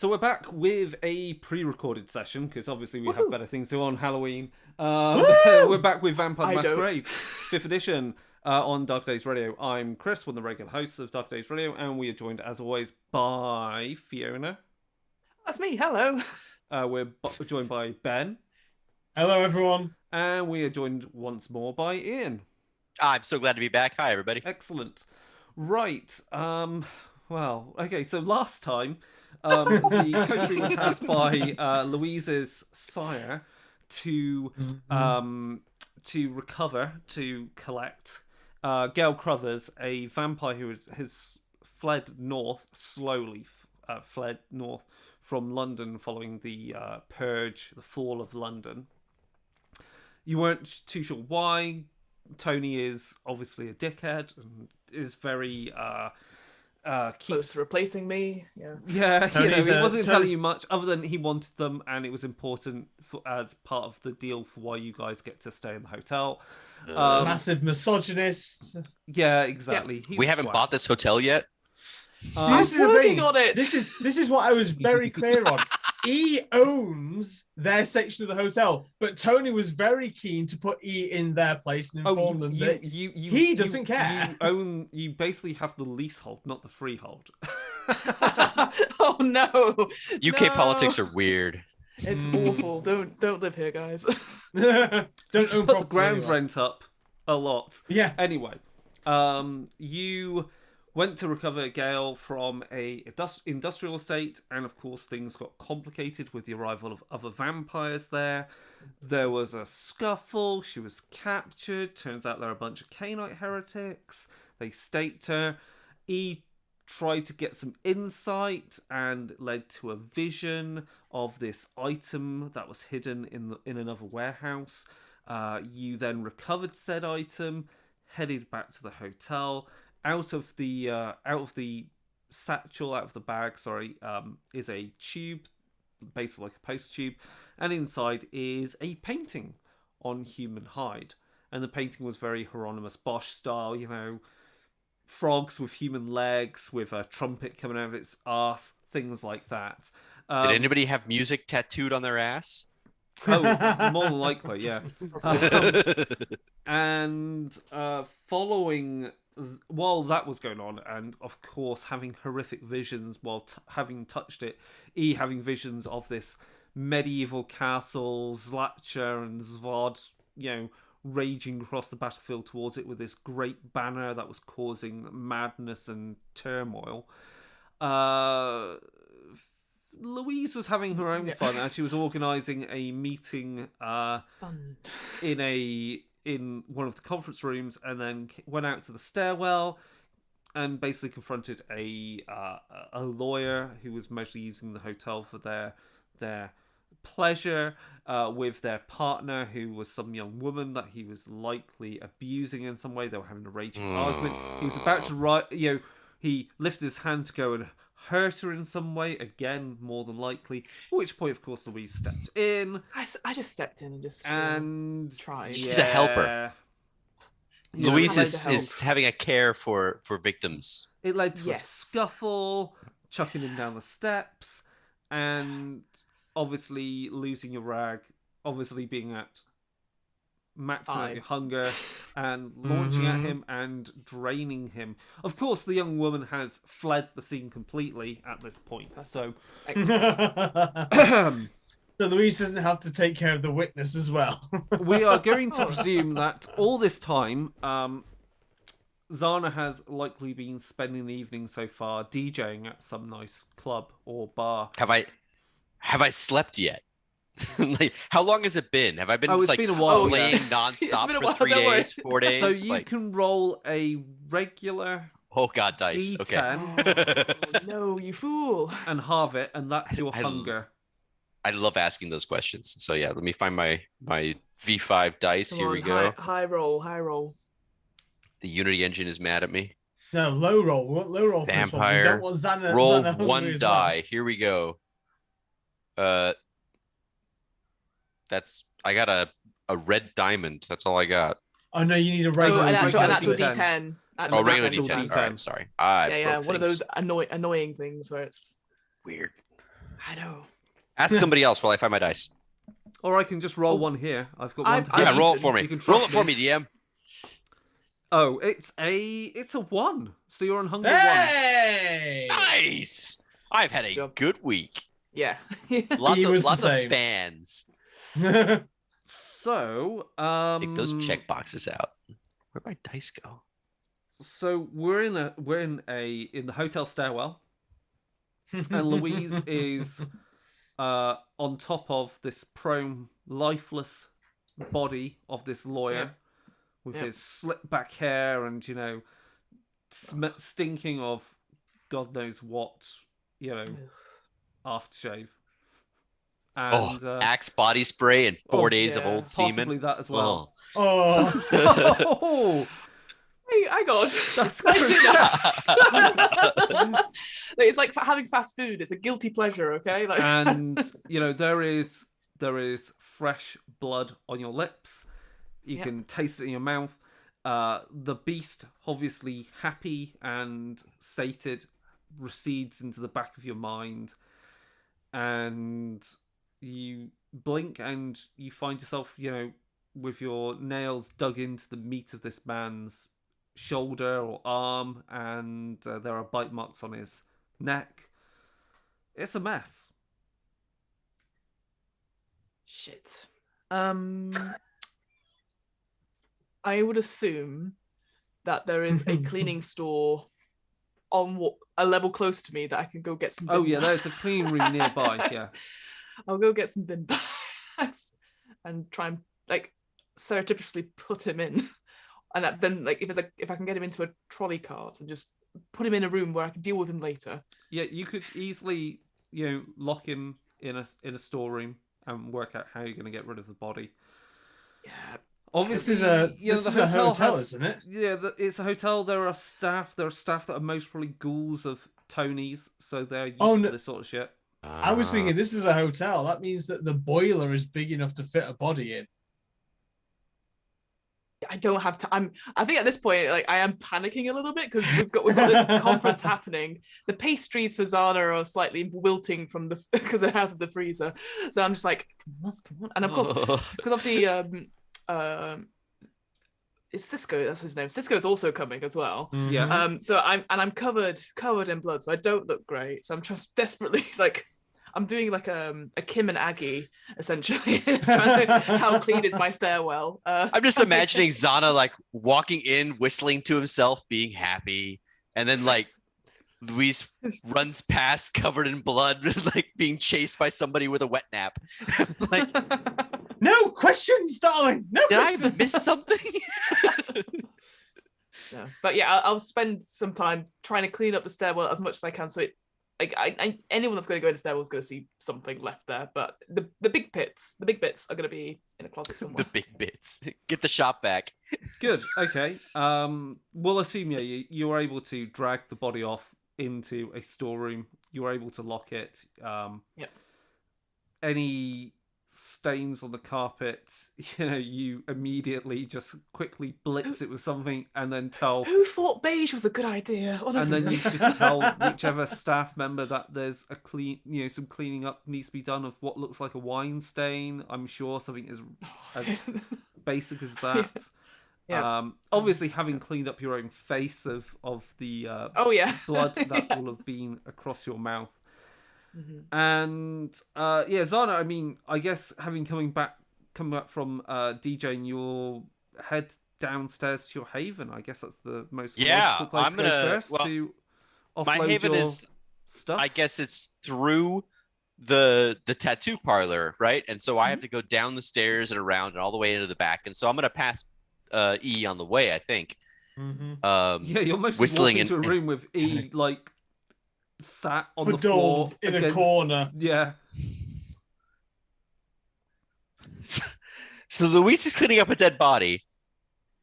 So we're back with a pre-recorded session because obviously we have better things to do on Halloween. We're back with Vampire Masquerade, 5th edition, on Dark Days Radio. I'm Chris, one of the regular hosts of Dark Days Radio, and we are joined as always by Fiona. That's me. Hello. We're joined by Ben. Hello, everyone. And we are joined once more by Ian. I'm so glad to be back. Hi, everybody. Excellent. Right. Well, okay. So last time, the country was tasked by Louise's sire to collect Gail Crothers, a vampire who has fled north, slowly fled north from London following the purge, the fall of London. You weren't too sure why. Tony is obviously a dickhead and is very close to replacing me. He wasn't telling you much other than he wanted them, and it was important as part of the deal for why you guys get to stay in the hotel. Massive misogynist. Yeah, exactly. We haven't bought this hotel yet. I'm working on it. This is what I was very clear on. E owns their section of the hotel, but Tony was very keen to put E in their place and inform them that he doesn't care. You basically have the leasehold, not the freehold. Oh no! UK politics are weird. It's awful. Don't live here, guys. Don't own put the ground rent up a lot. Yeah. Anyway, you went to recover Gail from a industrial estate, and of course things got complicated with the arrival of other vampires there. There was a scuffle, she was captured, turns out they're a bunch of Cainite heretics. They staked her. E tried to get some insight and led to a vision of this item that was hidden in another warehouse. You then recovered said item, headed back to the hotel. Out of the satchel, out of the bag, is a tube, basically like a post tube, and inside is a painting on human hide. And the painting was very Hieronymus Bosch style, frogs with human legs, with a trumpet coming out of its arse, things like that. Did anybody have music tattooed on their ass? Oh, more than likely, yeah. Following, while that was going on, and of course having horrific visions while having touched it, having visions of this medieval castle, Zlatcher and Zvod, raging across the battlefield towards it with this great banner that was causing madness and turmoil. Louise was having her own fun as she was organising a meeting in one of the conference rooms, and then went out to the stairwell and basically confronted a lawyer who was mostly using the hotel for their pleasure, with their partner, who was some young woman that he was likely abusing in some way. They were having a raging argument. He was about to he lifted his hand to go and hurt her in some way, again, more than likely. At which point, of course, Louise stepped in. I just stepped in and just tried. She's a helper. Louise is having a care for victims. It led to a scuffle, chucking him down the steps, and obviously losing your rag, obviously being at maxing out your hunger and launching at him and draining him. Of course, the young woman has fled the scene completely at this point. So, so Louise doesn't have to take care of the witness as well. We are going to presume that all this time, Zana has likely been spending the evening so far DJing at some nice club or bar. Have I slept yet? Like, how long has it been? Have I been been a while, playing nonstop for 3 days, 4 days? So you can roll a regular dice. D10. Okay. Oh, no, you fool. And halve it, and that's your hunger. I love asking those questions. So yeah, let me find my V5 dice. Here we go. High roll. The Unity engine is mad at me. No, low roll. We want low roll. Vampire. We don't want Xana, roll Xana one die. Here we go. I got a red diamond. That's all I got. Oh no, you need a regular. An actual D10. Regular D10. All right, I'm sorry. One of those annoying things where it's weird. I know. Ask somebody else while I find my dice. Or I can just roll one here. I've got one. Yeah, roll it for me. You can roll it for me, DM. Oh, it's a 1. So you're on hunger 1. Nice. I've had a good week. Yeah. Lots of fans. So, take those check boxes out. Where'd my dice go? So we're in the hotel stairwell, and Louise is on top of this prone, lifeless body of this lawyer with his slicked back hair and stinking of God knows what, aftershave. And Axe body spray and 4 days of old semen. Possibly that as well. Oh. I got that's it's like having fast food. It's a guilty pleasure, okay? And there is fresh blood on your lips. You can taste it in your mouth. The beast, obviously happy and sated, recedes into the back of your mind, and you blink and you find yourself, with your nails dug into the meat of this man's shoulder or arm, and there are bite marks on his neck. It's a mess. Shit. I would assume that there is a cleaning store on a level close to me that I can go get some. There's a cleaning room nearby. Yeah, I'll go get some bin bags and try and surreptitiously put him in. And then, if I can get him into a trolley cart and just put him in a room where I can deal with him later. Yeah, you could easily, lock him in a storeroom and work out how you're going to get rid of the body. Yeah. Obviously, this is a hotel, isn't it? Yeah, it's a hotel. There are staff that are most probably ghouls of Tony's, so they're used to this sort of shit. I was thinking this is a hotel. That means that the boiler is big enough to fit a body in. I don't have time. I think at this point, I am panicking a little bit because we've got this conference happening. The pastries for Zana are slightly wilting because they're out of the freezer. So I'm just like, come on. And of course, because obviously, it's Cisco. That's his name. Cisco's also coming as well. Mm-hmm. Yeah. So I'm covered in blood, so I don't look great. So I'm just desperately I'm doing a Kim and Aggie, essentially. Trying to, how clean is my stairwell? I'm just imagining Zana walking in, whistling to himself, being happy, and then Luis runs past covered in blood, being chased by somebody with a wet nap. No questions, darling. No questions. Did I miss something? No. But yeah, I'll spend some time trying to clean up the stairwell as much as I can, so it. Anyone that's going to go into stairwell is going to see something left there, but the big bits are going to be in a closet somewhere. The big bits. Get the shop back. Good. Okay. We'll assume you were able to drag the body off into a storeroom. You were able to lock it. Yep. Any stains on the carpet, you immediately just quickly blitz it with something and then tell who thought beige was a good idea, honestly. And then you just tell whichever staff member that there's some cleaning up needs to be done of what looks like a wine stain. I'm sure something as basic as that. Yeah. Obviously having cleaned up your own face of the blood that will have been across your mouth. Mm-hmm. And Zana, I guess having come back from DJing, you'll head downstairs to your haven. I guess that's the most logical place to go first to offload my haven your is stuff. I guess it's through the tattoo parlor, right? And so I have to go down the stairs and around and all the way into the back. And so I'm gonna pass E on the way, I think. Mm-hmm. You're mostly whistling walking into a room with E sat on the floor in a corner. Yeah. So Luis is cleaning up a dead body.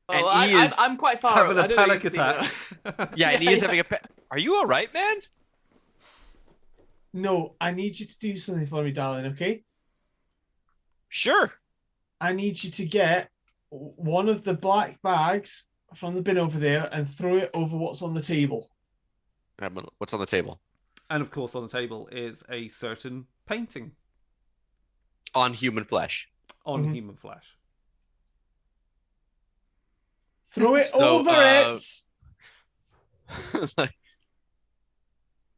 Oh, and I'm quite far having a panic attack. And he is having a Are you all right, man? No, I need you to do something for me, darling, okay? Sure. I need you to get one of the black bags from the bin over there and throw it over what's on the table. What's on the table? And of course, on the table is a certain painting On human flesh. on human flesh. Throw it over it.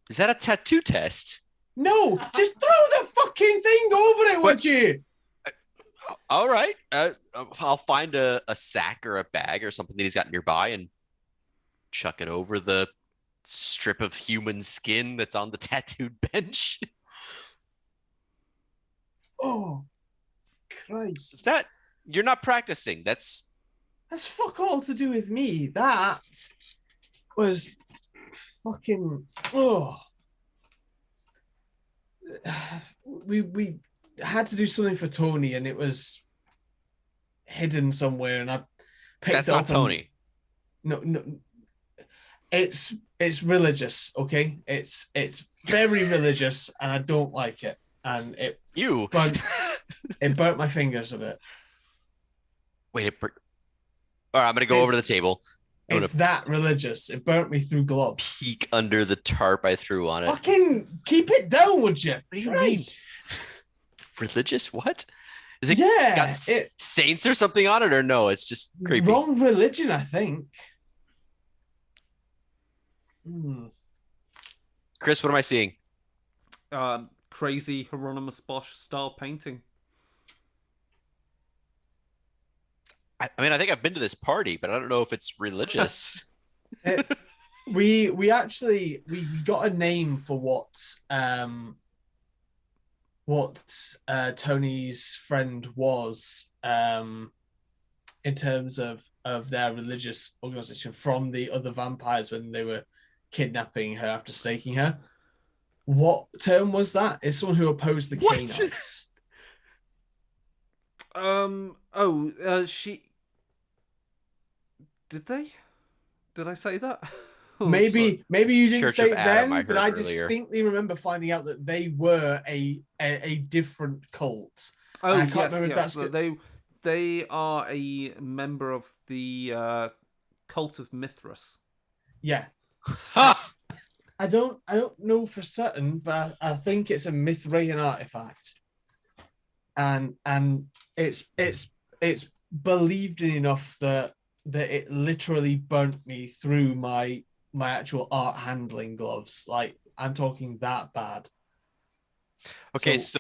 Is that a tattoo test? No, just throw the fucking thing over it, would you? All right. I'll find a sack or a bag or something that he's got nearby and chuck it over the strip of human skin that's on the tattooed bench. Oh, Christ. Is that... You're not practicing. That's fuck all to do with me. That was fucking... Oh. We had to do something for Tony, and it was hidden somewhere, and I picked That's it not up. Tony. No. It's religious, okay? It's very religious, and I don't like it. And it burnt my fingers a bit. Wait, all right, I'm gonna go over to the table. It's that religious. It burnt me through gloves. Peek under the tarp I threw on it. Fucking keep it down, would you? What do you mean? Religious? What? Is it Yeah, got saints or something on it, or no? It's just creepy. Wrong religion, I think. Chris, what am I seeing? Crazy Hieronymus Bosch style painting. I mean, I think I've been to this party, but I don't know if it's religious. We actually got a name for what Tony's friend was in terms of their religious organization from the other vampires when they were kidnapping her after staking her. What term was that? It's someone who opposed the canines. She... Did I say that? Maybe you didn't Church say of it Adam, then, I but heard I earlier. distinctly remember finding out that they were a different cult. Oh, I can't yes, remember if yes. that's They are a member of the cult of Mithras. Yeah. I don't know for certain, but I think it's a Mithraean artifact, and it's believed in enough that it literally burnt me through my actual art handling gloves. Like, I'm talking that bad. Okay, so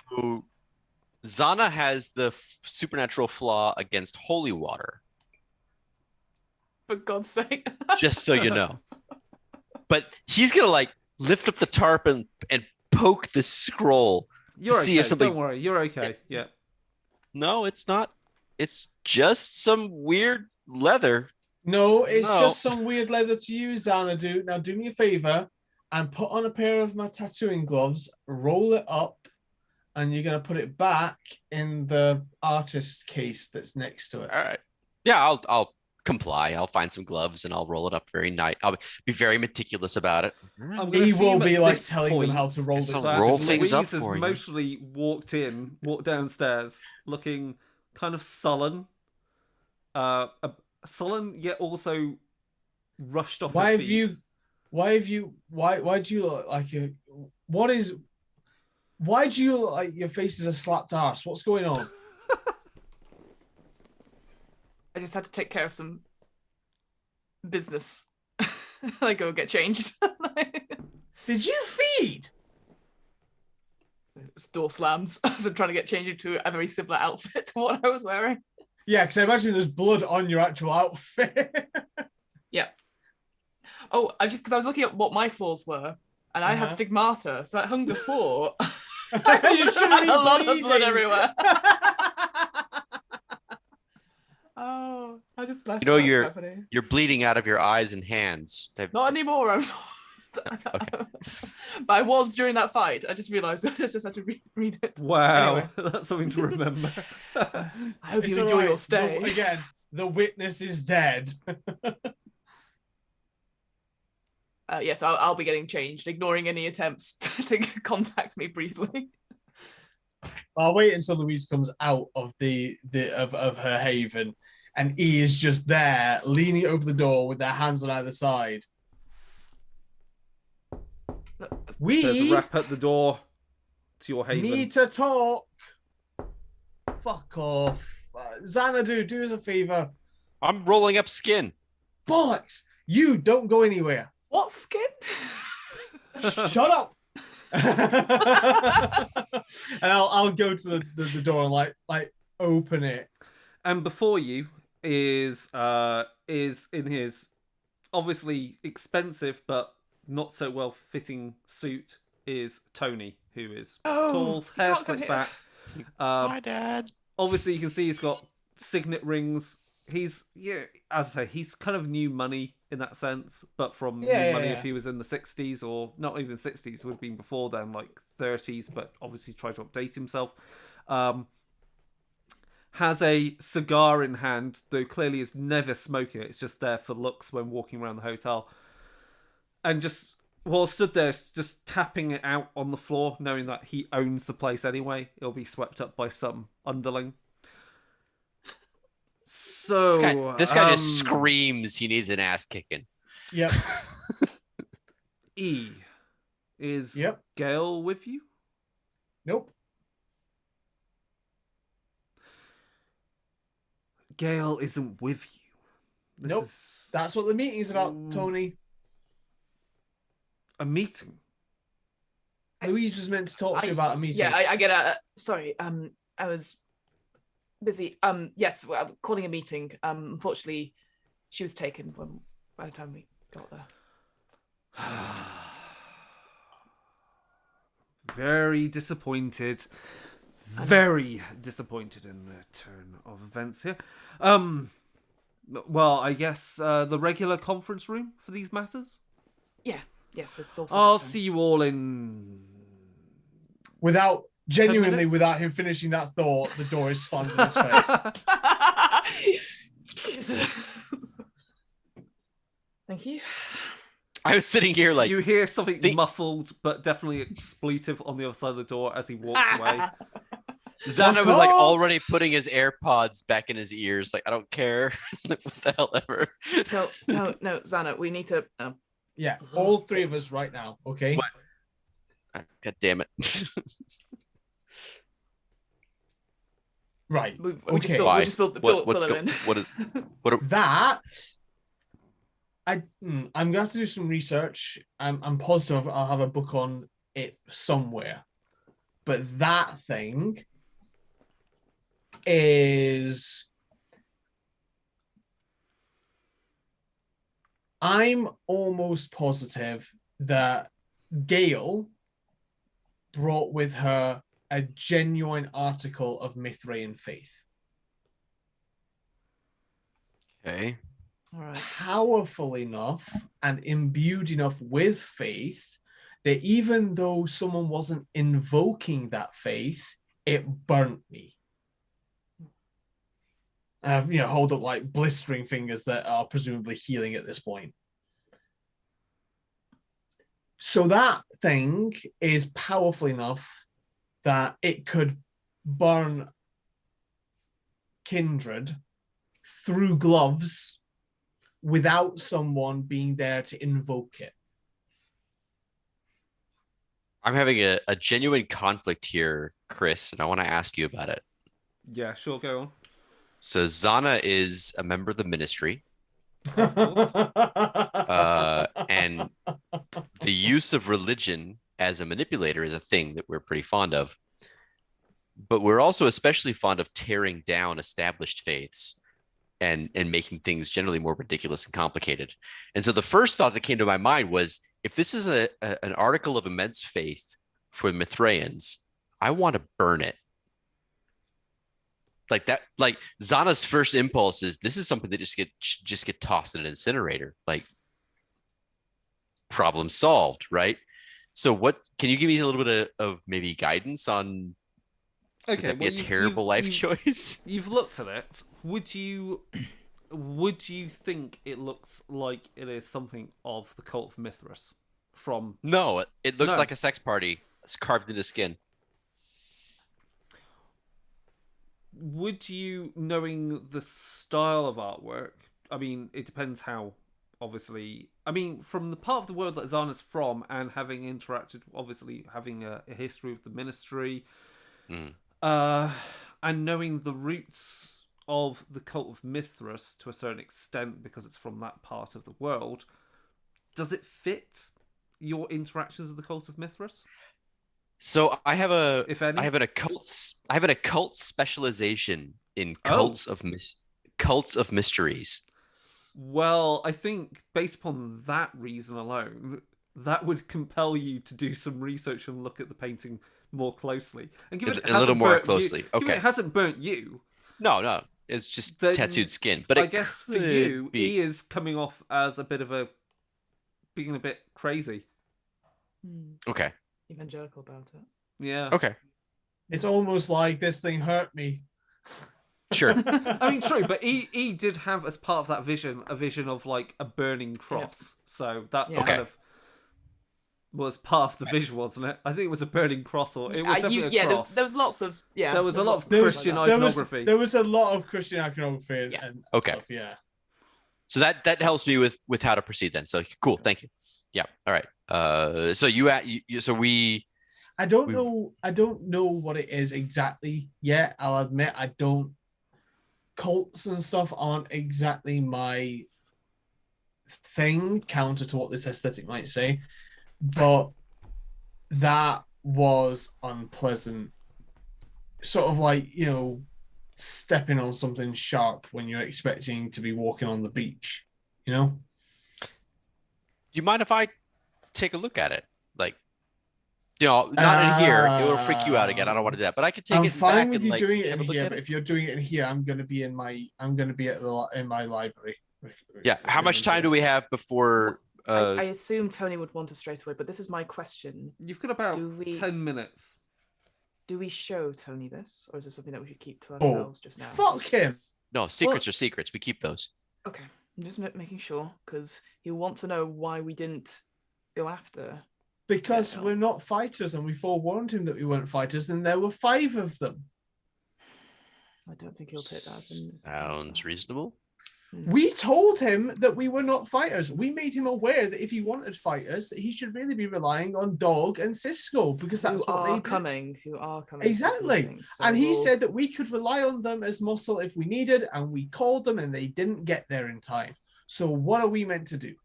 Zana has the supernatural flaw against holy water. For God's sake. Just so you know. But he's gonna like lift up the tarp and poke the scroll You're to okay. see if something. Don't worry. You're okay. Yeah. No, it's not. It's just some weird leather. No, it's just some weird leather to use, Xanadu. Now do me a favor and put on a pair of my tattooing gloves, roll it up, and you're gonna put it back in the artist case that's next to it. All right. Yeah, I'll comply. I'll find some gloves and I'll roll it up very nice. I'll be very meticulous about it. He will be like telling them how to roll this. Roll things up Louise has for you. mostly walked downstairs, looking kind of sullen, sullen yet also rushed off. Why her do feet. you look like why do you look like your face is a slapped arse? What's going on? I just had to take care of some business. I go get changed. Did you feed? Door slams as I'm trying to get changed into a very similar outfit to what I was wearing. Yeah, because I imagine there's blood on your actual outfit. Yeah. Oh, because I was looking at what my flaws were, and I had stigmata, so at Hunger 4, I just had a lot of blood everywhere. Oh, I just left. You know, you're bleeding out of your eyes and hands. Not anymore. I'm not. Okay. But I was during that fight. I just realised I just had to read it. Wow, Anyway. that's something to remember. I hope It's you all enjoy right. your stay. Again, the witness is dead. Yes, I'll be getting changed, ignoring any attempts to contact me briefly. I'll wait until Louise comes out of of her haven, and E is just there, leaning over the door with their hands on either side. There's a We rap at the door to your haven. need to talk. Fuck off. Xanadu, do us a favor. I'm rolling up skin. Bollocks! You don't go anywhere. What skin? Shut up. And I'll go to the door and like open it. And before you is in his obviously expensive but not so well fitting suit is Tony, who is tall, hair can't come slicked here. back. Hi, Dad. Obviously, you can see he's got signet rings. He's as I say, he's kind of new money in that sense, but from new money if he was in the 60s or not even 60s, would have been before then, like 30s, but obviously tried to update himself. Has a cigar in hand, though clearly is never smoking it. It's just there for looks when walking around the hotel. And just, while stood there, just tapping it out on the floor, knowing that he owns the place anyway. It'll be swept up by some underling. So... This guy just screams he needs an ass kicking. Yep. E. Is Yep. Gale with you? Nope. Gale isn't with you. This Nope. is That's what the meeting's about, Tony. a meeting. Louise was meant to talk to you about a meeting. Yeah, I get a. Sorry, I was busy. Yes, well, I'm calling a meeting. Unfortunately, she was taken by the time we got there. Very disappointed. Very disappointed in the turn of events here. Well, I guess the regular conference room for these matters. Yeah. Yes, it's also. I'll see you all in. Without 10 minutes? without him finishing that thought, the door is slammed in his face. Thank you. I was sitting here like, You hear something muffled, but definitely expletive on the other side of the door as he walks away. Xana Fuck was like off. already putting his AirPods back in his ears. Like, I don't care. Like, what the hell ever. No, Xana, we need to. Yeah, all three of us right now, okay? What? God damn it. Right. We Okay. Why? just built the What's pillar in. what are, That I'm gonna have to do some research. I'm positive I'll have a book on it somewhere. But that thing is I'm almost positive that Gail brought with her a genuine article of Mithraean faith. okay. All right. Powerful enough and imbued enough with faith that even though someone wasn't invoking that faith, it burnt me. And I've, hold up like blistering fingers that are presumably healing at this point. So that thing is powerful enough that it could burn kindred through gloves without someone being there to invoke it. I'm having a genuine conflict here, Chris, and I want to ask you about it. Yeah, sure, go on. So Xana is a member of the ministry, Of course. and the use of religion as a manipulator is a thing that we're pretty fond of. But we're also especially fond of tearing down established faiths and making things generally more ridiculous and complicated. And so the first thought that came to my mind was, if this is an article of immense faith for Mithraeans, I want to burn it. Like that, like Xana's first impulse is, this is something that just get tossed in an incinerator. Like, problem solved, right? So can you give me a little bit of maybe guidance on Okay, that'd be a terrible life choice? You've looked at it. Would you think it looks like it is something of the cult of Mithras? From No, it looks No. like a sex party. It's carved into skin. would you, knowing the style of artwork? I mean, it depends how obviously, I mean, from the part of the world that Zana's from, and having interacted, obviously having a history with the Ministry, and knowing the roots of the cult of Mithras to a certain extent because it's from that part of the world, does it fit your interactions with the cult of Mithras? So I have If any? I have an occult specialization in cults of mysteries. Well, I think based upon that reason alone, that would compel you to do some research and look at the painting more closely. And given it A little hasn't more burnt closely. given Okay. it hasn't burnt you, No, it's just then tattooed skin. But I it guess for could you, be. E is coming off as a bit of being a bit crazy. Okay. Evangelical about it. Yeah. Okay. It's almost like this thing hurt me. Sure. I mean, true, but E did have as part of that vision a vision of like a burning cross. So that Yeah. kind of was part of the visual, wasn't it? I think it was a burning cross, or it was definitely a cross. There was lots of There was a lot of lots Christian like that. iconography. There was a lot of Christian iconography and Okay. stuff, yeah. So that helps me with how to proceed then. So cool, thank you. Yeah. All right. So I don't know what it is exactly yet. I'll admit I don't. Cults and stuff aren't exactly my thing, counter to what this aesthetic might say, but that was unpleasant. Sort of like, stepping on something sharp when you're expecting to be walking on the beach, do you mind if I take a look at it? Like, not in here. It'll freak you out again. I don't want to do that. But I could take I'm it fine back with and you like doing it have in a look here, at but it. if you're doing it in here, I'm going to be in my library. Yeah. How much time do we have before? I assume Tony would want us straight away, but this is my question. You've got about 10 minutes. Do we show Tony this, or is this something that we should keep to ourselves just now? Fuck him. No, secrets are secrets. We keep those. Okay, I'm just making sure, because he'll want to know why we didn't go after. Because we're not fighters, and we forewarned him that we weren't fighters, and there were 5 of them. I don't think he'll take that as an Sounds answer. reasonable. We told him that we were not fighters. We made him aware that if he wanted fighters, he should really be relying on Dog and Cisco, because that's Who what they are do. coming. Exactly. And he said that we could rely on them as muscle if we needed, and we called them and they didn't get there in time. So what are we meant to do?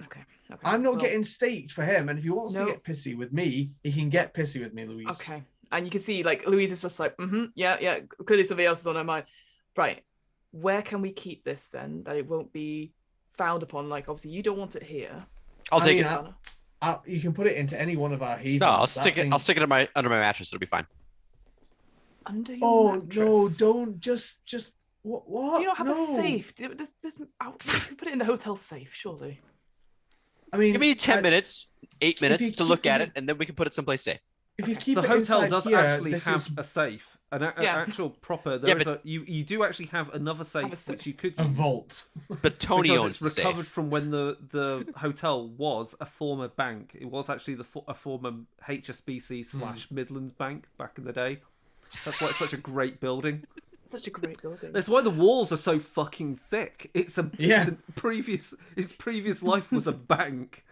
Okay. I'm not getting staked for him, and if he wants No. to get pissy with me, he can get pissy with me, Louise. Okay. And you can see, like, Louise is just like, yeah. Clearly somebody else is on her mind. Right. Where can we keep this then, that it won't be found upon? Like, obviously, you don't want it here. I'll take it. You can put it into any one of our havens. No, I'll stick it under my mattress. It'll be fine. Under your mattress? No, don't just what? Do you not have a safe? You can put it in the hotel safe, surely. I mean, give me 10 minutes, 8 minutes to look at it, it, and then we can put it someplace safe. If you keep the it hotel inside does here, actually have a safe, an actual proper. You do actually have another safe which you could use. A vault. But Tony because owns it's the recovered safe. from when the hotel was a former bank. It was actually a former HSBC / Midlands Bank back in the day. That's why it's such a great building. Such a great building. That's why the walls are so fucking thick. Its previous life was a bank.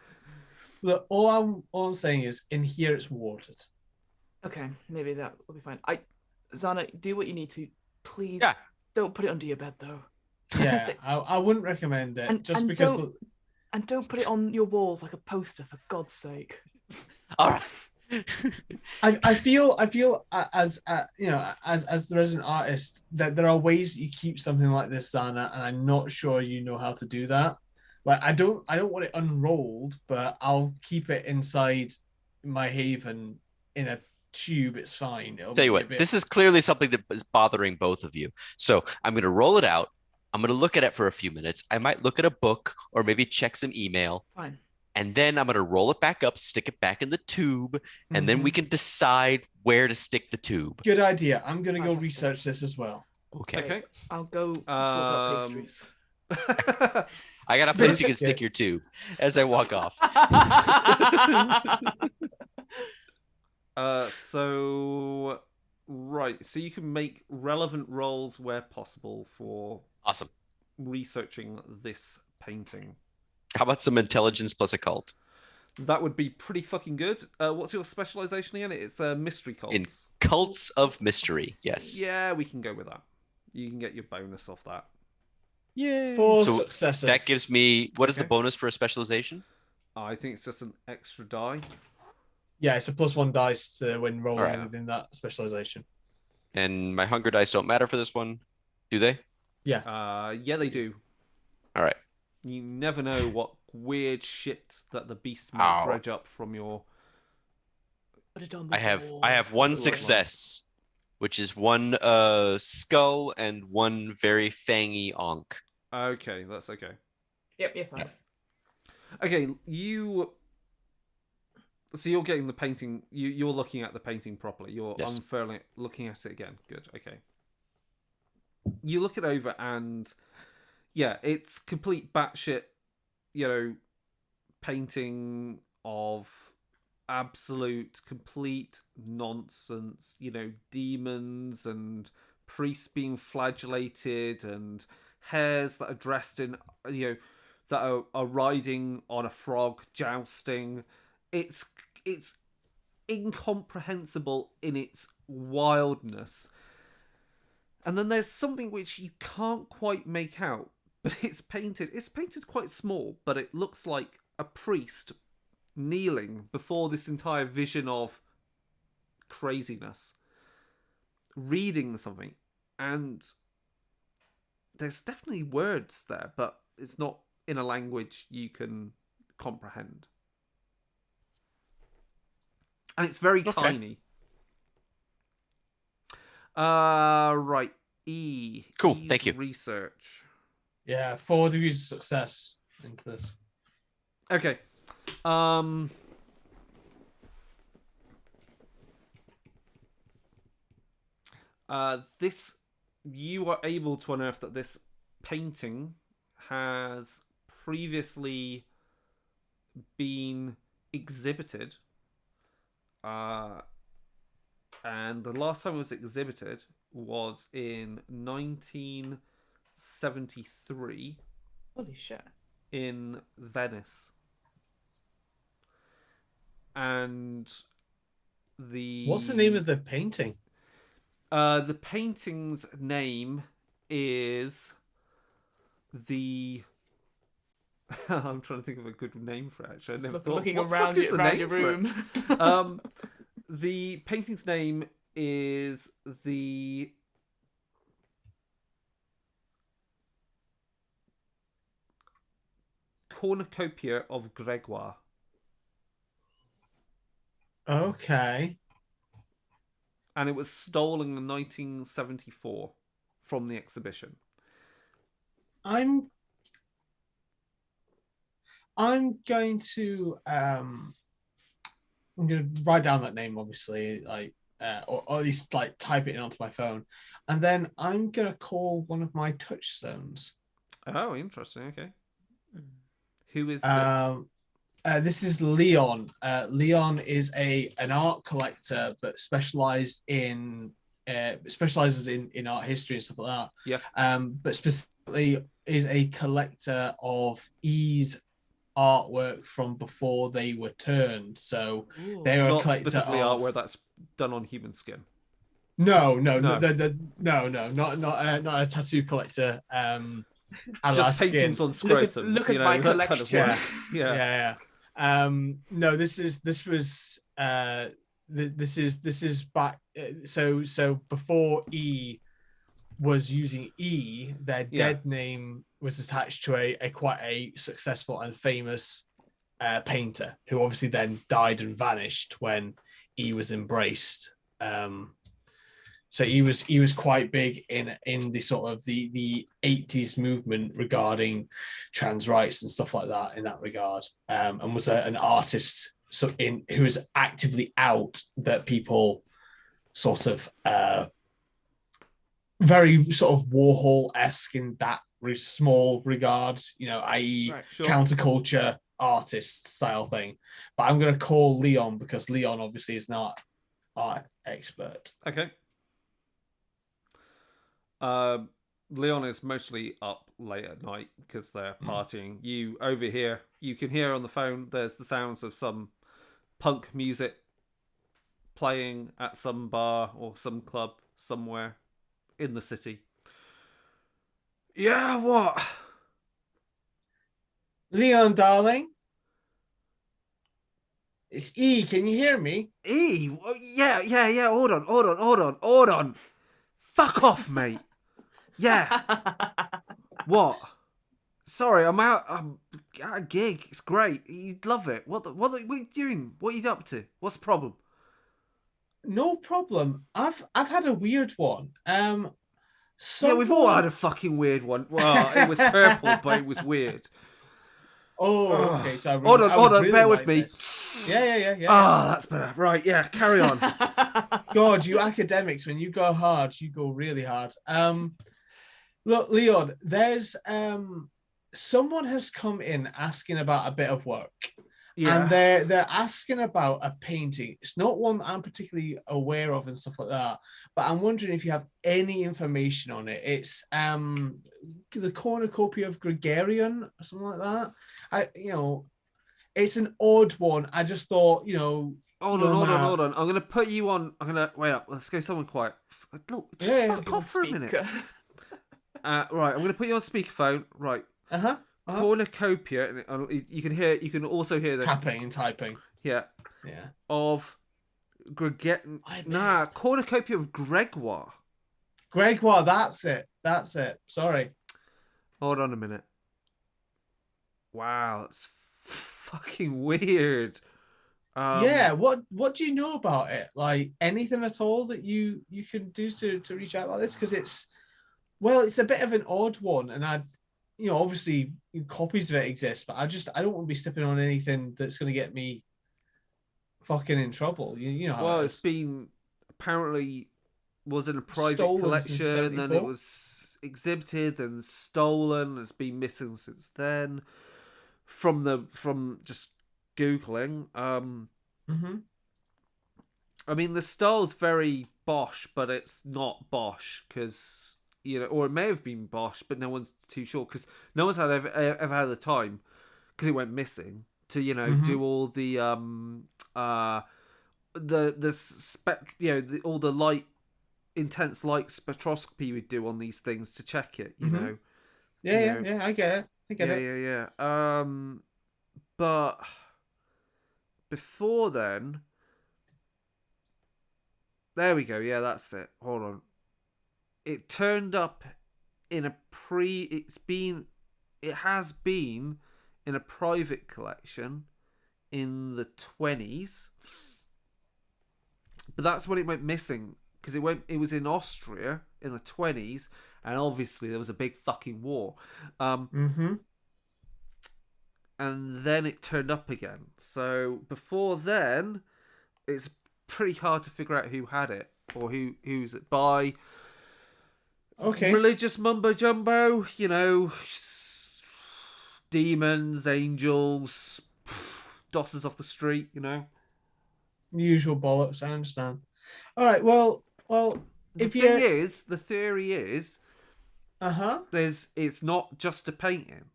Look, all I'm saying is, in here it's watered. Okay, maybe that will be fine. Zana, do what you need to. Please don't put it under your bed, though. Yeah, I wouldn't recommend it. And don't put it on your walls like a poster, for God's sake. All right. I feel as as the resident artist that there are ways you keep something like this, Zana, and I'm not sure you know how to do that. Like I don't want it unrolled, but I'll keep it inside my haven in a tube. It's fine. Tell you what, this is clearly something that is bothering both of you. So I'm going to roll it out. I'm going to look at it for a few minutes. I might look at a book or maybe check some email. Fine. And then I'm going to roll it back up, stick it back in the tube, and then we can decide where to stick the tube. Good idea. I'm going to go research this as well. Okay. I'll go sort out pastries. I got a place you can stick your tube as I walk off. So you can make relevant rolls where possible for awesome researching this painting. How about some intelligence plus occult? That would be pretty fucking good. What's your specialization again? It's mystery cults. In cults of mystery, yes. Yeah, we can go with that. You can get your bonus off that. Yeah. 4 So successes. that gives me, what is the Okay. bonus for a specialization? I think it's just an extra die. Yeah, it's a +1 dice when rolling Alright. within that specialization. And my hunger dice don't matter for this one, do they? Yeah. Yeah, they do. All right. You never know what weird shit that the beast might Ow. dredge up from your. Put it on I have one success, which is one skull and one very fangy onk. Okay, that's okay. Yep, you're fine. Okay, so you're getting the painting. You're looking at the painting properly. You're Yes. unfurling it, looking at it again. Good. Okay. You look it over, and yeah, it's complete batshit. Painting of absolute complete nonsense. Demons and priests being flagellated, and hares that are dressed in that are riding on a frog, jousting. It's incomprehensible in its wildness. And then there's something which you can't quite make out, but it's painted quite small, but it looks like a priest kneeling before this entire vision of craziness, reading something, and there's definitely words there, but it's not in a language you can comprehend. And it's very tiny. Right. Cool, E's thank you. Research. Yeah, 4 degrees of success into this. Okay. This, you are able to unearth that this painting has previously been exhibited. And the last time it was exhibited was in 1973 Holy shit. in Venice. And What's the name of the painting? The painting's name is the. I'm trying to think of a good name for it. Actually, I never thought. Looking What the around, fuck is the around name your for it? room. The painting's name is the. Cornucopia of Gregoire. Okay. And it was stolen in 1974 from the exhibition. I'm going to write down that name, obviously, or at least type it in onto my phone, and then I'm gonna call one of my touchstones. Oh, interesting. Okay. Who is this? This is Leon. Leon is an art collector, but specializes in art history and stuff like that. Yeah. But specifically is a collector of E's artwork from before they were turned. So they are a Not collector specifically of artwork that's done on human skin. No, No. not a tattoo collector. Just paintings on scrotums. Look at my that kind of collection. work. Yeah. No, this is back. So before E was using E, their dead name was attached to a quite a successful and famous painter who obviously then died and vanished when E was embraced. So he was quite big in the sort of the 80s movement regarding trans rights and stuff like that in that regard, and was an artist who was actively out that people sort of very sort of Warhol-esque in that small regard, i.e. Right, sure. counterculture artist style thing. But I'm going to call Leon because Leon obviously is not art expert. Okay. Leon is mostly up late at night because they're partying. You over here, you can hear on the phone. There's the sounds of some punk music playing at some bar or some club somewhere in the city. Yeah, what? Leon, darling. It's E. Can you hear me? E? Yeah. Hold on. Fuck off, mate. Yeah. What? Sorry, I'm out. I'm at a gig. It's great. You'd love it. What are you doing? What are you up to? What's the problem? No problem. I've had a weird one. Yeah, we've all had a fucking weird one. Well, it was purple, but it was weird. Oh, okay. So hold on. really Bear with me. This. Yeah. That's better. Right, yeah. Carry on. God, you academics, when you go hard, you go really hard. Look, Leon, there's someone has come in asking about a bit of work. Yeah. And they're asking about a painting. It's not one that I'm particularly aware of and stuff like that. But I'm wondering if you have any information on it. It's the cornucopia of Gregarian or something like that. It's an odd one. I just thought, Hold on. I'm gonna put you on. I'm gonna wait up. Let's go somewhere quiet. Look, just fuck off for a minute. Right, I'm gonna put you on speakerphone. Right. Cornucopia, and you can also hear the tapping and typing. Yeah. Of cornucopia of Gregoire. Gregoire, that's it. Sorry. Hold on a minute. Wow, that's fucking weird. What do you know about it? Like anything at all that you can do to reach out like this? Because it's a bit of an odd one, and obviously copies of it exist, but I don't want to be stepping on anything that's going to get me fucking in trouble. Well, it's been apparently was in a private collection, then it was exhibited and stolen. It's been missing since then. From just Googling. I mean, the style's very Bosch, but it's not Bosch because. Or it may have been Bosch, but no one's too sure because no one's ever had the time because it went missing to do all the all the light intense light spectroscopy we'd do on these things to check it. I get it. Yeah. But before then, there we go. Yeah, that's it. Hold on. It turned up in it has been in a private collection in the 20s, but that's when it went missing because it was in Austria in the 20s, and obviously there was a big fucking war. And then it turned up again. So before then, it's pretty hard to figure out who had it or who's it by. Okay. Religious mumbo jumbo, demons, angels, dossers off the street, Usual bollocks, I understand. All right, well, the theory is, it's not just a painting.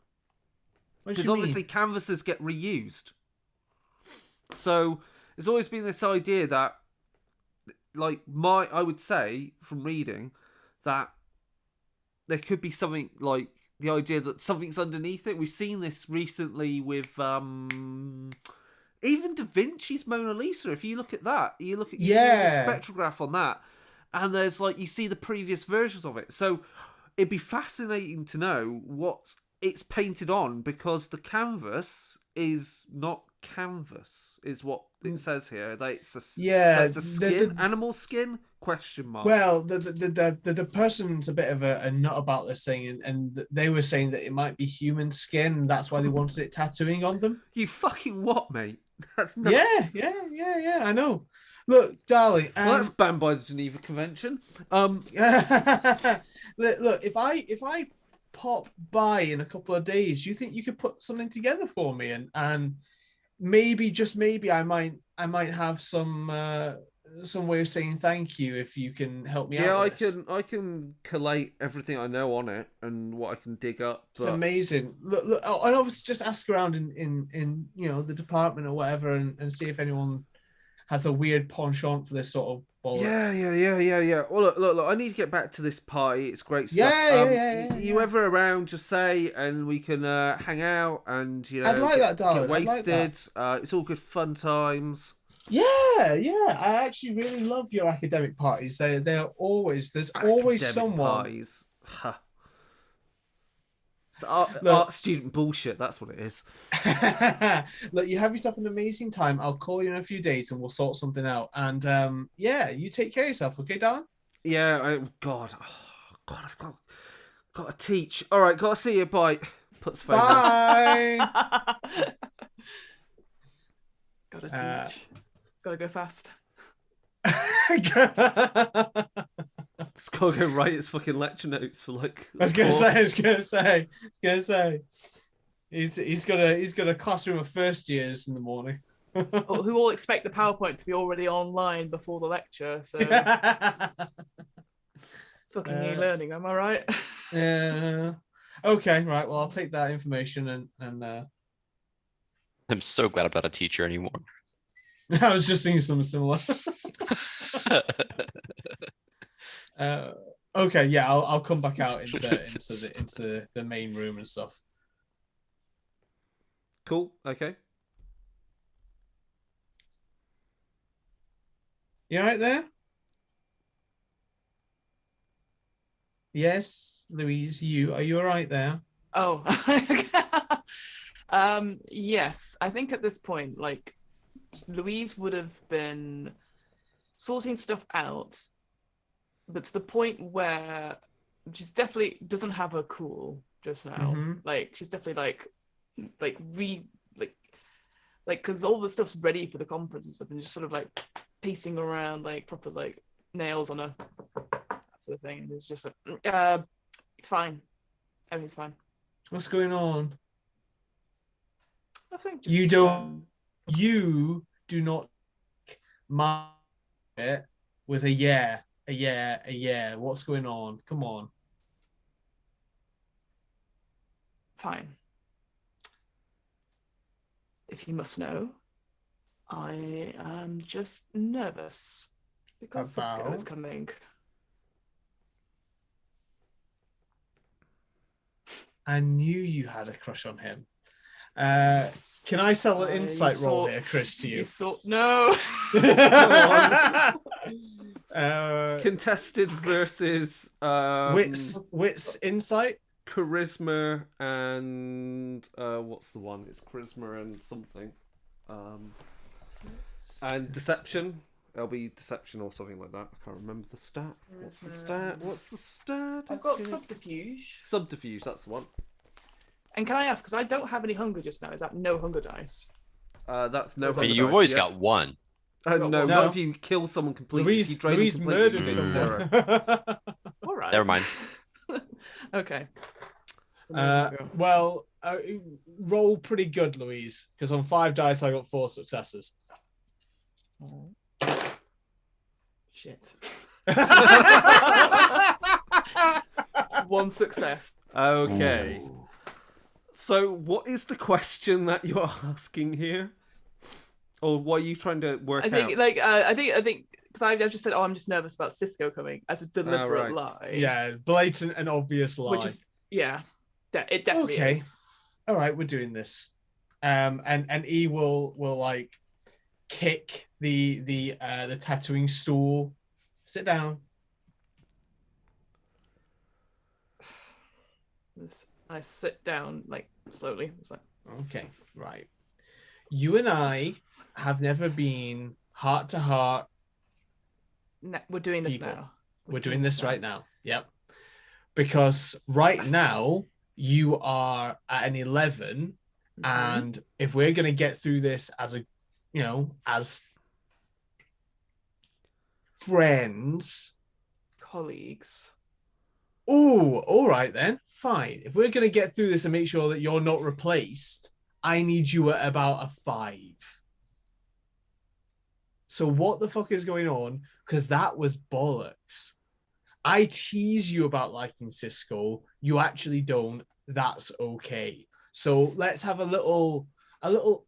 Because obviously canvases get reused. So there's always been this idea that, I would say from reading that there could be something like the idea that something's underneath it. We've seen this recently with even Da Vinci's Mona Lisa. If you look at that, you look at the spectrograph on that, and there's you see the previous versions of it. So it'd be fascinating to know what it's painted on because the canvas is not canvas, is what it says here. That it's a skin, animal skin. ? Well, the person's a bit of a nut about this thing, and they were saying that it might be human skin, and that's why they wanted it tattooing on them. You fucking what, mate? That's nuts. Yeah. I know. Look, darling. That's banned by the Geneva Convention. Look, if I pop by in a couple of days, do you think you could put something together for me? And maybe, just maybe, I might have some some way of saying thank you if you can help me out. Yeah, with this. I can collate everything I know on it and what I can dig up. It's amazing. Look, I'll obviously just ask around in the department or whatever and see if anyone has a weird penchant for this sort of bollocks. Yeah. Well, look. I need to get back to this party. It's great stuff. You ever around? Just say, and we can hang out and I'd like that, darling. get wasted. I'd like that. It's all good fun times. Yeah. I actually really love your academic parties. They're always there's always Academic someone. Parties. Huh. It's art student bullshit. That's what it is. Look, you have yourself an amazing time. I'll call you in a few days and we'll sort something out. And you take care of yourself, okay, darling? Yeah. God, I've got to teach. All right, got to see you. Bye. Puts phone down. Bye. Gotta teach. Gotta go fast. Just gotta go write his fucking lecture notes for like. I was gonna say. He's got a classroom of first years in the morning. Who all expect the PowerPoint to be already online before the lecture, so fucking e-learning, am I right? Yeah. Okay, right. Well, I'll take that information and I'm so glad I'm not a teacher anymore. I was just thinking something similar. Okay, yeah, I'll come back out into the main room and stuff. Cool. Okay. You all right there? Yes, Louise. Are you all right there? Oh, yes. I think at this point, like, Louise would have been sorting stuff out, but to the point where she's definitely doesn't have her cool just now. Mm-hmm. Like, she's definitely because all the stuff's ready for the conference and stuff, and just sort of like pacing around, like proper like nails on a that sort of thing. And it's just like, fine, everything's fine. What's going on? Nothing. Just, You do not mark it with a yeah. What's going on? Come on. Fine. If you must know, I am just nervous because Cisco is coming. I knew you had a crush on him. Yes. Can I sell an insight roll here, Chris, to you? No. Contested versus wits insight, charisma, and what's the one? It's charisma and something, and deception. It'll be deception or something like that. I can't remember the stat. What's the stat? I've got subterfuge. Subterfuge. That's the one. And can I ask, because I don't have any hunger just now, is that no hunger dice? That's no. But you've always got one. No, not if you kill someone completely. Louise, if you drain Louise them completely, murdered you get someone. zero. All right. Never mind. Okay. Well, roll pretty good, Louise, because on 5 dice I got 4 successes. Shit. 1 success. Okay. Ooh. So, what is the question that you're asking here, or what are you trying to work out? I think because I've just said, I'm just nervous about Cisco coming as a deliberate lie. Yeah, blatant and obvious lie. Which is it definitely is. All right, we're doing this. And E will like kick the tattooing stool. Sit down. I sit down like slowly. It's like, okay, right. You and I have never been heart to heart. We're doing this people. now. We're doing this right now. Yep. Because right now you are at an 11, and if we're gonna get through this as as friends, colleagues. Oh, all right then. Fine. If we're gonna get through this and make sure that you're not replaced, I need you at about a 5. So what the fuck is going on? Because that was bollocks. I tease you about liking Cisco. You actually don't. That's okay. So let's have a little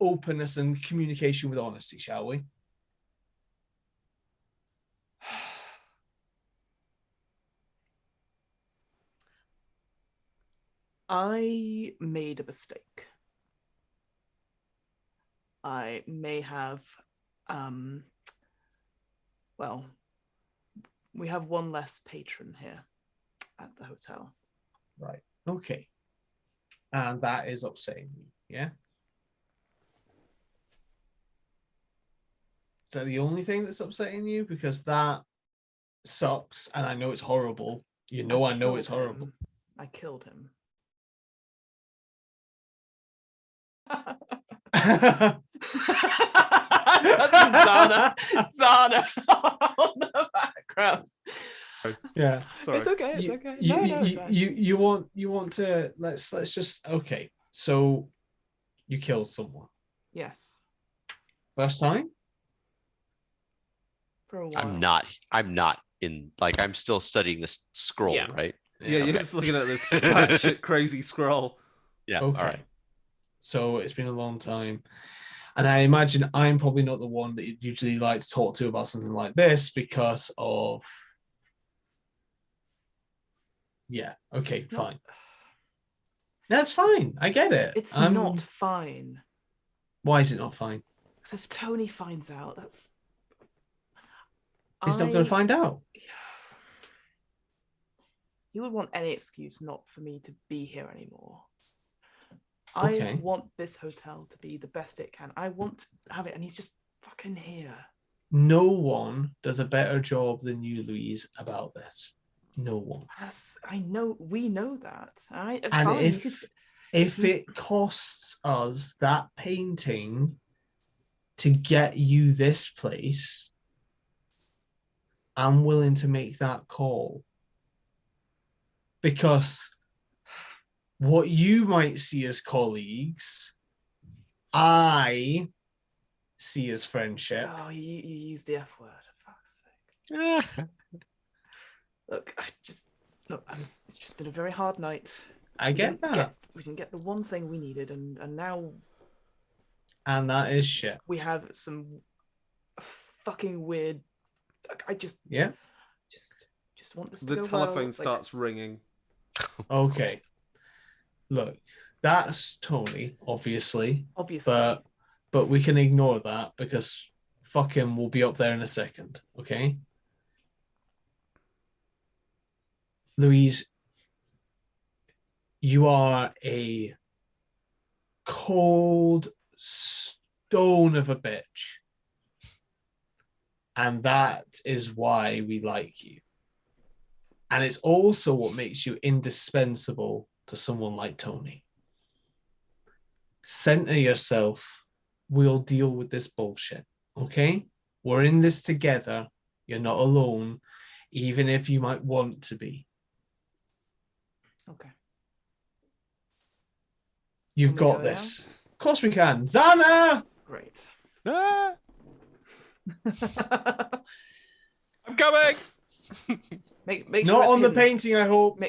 openness and communication with honesty, shall we? I made a mistake. I may have, well, we have one less patron here at the hotel. Right. Okay. And that is upsetting you, yeah? Is that the only thing that's upsetting you? Because that sucks, and I know it's horrible. You know I know it's horrible. I killed him. That's Zana. Zana on the background. Yeah. Sorry. It's okay. It's okay. You want to let's just okay. So you killed someone. Yes. First time? For a while. I'm not in, like, I'm still studying this scroll, Yeah. right? Yeah, you're just looking at this batshit crazy scroll. Yeah. Okay. All right. So it's been a long time. And I imagine I'm probably not the one that you'd usually like to talk to about something like this because of. Yeah. Okay. No. Fine. That's fine. I get it. It's not fine. Why is it not fine? Because if Tony finds out, that's. He's not going to find out. He would want any excuse not for me to be here anymore. Okay. I want this hotel to be the best it can. I want to have it, and he's just fucking here. No one does a better job than you, Louise, about this. No one. I know. We know that. And fine, if it costs us that painting to get you this place, I'm willing to make that call. Because what you might see as colleagues, I see as friendship. Oh, you use the F word, for fuck's sake. Look, it's just been a very hard night. I get that. We didn't get the one thing we needed, and now. And that is shit. We have some fucking weird. I just. Yeah. Just want this to The go telephone well. starts ringing. Okay. Look, that's Tony, obviously. Obviously. But we can ignore that because fuck him, we'll be up there in a second, okay? Louise, you are a cold stone of a bitch. And that is why we like you. And it's also what makes you indispensable to someone like Tony. Center yourself. We'll deal with this bullshit, okay? We're in this together. You're not alone, even if you might want to be. Okay. You've Can we got go this. Of course we can. Zana! Great. Ah, I'm coming. Make sure Not it's on the hidden. painting, I hope.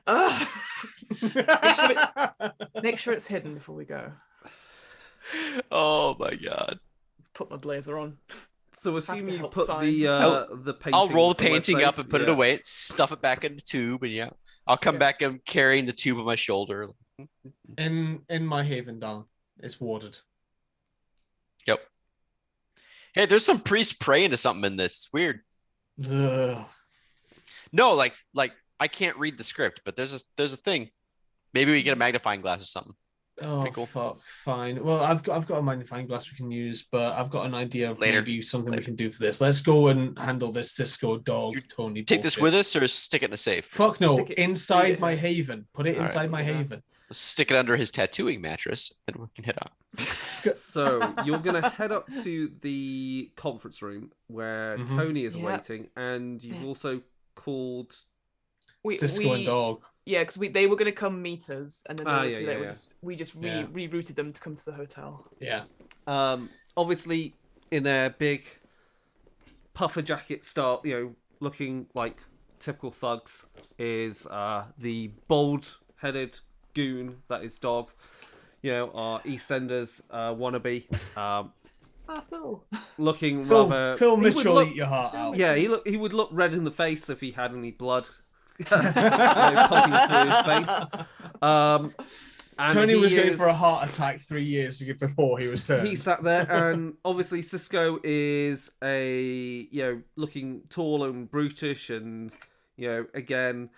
Oh. Make sure it's hidden before we go. Oh my god. Put my blazer on. So to assume you help put sign. the painting. I'll roll the somewhere painting safe. up and put it away, stuff it back in the tube, and I'll come back and carrying the tube on my shoulder. In my haven, darling. It's warded. Yep. Hey, there's some priest praying to something in this. It's weird. Ugh. No, like I can't read the script, but there's a thing. Maybe we get a magnifying glass or something. Oh, cool. fuck. Fine. Well, I've got a magnifying glass we can use, but I've got an idea of Later. maybe something we can do for this. Let's go and handle this Cisco dog, Tony. Take this with us or stick it in a safe? Fuck no. Stick it- Inside leave it my here. haven. Put it All inside right. my Yeah. haven. Stick it under his tattooing mattress, and we can head out. So you're gonna head up to the conference room where Mhm. Tony is Yeah. waiting, and you've Yeah. also called. Cisco and dog. Yeah, because they were going to come meet us, and then they were yeah, too yeah, late. yeah. We just Yeah. rerouted them to come to the hotel. Yeah. Obviously, in their big puffer jacket style, looking like typical thugs, is the bald-headed goon that is Dog. Our EastEnders wannabe. Phil. Looking Phil, rather. Phil he would Mitchell, look- eat your heart out. Yeah, he would look red in the face if he had any blood pumping through his face. And Tony he was going is- for a heart attack 3 years before he was turned. He sat there, and obviously Cisco is looking tall and brutish, and again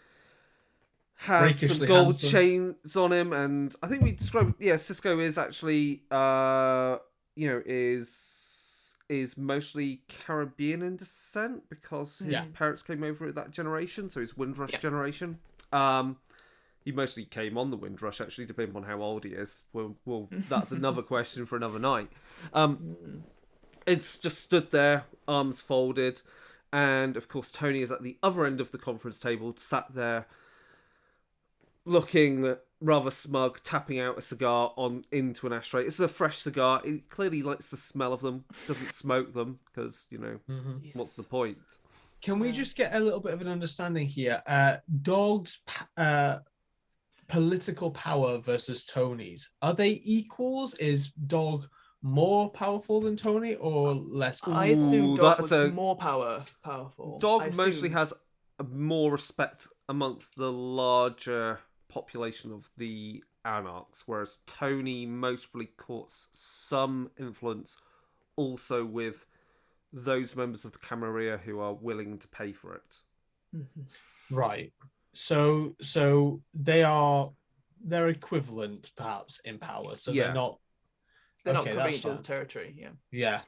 has some Freakishly gold handsome. chains on him, and I think we described. Yeah, Cisco is actually is mostly Caribbean in descent because his parents came over at that generation, so his Windrush generation. He mostly came on the Windrush, actually, depending on how old he is. Well, that's another question for another night. It's just stood there, arms folded, and of course Tony is at the other end of the conference table, sat there, looking rather smug, tapping out a cigar into an ashtray. It's a fresh cigar. He clearly likes the smell of them. Doesn't smoke them because what's the point? Can we just get a little bit of an understanding here? Dog's political power versus Tony's. Are they equals? Is Dog more powerful than Tony or less powerful? I assume Dog that's was a- more powerful. Dog I mostly assumed. has more respect amongst the larger population of the Anarchs, whereas Tony mostly courts some influence also with those members of the Camarilla who are willing to pay for it. Right. So they're equivalent perhaps in power. So Yeah. they're not They're not okay, covering that's each other's fine. territory. Yeah. Yeah.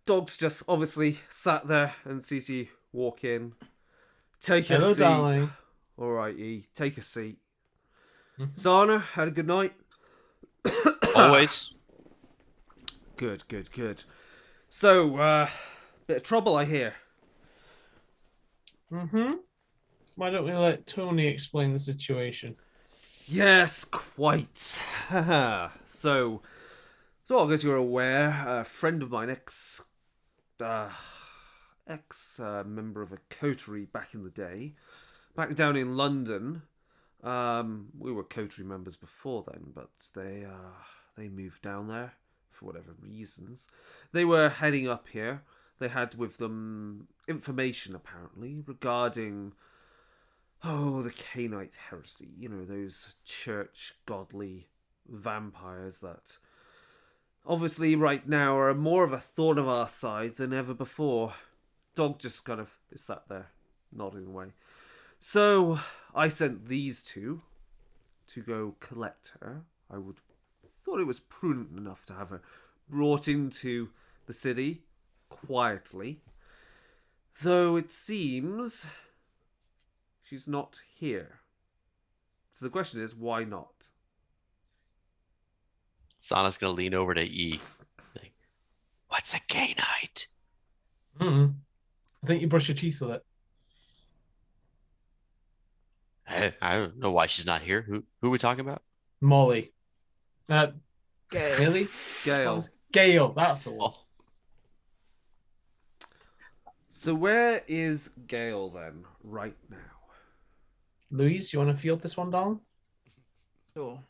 Dog's just obviously sat there and sees you walk in. Take a Hello, seat. darling. All right, E. Take a seat. Mhm. Zana, had a good night? Always. Good. So, bit of trouble, I hear. Why don't we let Tony explain the situation? Yes, quite. So, as you're aware, a friend of mine, ex member of a coterie back in the day, back down in London. We were coterie members before then, but they moved down there for whatever reasons. They were heading up here. They had with them information, apparently, regarding the Cainite heresy. Those church godly vampires that obviously right now are more of a thorn of our side than ever before. Dog just kind of sat there, nodding away. So I sent these two to go collect her. Thought it was prudent enough to have her brought into the city quietly. Though it seems she's not here. So the question is, why not? Sana's gonna lean over to E. Like, what's a Cainite? I think you brush your teeth with it. I don't know why she's not here. Who are we talking about? Molly. Gale. Really? Gale. Gale, that's the one. Oh, So where is Gale then, right now? Louise, you want to field this one down? Sure.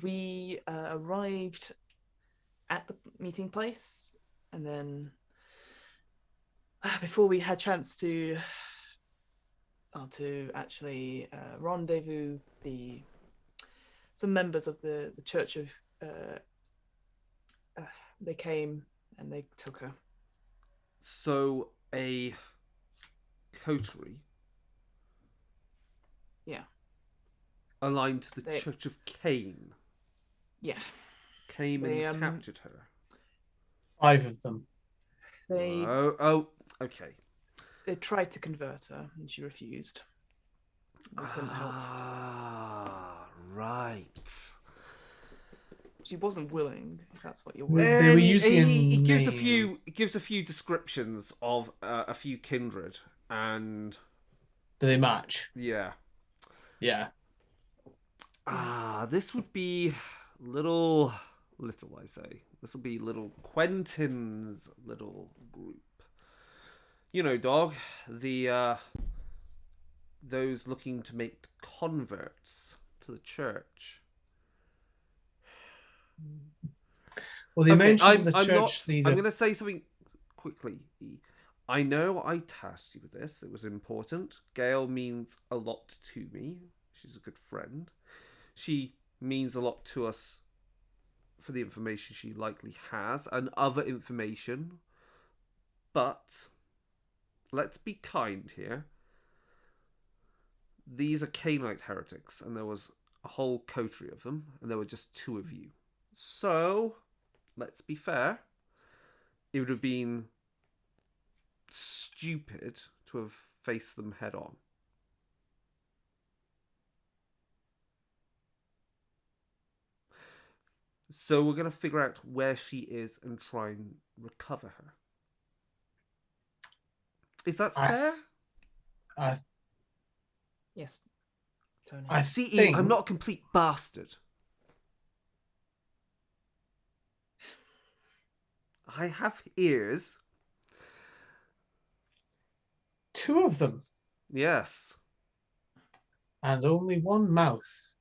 We arrived at the meeting place, and then before we had chance to actually rendezvous some members of the Church of they came and they took her. So a coterie Yeah. aligned to the They- Church of Cain Yeah. came They, and captured her. 5 of them. They Okay. they tried to convert her and she refused. I couldn't help. Ah, right. She wasn't willing, if that's what you're They worried. were And using a he gives a name. few descriptions of a few kindred, and Do they match? yeah. Yeah. This would be little I say. This will be little Quentin's little group. You know, dog, the those looking to make converts to the church. Well, they mentioned the church leader. I'm going to say something quickly. I know I tasked you with this. It was important. Gail means a lot to me. She's a good friend. She means a lot to us for the information she likely has and other information. But let's be kind here. These are Canaanite heretics, and there was a whole coterie of them, and there were just 2 of you. So, let's be fair. It would have been stupid to have faced them head on. So we're going to figure out where she is and try and recover her. Is that fair? Yes. Tony. I'm not a complete bastard. I have ears. 2 of them. Yes. And only 1 mouth.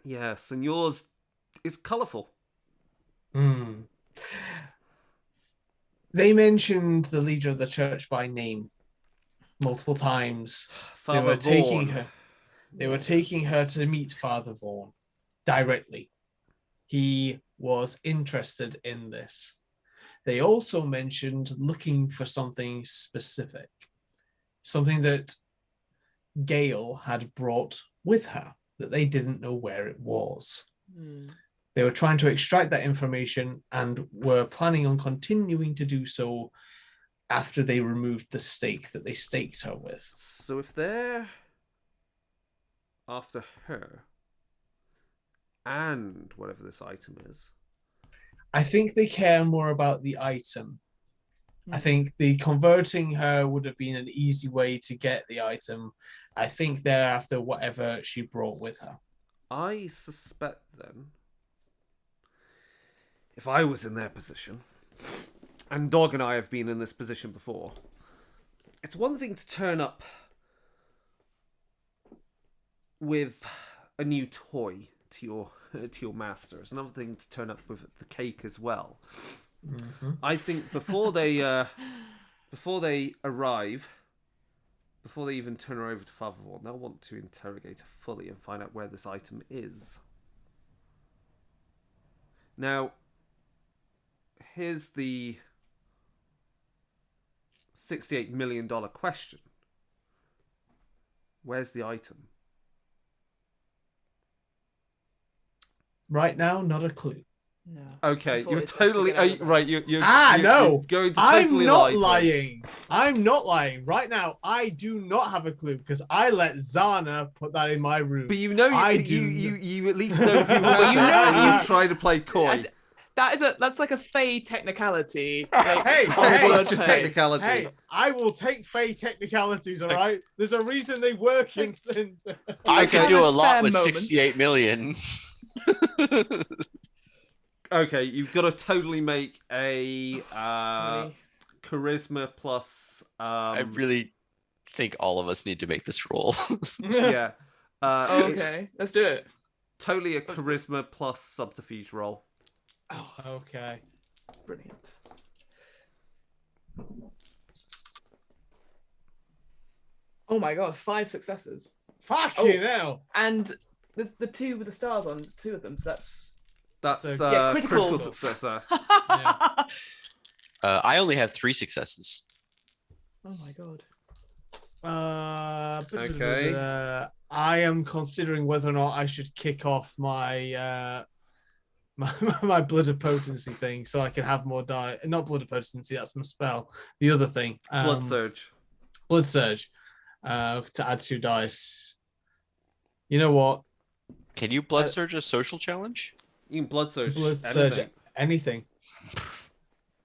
Yes, and yours is colourful. They mentioned the leader of the church by name multiple times. Father they were taking Vaughan. her. They were taking her to meet Father Vaughan directly. He was interested in this. They also mentioned looking for something specific, something that Gail had brought with her that they didn't know where it was. They were trying to extract that information and were planning on continuing to do so after they removed the stake that they staked her with. So if they're after her and whatever this item is, I think they care more about the item. I think the converting her would have been an easy way to get the item. I think they're after whatever she brought with her. I suspect then, if I was in their position, and Dog and I have been in this position before, it's one thing to turn up with a new toy to your master. It's another thing to turn up with the cake as well. Mm-hmm. I think before they arrive, before they even turn her over to Father Vaughan, they'll want to interrogate her fully and find out where this item is. Now, here's the $68 million question. Where's the item? Right now, not a clue. No. Okay, Before you're it's best to totally get out of there. right. You're no. going to I'm totally not lie. lying. I'm not lying. Right now, I do not have a clue because I let Zana put that in my room. But you know, you at least know who has you it, know and you- you try to play coy. That's like a Fey technicality. Like, Hey, Such a Fey. technicality. Hey, I will take Fey technicalities, all right? There's a reason they work in... I Okay. could do Have a a lot spare with moment. 68 million. Okay, you've got to totally make a Tony. charisma plus. I really think all of us need to make this roll. Yeah. It's Okay, let's do it. totally a charisma plus subterfuge roll. Oh, Okay. brilliant. Oh my god, 5 successes. Fucking hell. And there's the 2 with the stars on 2 of them, so that's... That's So, yeah, critical criticals. success. Yeah. I only have 3 successes. Oh my god. Okay. I am considering whether or not I should kick off my my blood of potency thing so I can have more die. Not blood of potency, that's my spell. The other thing. Blood surge. Blood surge. To add 2 dice. You know what? Can you blood surge a social challenge? You can blood surge. Blood anything. surge anything.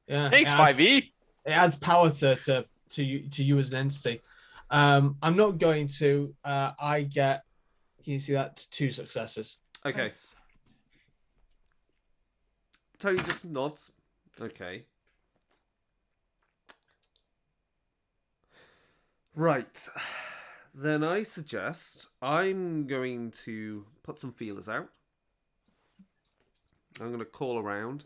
Yeah. Thanks, it adds- 5e. It adds power to you as an entity. I'm not going to. I get Can you see that? 2 successes. Okay. Nice. Tony just nods. Okay. Right. Then I suggest I'm going to put some feelers out. I'm going to call around.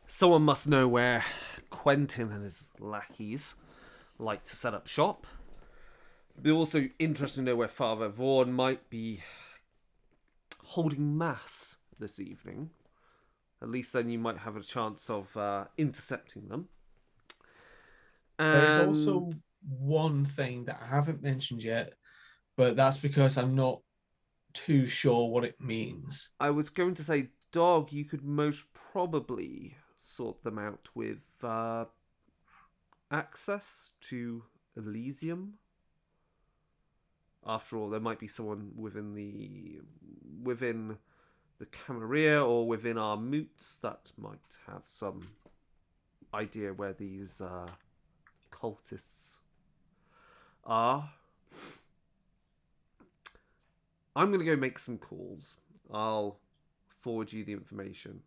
Someone must know where Quentin and his lackeys like to set up shop. It'd be also interesting to know where Father Vaughan might be holding mass this evening. At least then you might have a chance of intercepting them. There is And also one thing that I haven't mentioned yet, but that's because I'm not too sure what it means. I was going to say, Dog, you could most probably sort them out with access to Elysium. After all, there might be someone within the Camarilla or within our moots that might have some idea where these cultists are. I'm going to go make some calls. I'll forward you the information.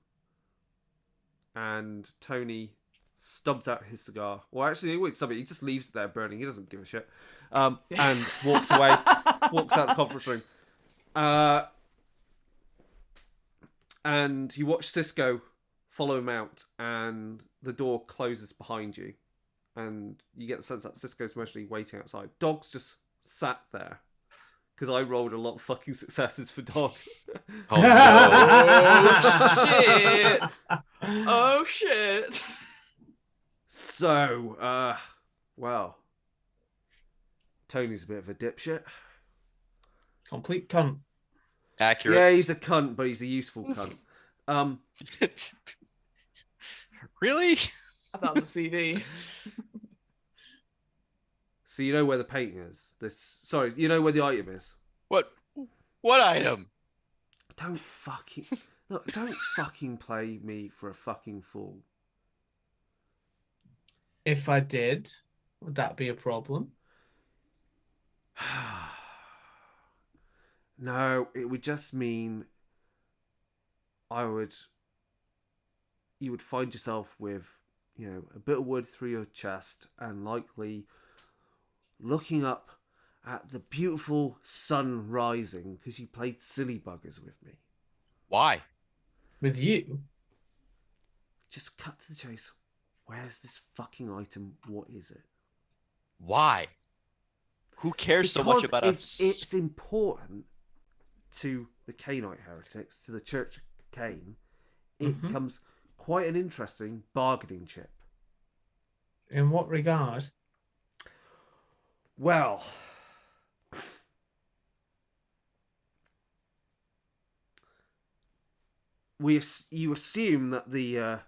And Tony stubs out his cigar. Well, actually, he won't stub it. He just leaves it there burning. He doesn't give a shit. And walks away. Walks out the conference room. And you watch Cisco follow him out, and the door closes behind you. And you get the sense that Cisco's mostly waiting outside. Dog's just sat there. Because I rolled a lot of fucking successes for Dog. Oh no. Oh shit! Oh shit! So, well, Tony's a bit of a dipshit. Complete cunt. Accurate. Yeah, he's a cunt, but he's a useful cunt. Really? I found the CD. So you know where the painting is. You know where the item is. What item? Don't fucking play me for a fucking fool. If I did, would that be a problem? No, it would just mean you would find yourself with, a bit of wood through your chest and likely looking up at the beautiful sun rising because you played silly buggers with me. Why? With you? Just cut to the chase. Where's this fucking item? What is it? Why? Who cares so much about us? It's important to the Cainite heretics, to the Church of Cain. It becomes quite an interesting bargaining chip. In what regard? Well, you assume that the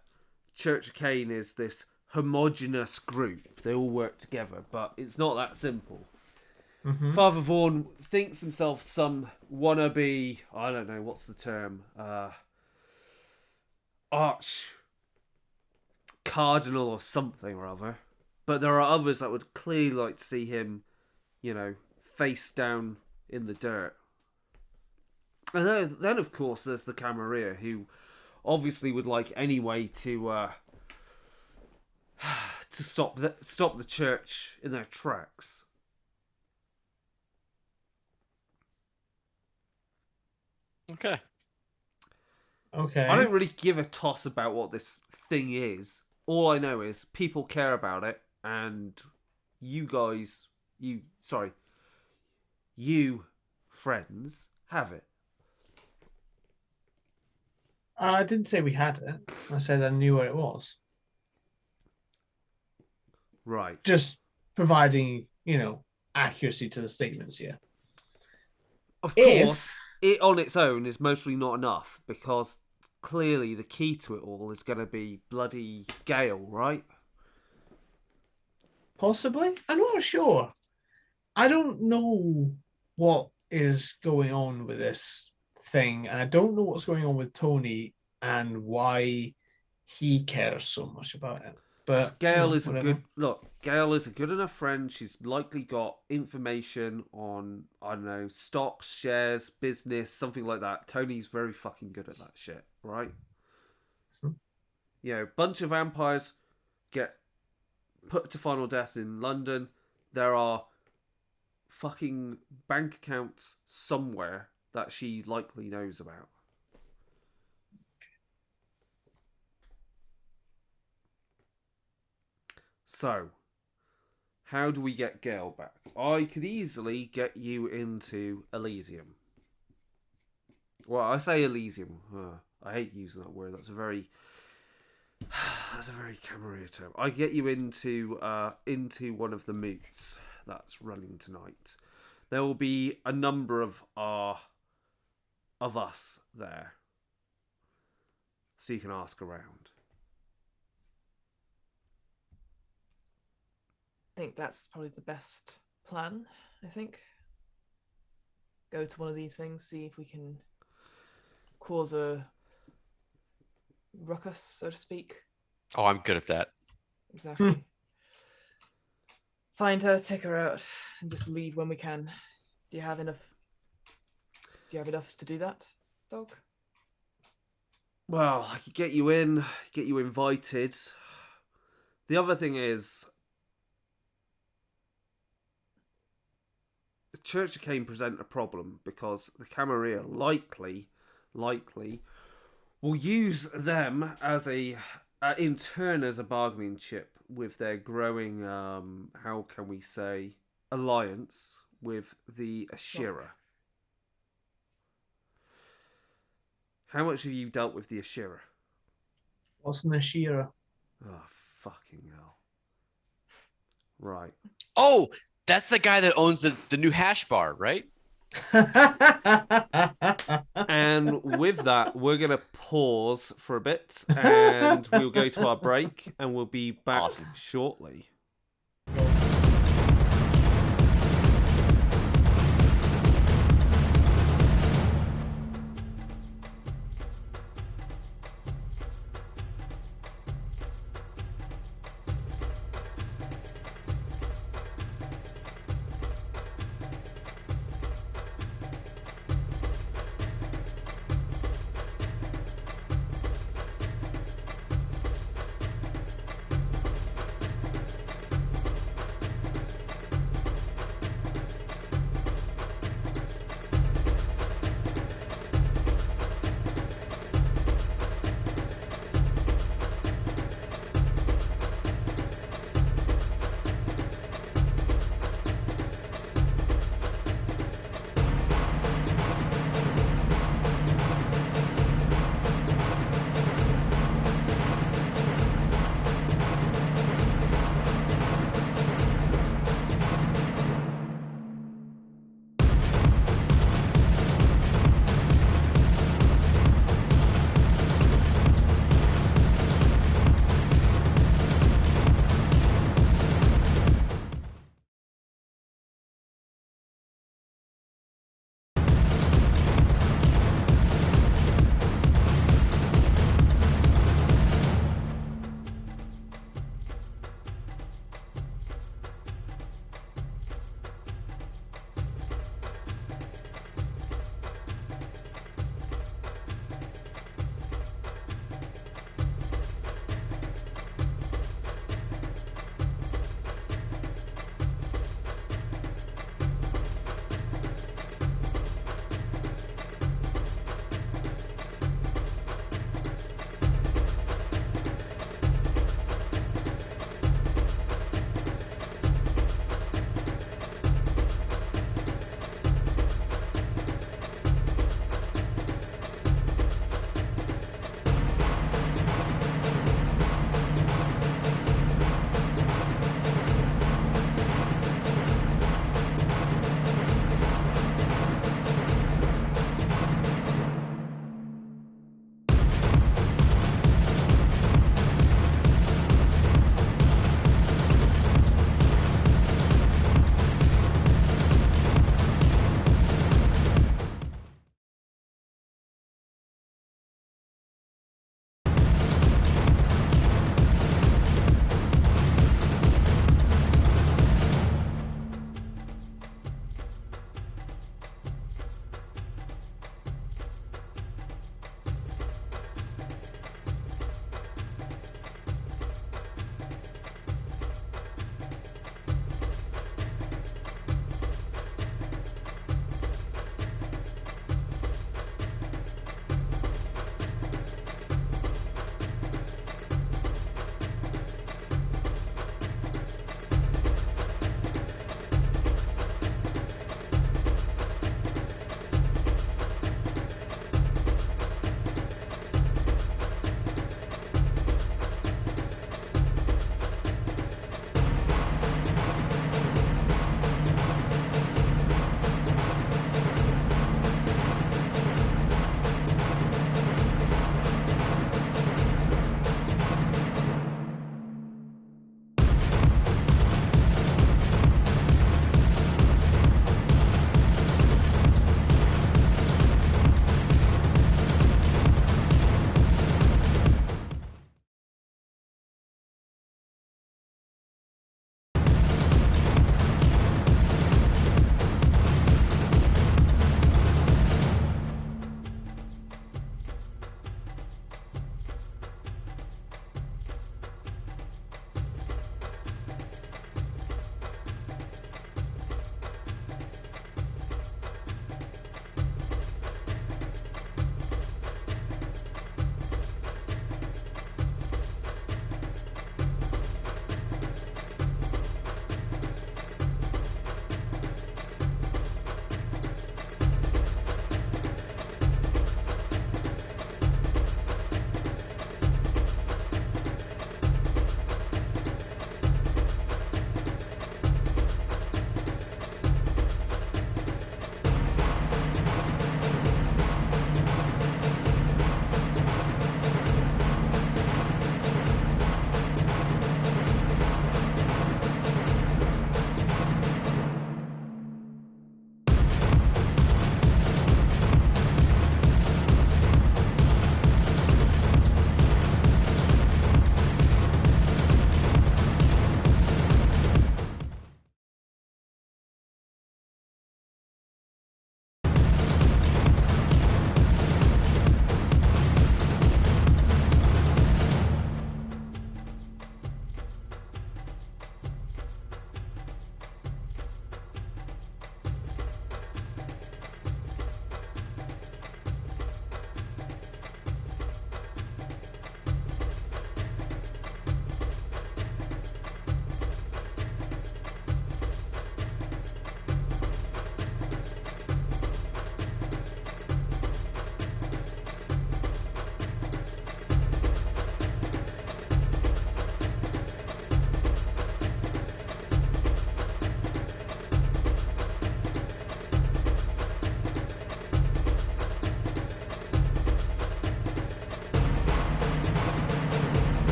Church of Cain is this homogenous group. They all work together, but it's not that simple. Mm-hmm. Father Vaughan thinks himself some wannabe, I don't know, what's the term? Arch cardinal or something or other. But there are others that would clearly like to see him, face down in the dirt. And then of course, there's the Camarilla, who obviously would like any way to stop the church in their tracks. Okay. I don't really give a toss about what this thing is. All I know is people care about it, and you friends have it. I didn't say we had it. I said I knew where it was. Right. Just providing, accuracy to the statements here. Of course, it on its own is mostly not enough, because clearly the key to it all is going to be bloody Gale, right? Possibly? I'm not sure. I don't know what is going on with this thing, and I don't know what's going on with Tony and why he cares so much about it. But Gail is whatever. a good look. Gail is a good enough friend. She's likely got information on, I don't know, stocks, shares, business, something like that. Tony's very fucking good at that shit, right? You know, bunch of vampires get put to final death in London. There are fucking bank accounts somewhere that she likely knows about. So, how do we get Gale back? I could easily get you into Elysium. Well, I say Elysium. I hate using that word. That's a very Camarilla term. I get you into one of the moots that's running tonight. There will be a number of us there, so you can ask around. I think that's probably the best plan. I think go to one of these things, see if we can cause a ruckus, so to speak. Oh, I'm good at that. Exactly. Find her, take her out, and just leave when we can. Do you have enough to do that, dog? Well, I could get you in, get you invited. The other thing is, the Church of Cain present a problem because the Camarilla likely will use them as in turn as a bargaining chip with their growing, how can we say, alliance with the Ashira. How much have you dealt with the Ashira? What's an Ashira? Oh, fucking hell. Right. Oh, that's the guy that owns the new hash bar, right? And with that, we're going to pause for a bit and we'll go to our break and we'll be back shortly.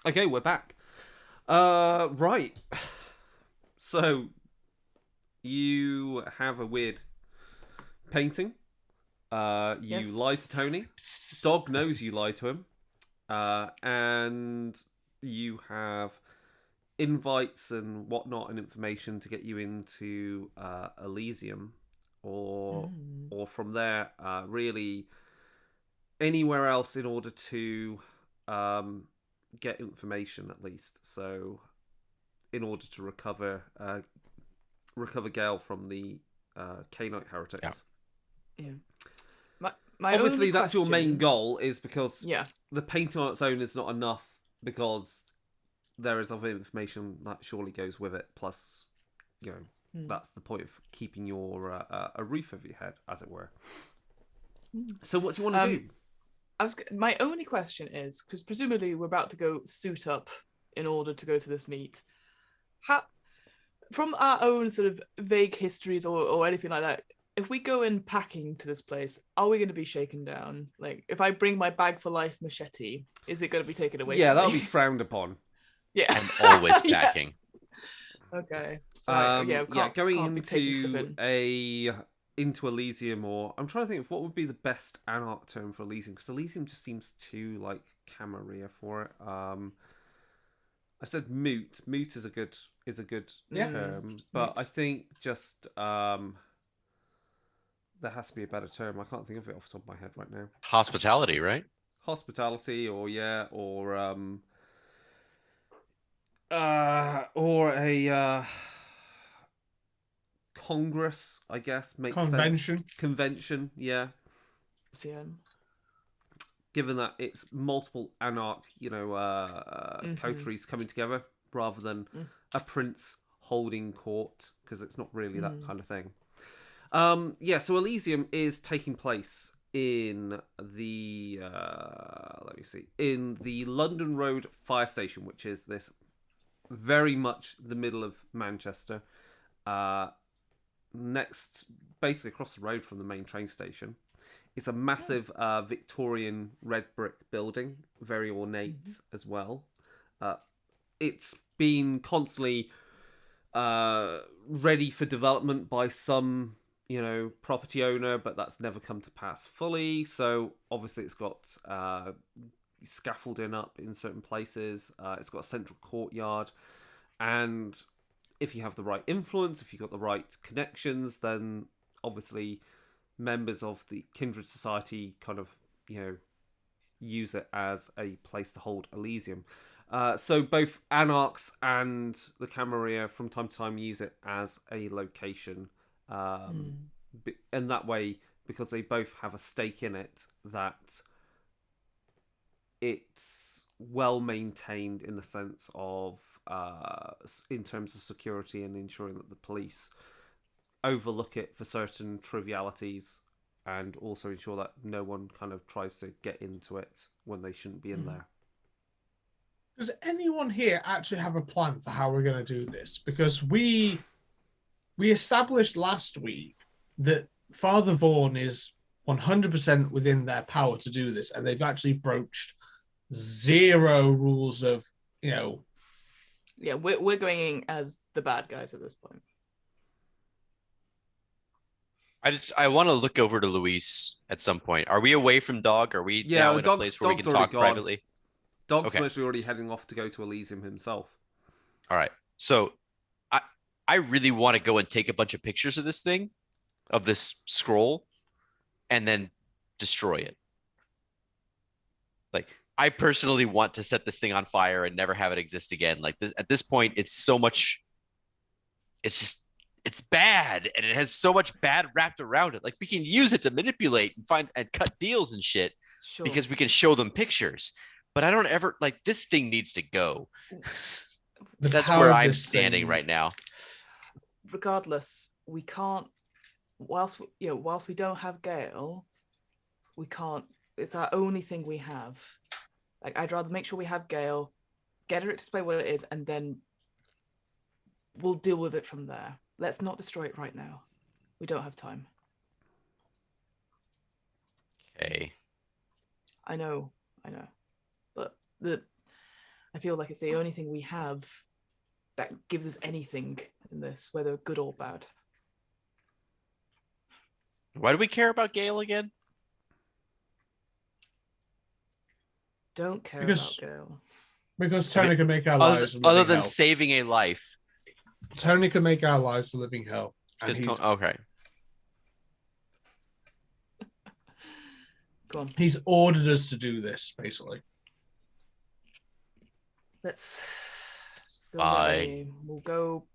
Okay, we're back. Right. So you have a weird painting. You Yes. lie to Tony. Dog knows you lie to him. And you have invites and whatnot and information to get you into Elysium, or from there, really anywhere else in order to get information at least. So, in order to recover Gale from the Cainite heretics. Yeah. My Obviously, only that's your main question- goal, is because Yeah. the painting on its own is not enough, because there is other information that surely goes with it. Plus, that's the point of keeping your a roof over your head, as it were. So, what do you want to do? My only question is, because presumably we're about to go suit up in order to go to this meet. How, from our own sort of vague histories or anything like that, if we go in packing to this place, are we going to be shaken down? Like, if I bring my bag for life machete, is it going to be taken away? Yeah, from that'll me? be frowned upon. Yeah. I'm always Yeah. packing. Okay. So Going be taking stuff into Elysium, or I'm trying to think of what would be the best anarch term for Elysium, because Elysium just seems too like Camarilla for it. I said moot. Moot is a good term, but Moot. I think just there has to be a better term. I can't think of it off the top of my head right now. Hospitality, right? Hospitality, or a Congress, I guess, makes Convention. sense. Convention, yeah. Yeah. Given that it's multiple anarch, coteries coming together, rather than a prince holding court, because it's not really that kind of thing. So Elysium is taking place in the in the London Road fire station, which is this very much the middle of Manchester, basically across the road from the main train station. It's a massive Victorian red brick building, very ornate as well. It's been constantly ready for development by some property owner, but that's never come to pass fully. So obviously it's got scaffolding up in certain places. It's got a central courtyard, and if you have the right influence, if you've got the right connections, then obviously members of the Kindred Society kind of use it as a place to hold Elysium. So both Anarchs and the Camarilla from time to time use it as a location. And that way, because they both have a stake in it, that it's well maintained in the sense of in terms of security, and ensuring that the police overlook it for certain trivialities, and also ensure that no one kind of tries to get into it when they shouldn't be in there. Does anyone here actually have a plan for how we're going to do this? Because we established last week that Father Vaughan is 100% within their power to do this, and they've actually broached zero rules of, Yeah, we're going in as the bad guys at this point. I want to look over to Luis at some point. Are we away from Dog? Are we now in a place where we can talk privately? Dog's mostly already heading off to go to Elysium himself. All right. So I really want to go and take a bunch of pictures of this thing, of this scroll, and then destroy it. Like, I personally want to set this thing on fire and never have it exist again. Like this, at this point, it's so much. It's bad, and it has so much bad wrapped around it. Like, we can use it to manipulate and find and cut deals and shit, because we can show them pictures. But I don't ever like, this thing needs to go. That's where I'm standing right now. Regardless, we can't. Whilst we don't have Gale, we can't. It's our only thing we have. Like, I'd rather make sure we have Gale, get her to display what it is, and then we'll deal with it from there. Let's not destroy it right now. We don't have time. Okay. I know. But I feel like it's the only thing we have that gives us anything in this, whether good or bad. Why do we care about Gale again? Don't care Because- about Gale. Because I mean, Tony can make our Other, lives a other living than hell. saving a life. Tony can make our lives a living hell. And Because okay. Go on. he's ordered us to do this, basically. Let's just go Fine. get ready. We'll go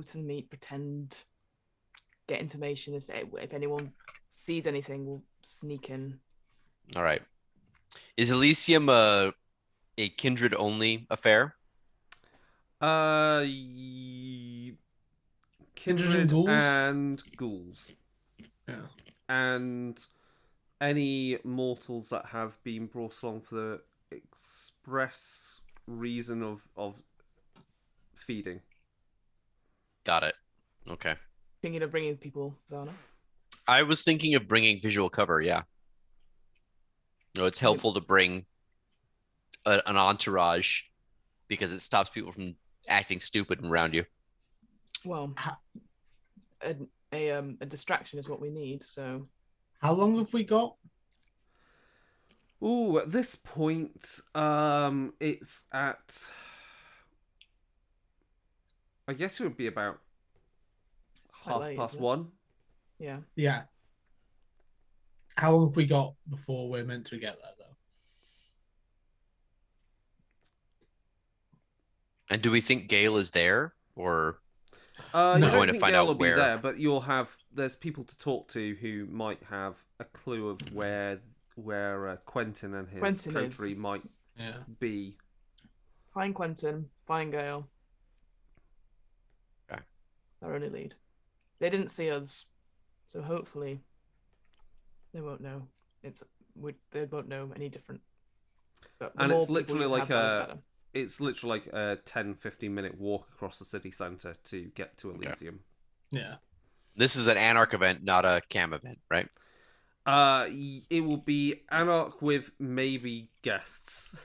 to the meet, pretend, get information. If anyone sees anything, we'll sneak in. All right. Is Elysium a kindred only affair? Kindred ghouls? and ghouls. Yeah. And any mortals that have been brought along for the express reason of feeding. Got it. Okay. Thinking of bringing people, Zana. I was thinking of bringing visual cover. Yeah. No, it's helpful to bring an entourage because it stops people from acting stupid around you. Well, a distraction is what we need. So, How long have we got? Ooh, at this point, it's at. I guess it would be about quite late, 1:30. yeah. Yeah. How long have we got before we're meant to get there, though? And do we think Gale is there or You No. don't Going to think find Gale out will be where. there, but there's people to talk to who might have a clue of where Quentin and his Quentin is. coterie might Yeah. be. Find Quentin, find Gale. Okay. Our only lead. They didn't see us, so hopefully they won't know. They won't know any different. But the And more it's people literally you like have, the better. It's literally like a 10-15 minute walk across the city centre to get to Elysium. Yeah. this is an Anarch event, not a Cam event, right? It will be Anarch with maybe guests,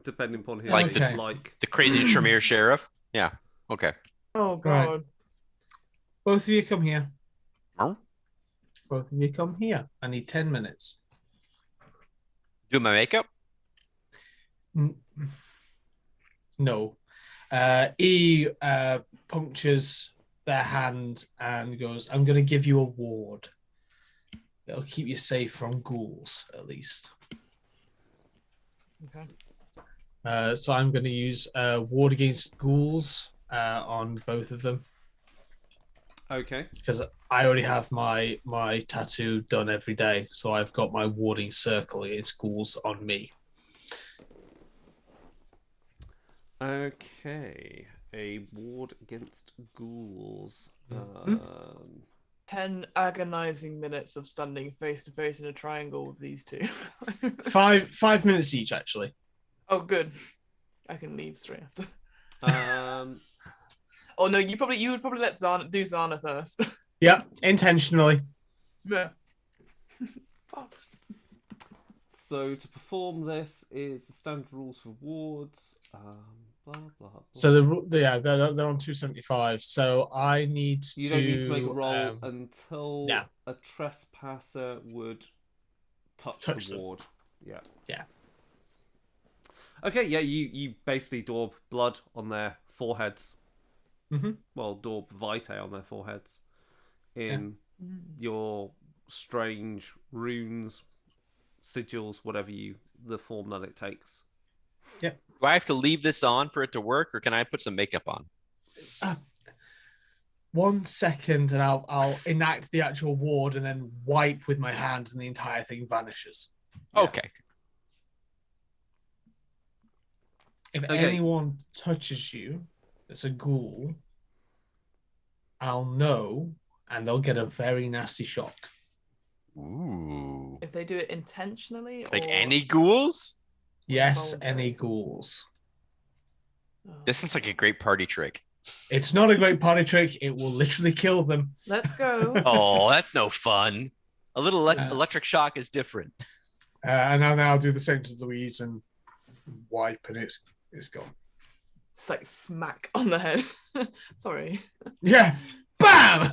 depending upon who Like they the- like. The crazy Tremere sheriff? Yeah. Okay. Oh Right. god. Both of you come here. Huh? Both of you come here. I need 10 minutes. Do my makeup? No. E punctures their hand and goes, I'm going to give you a ward. It'll keep you safe from ghouls, at least. Okay. So I'm going to use ward against ghouls on both of them Okay. because I already have my tattoo done every day. So I've got my warding circle against ghouls on me. Okay. A ward against ghouls. 10 agonizing minutes of standing face to face in a triangle with these two. 5 minutes each, actually. Oh, good. I can leave straight after. Um, Oh no, you would probably let Zana do Zana first. Yep, intentionally. Yeah. So to perform this is the standard rules for wards. Blah, blah, blah. So they're on 275. So I need You to. don't need to make a roll until yeah. a trespasser would touch Touch the them. ward. Yeah. Yeah. Okay, yeah, you basically daub blood on their foreheads. Mhm. Well, daub vitae on their foreheads in your strange runes, sigils, whatever the form that it takes. Do I have to leave this on for it to work, or can I put some makeup on? 1 second, and I'll enact the actual ward, and then wipe with my hand, and the entire thing vanishes. Yeah. Okay. If Okay. anyone touches you, that's a ghoul, I'll know, and they'll get a very nasty shock. Ooh. If they do it intentionally, Like or... any ghouls? Yes, Voluntary. any ghouls. Oh. This is like a great party trick. It's not a great party trick. It will literally kill them. Let's go. Oh, that's no fun. A little electric shock is different. And I'll now do the same to Louise and wipe, and it's gone. It's like smack on the head. Sorry. Yeah. Bam!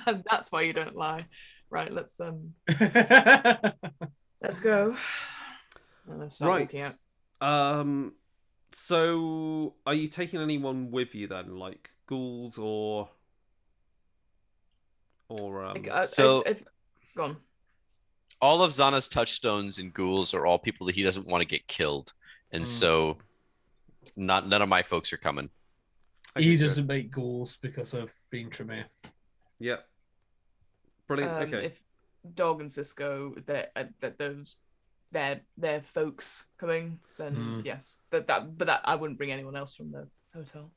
And that's why you don't lie. Right, let's go. And let's start walking out. So are you taking anyone with you then, like ghouls or So- go on. All of Zana's touchstones and ghouls are all people that he doesn't want to get killed, and so none of my folks are coming. He good. doesn't make ghouls because of being Tremere. Yeah. Brilliant. Okay. If Dog and Cisco, they're folks coming, then yes. But I wouldn't bring anyone else from the hotel.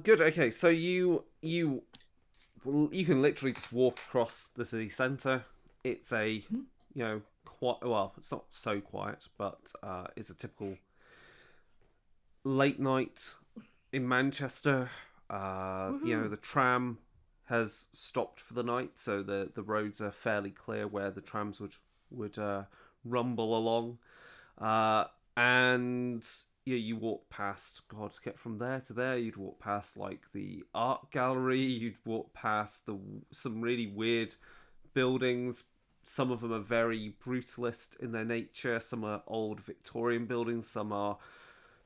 Good. Okay. So you can literally just walk across the city centre. It's a it's not so quiet, but it's a typical late night in Manchester. The tram has stopped for the night, so the roads are fairly clear where the trams would rumble along. And you walk past, God, to get from there to there, you'd walk past like the art gallery, you'd walk past some really weird buildings. Some of them are very brutalist in their nature, some are old Victorian buildings, some are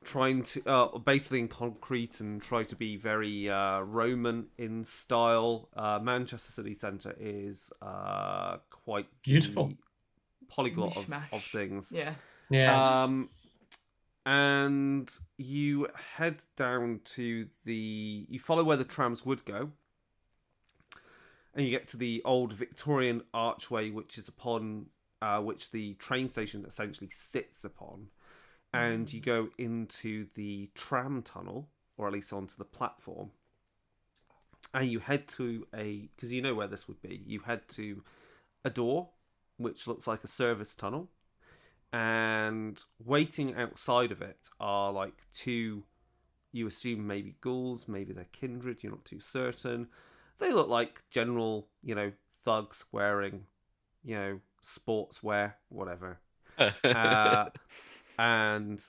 trying to basically in concrete and try to be very Roman in style. Manchester city centre is quite Beautiful. Polyglot Mishmash. of things. Yeah. And you head down to you follow where the trams would go, and you get to the old Victorian archway, which is upon which the train station essentially sits upon. And you go into the tram tunnel, or at least onto the platform, and you head to because you know where this would be, you head to a door, which looks like a service tunnel, and waiting outside of it are like two, you assume maybe ghouls, maybe they're kindred, you're not too certain. They look like general, thugs wearing, sportswear, whatever. And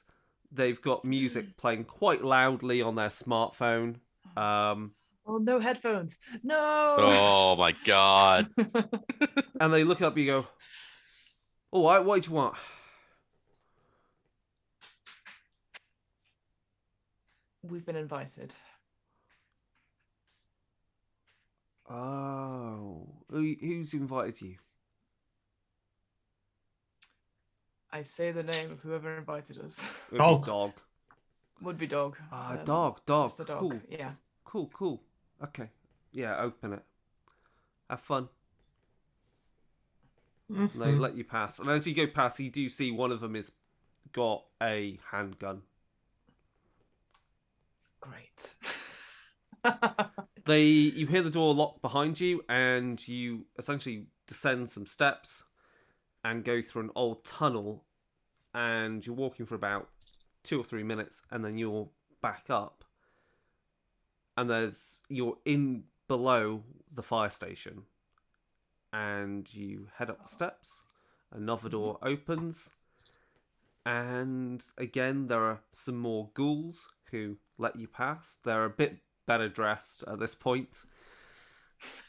they've got music playing quite loudly on their smartphone. Oh, no headphones. No. Oh my god. And they look up, you go, "Oh, what do you want?" We've been invited. Oh, who's invited you? I say the name of whoever invited us. Dog. Would be Dog. Dog. It's the dog. Cool. Yeah. Cool. Okay. Yeah, open it. Have fun. And they let you pass. And as you go past, you do see one of them has got a handgun. Great. You hear the door lock behind you, and you essentially descend some steps and go through an old tunnel, and you're walking for about 2 or 3 minutes, and then you're back up, and you're in below the fire station, and you head up the steps. Another door opens, and again there are some more ghouls who let you pass. They're a bit better dressed at this point,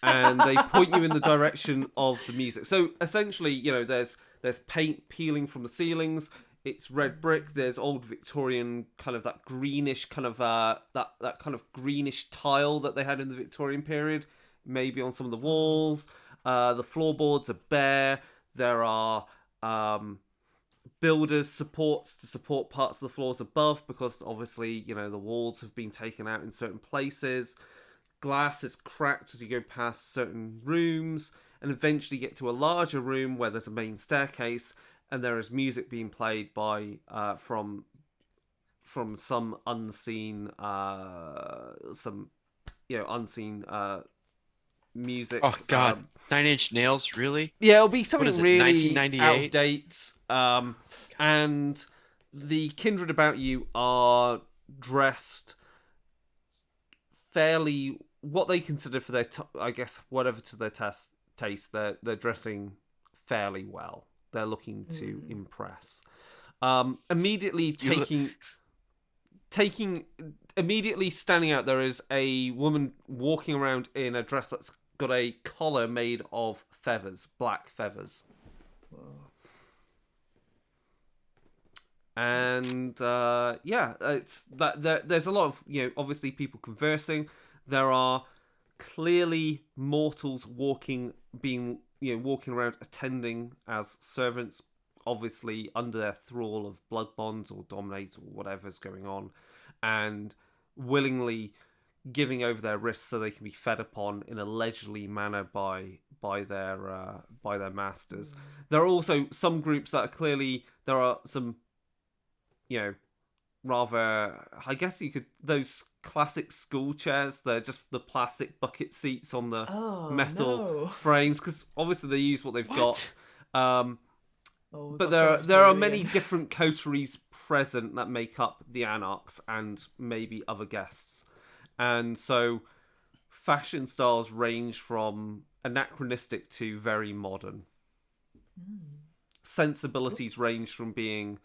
and they point you in the direction of the music. So essentially, there's paint peeling from the ceilings. It's red brick. There's old Victorian kind of that greenish kind of that kind of greenish tile that they had in the Victorian period, maybe on some of the walls. The floorboards are bare. There are builders' supports to support parts of the floors above, because obviously, the walls have been taken out in certain places. Glass is cracked as you go past certain rooms, and eventually get to a larger room where there's a main staircase, and there is music being played by from some unseen unseen music. Oh god, 9 Inch Nails, really? Yeah, it'll be something What is it, really 1998? out of date. And the kindred about you are dressed fairly, what they consider for their, I guess, whatever to their taste, they're dressing fairly well. they're looking to Mm. impress. Immediately immediately standing out, there is a woman walking around in a dress that's got a collar made of feathers, black feathers. And it's that there's a lot of, obviously people conversing. There are clearly mortals walking around attending as servants, obviously under their thrall of blood bonds or dominate or whatever's going on, and willingly giving over their wrists so they can be fed upon in a leisurely manner by their masters. There are also some groups that are clearly, there are some, rather, I guess you could, those classic school chairs, they're just the plastic bucket seats on the metal frames, because obviously they use what they've got. But there are many different coteries present that make up the Anarchs and maybe other guests. And so fashion styles range from anachronistic to very modern. Sensibilities range from being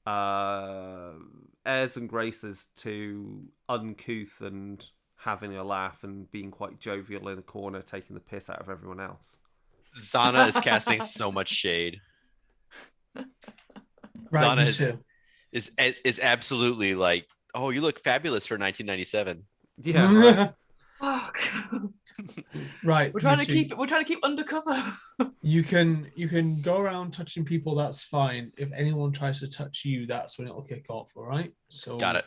airs and graces to uncouth and having a laugh and being quite jovial in a corner, taking the piss out of everyone else. Zana is casting so much shade. Right, Zana is absolutely like, oh, you look fabulous for 1997. Yeah, right. Fuck. Right. We're trying to keep undercover. You can go around touching people, that's fine. If anyone tries to touch you, that's when it'll kick off, all right? So Got it.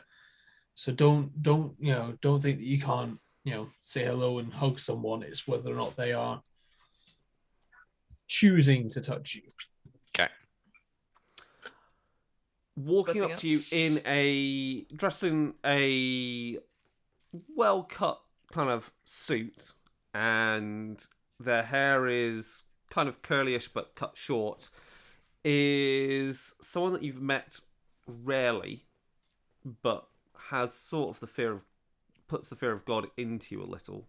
So don't think that you can't, say hello and hug someone. It's whether or not they are choosing to touch you. Okay. Walking up to you dressed in a well-cut kind of suit, and their hair is kind of curlyish but cut short, is someone that you've met rarely, but has sort of puts the fear of God into you a little.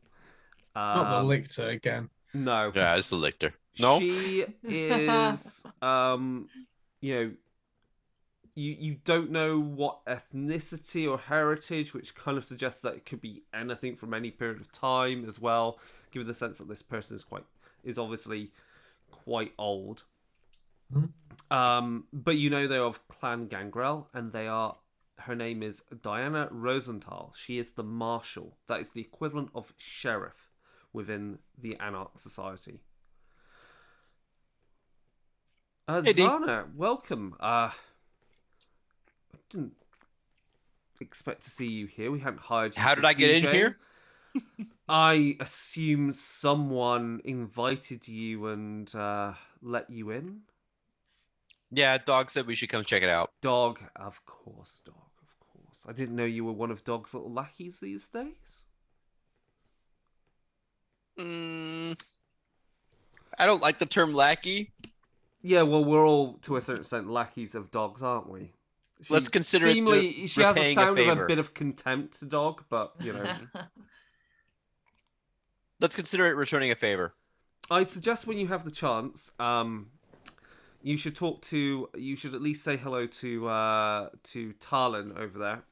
Not the lictor again. No. Yeah, it's the lictor. No? She is, you don't know what ethnicity or heritage, which kind of suggests that it could be anything from any period of time as well, given the sense that this person is obviously quite old. Mm-hmm. But they're of Clan Gangrel, and her name is Diana Rosenthal. She is the Marshal. That is the equivalent of Sheriff within the Anarch Society. Hey, Zana, welcome. I didn't expect to see you here. We hadn't hired you. How did I get in here? I assume someone invited you and let you in. Yeah, Dog said we should come check it out. Dog, of course, Dog, of course. I didn't know you were one of Dog's little lackeys these days. I don't like the term lackey. Yeah, well, we're all, to a certain extent, lackeys of Dogs, aren't we? Let's consider it she has a repaying sound a of a favor. bit of contempt to Dog, but, Let's consider it returning a favor. I suggest when you have the chance, you should at least say hello to Tarlin over there.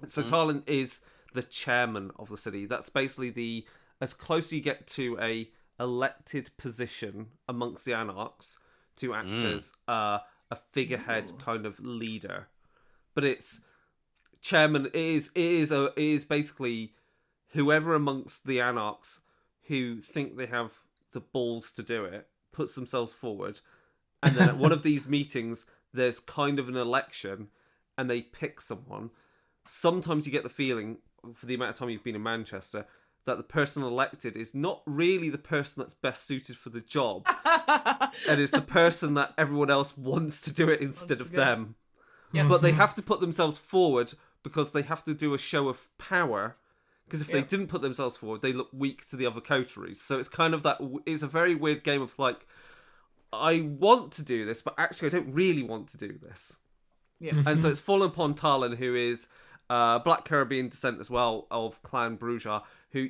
So Tarlin is the chairman of the city. That's basically as close you get to a elected position amongst the Anarchs to act as a figurehead kind of leader. But it's chairman is basically whoever amongst the Anarchs who think they have the balls to do it puts themselves forward, and then at one of these meetings there's kind of an election and they pick someone. Sometimes you get the feeling, for the amount of time you've been in Manchester, that the person elected is not really the person that's best suited for the job, and it's the person that everyone else wants to do it instead of them. Yep. But they have to put themselves forward because they have to do a show of power, because if they didn't put themselves forward, they look weak to the other coteries. So it's kind of it's a very weird game of like, I want to do this, but actually I don't really want to do this. Yeah. And so it's fallen upon Tarlin, who is Black Caribbean descent as well, of Clan Bruja, who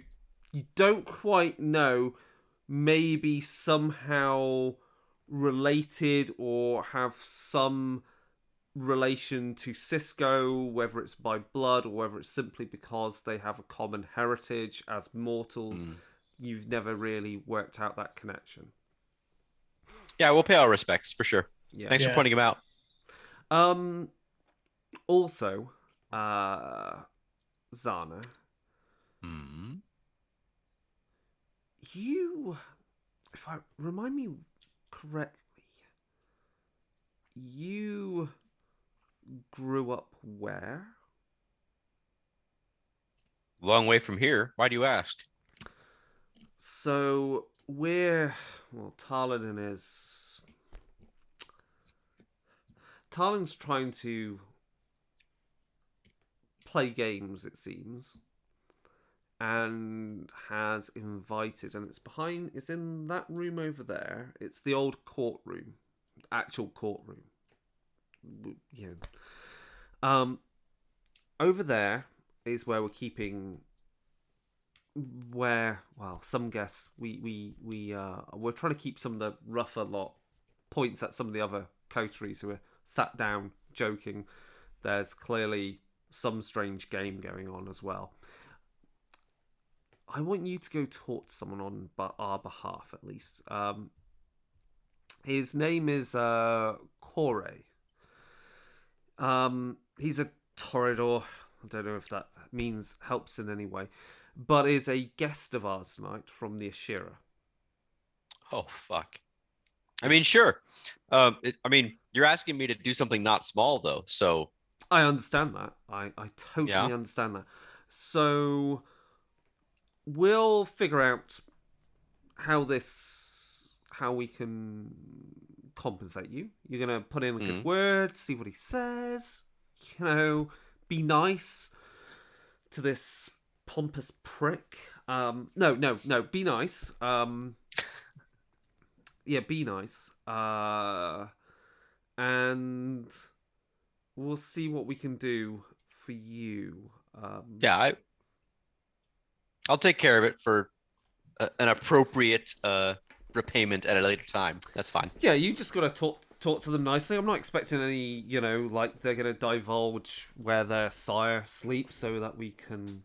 you don't quite know, maybe somehow related or have some relation to Cisco, whether it's by blood or whether it's simply because they have a common heritage as mortals. You've never really worked out that connection. Yeah, we'll pay our respects for sure. Yeah. Thanks for pointing him out. Also, Zana, you, if I remind me correctly, you grew up where? Long way from here. Why do you ask? So Tarlin's trying to play games, it seems, and has invited, and it's in that room over there. It's the old courtroom, actual courtroom. Yeah. Over there is where we're keeping. Some guess we're trying to keep some of the rougher lot. Points at some of the other coteries who are sat down joking. There's clearly some strange game going on as well. I want you to go talk to someone on our behalf, at least. His name is Kore. He's a Toreador. I don't know if that helps in any way, but is a guest of ours tonight from the Ashira. Oh, fuck. I mean, sure. You're asking me to do something not small, though, so... I understand that. I totally understand that. So, we'll figure out how we can compensate you. You're going to put in a good word, see what he says, be nice to this pompous prick. No, be nice. Be nice. And we'll see what we can do for you. I'll take care of it for an appropriate repayment at a later time. That's fine. Yeah, you just got to talk to them nicely. I'm not expecting any, like they're going to divulge where their sire sleeps so that we can,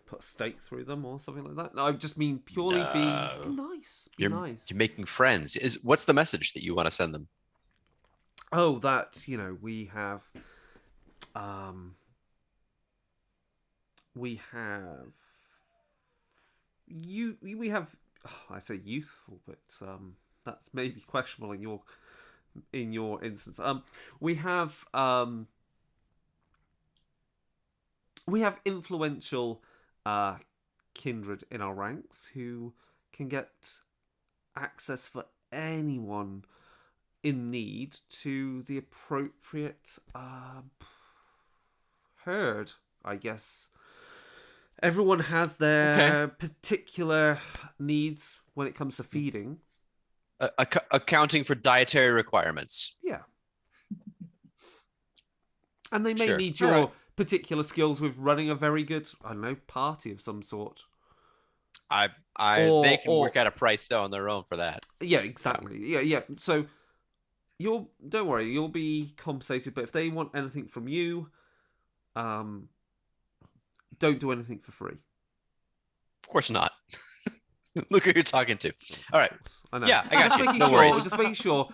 put a stake through them or something like that. I just mean purely be nice. You're making friends. What's the message that you want to send them? Oh, that, we have I say youthful, but that's maybe questionable in your instance. We have influential kindred in our ranks who can get access for anyone in need to the appropriate herd, I guess. Everyone has their particular needs when it comes to feeding. Accounting for dietary requirements. Yeah. And they may need your particular skills with running a very good, party of some sort. They can work out a price though on their own for that. Yeah, exactly. Yeah. So don't worry, you'll be compensated, but if they want anything from you, don't do anything for free. Of course not. Look who you're talking to. All right. I know. Yeah, I got you. No worries. Just making sure.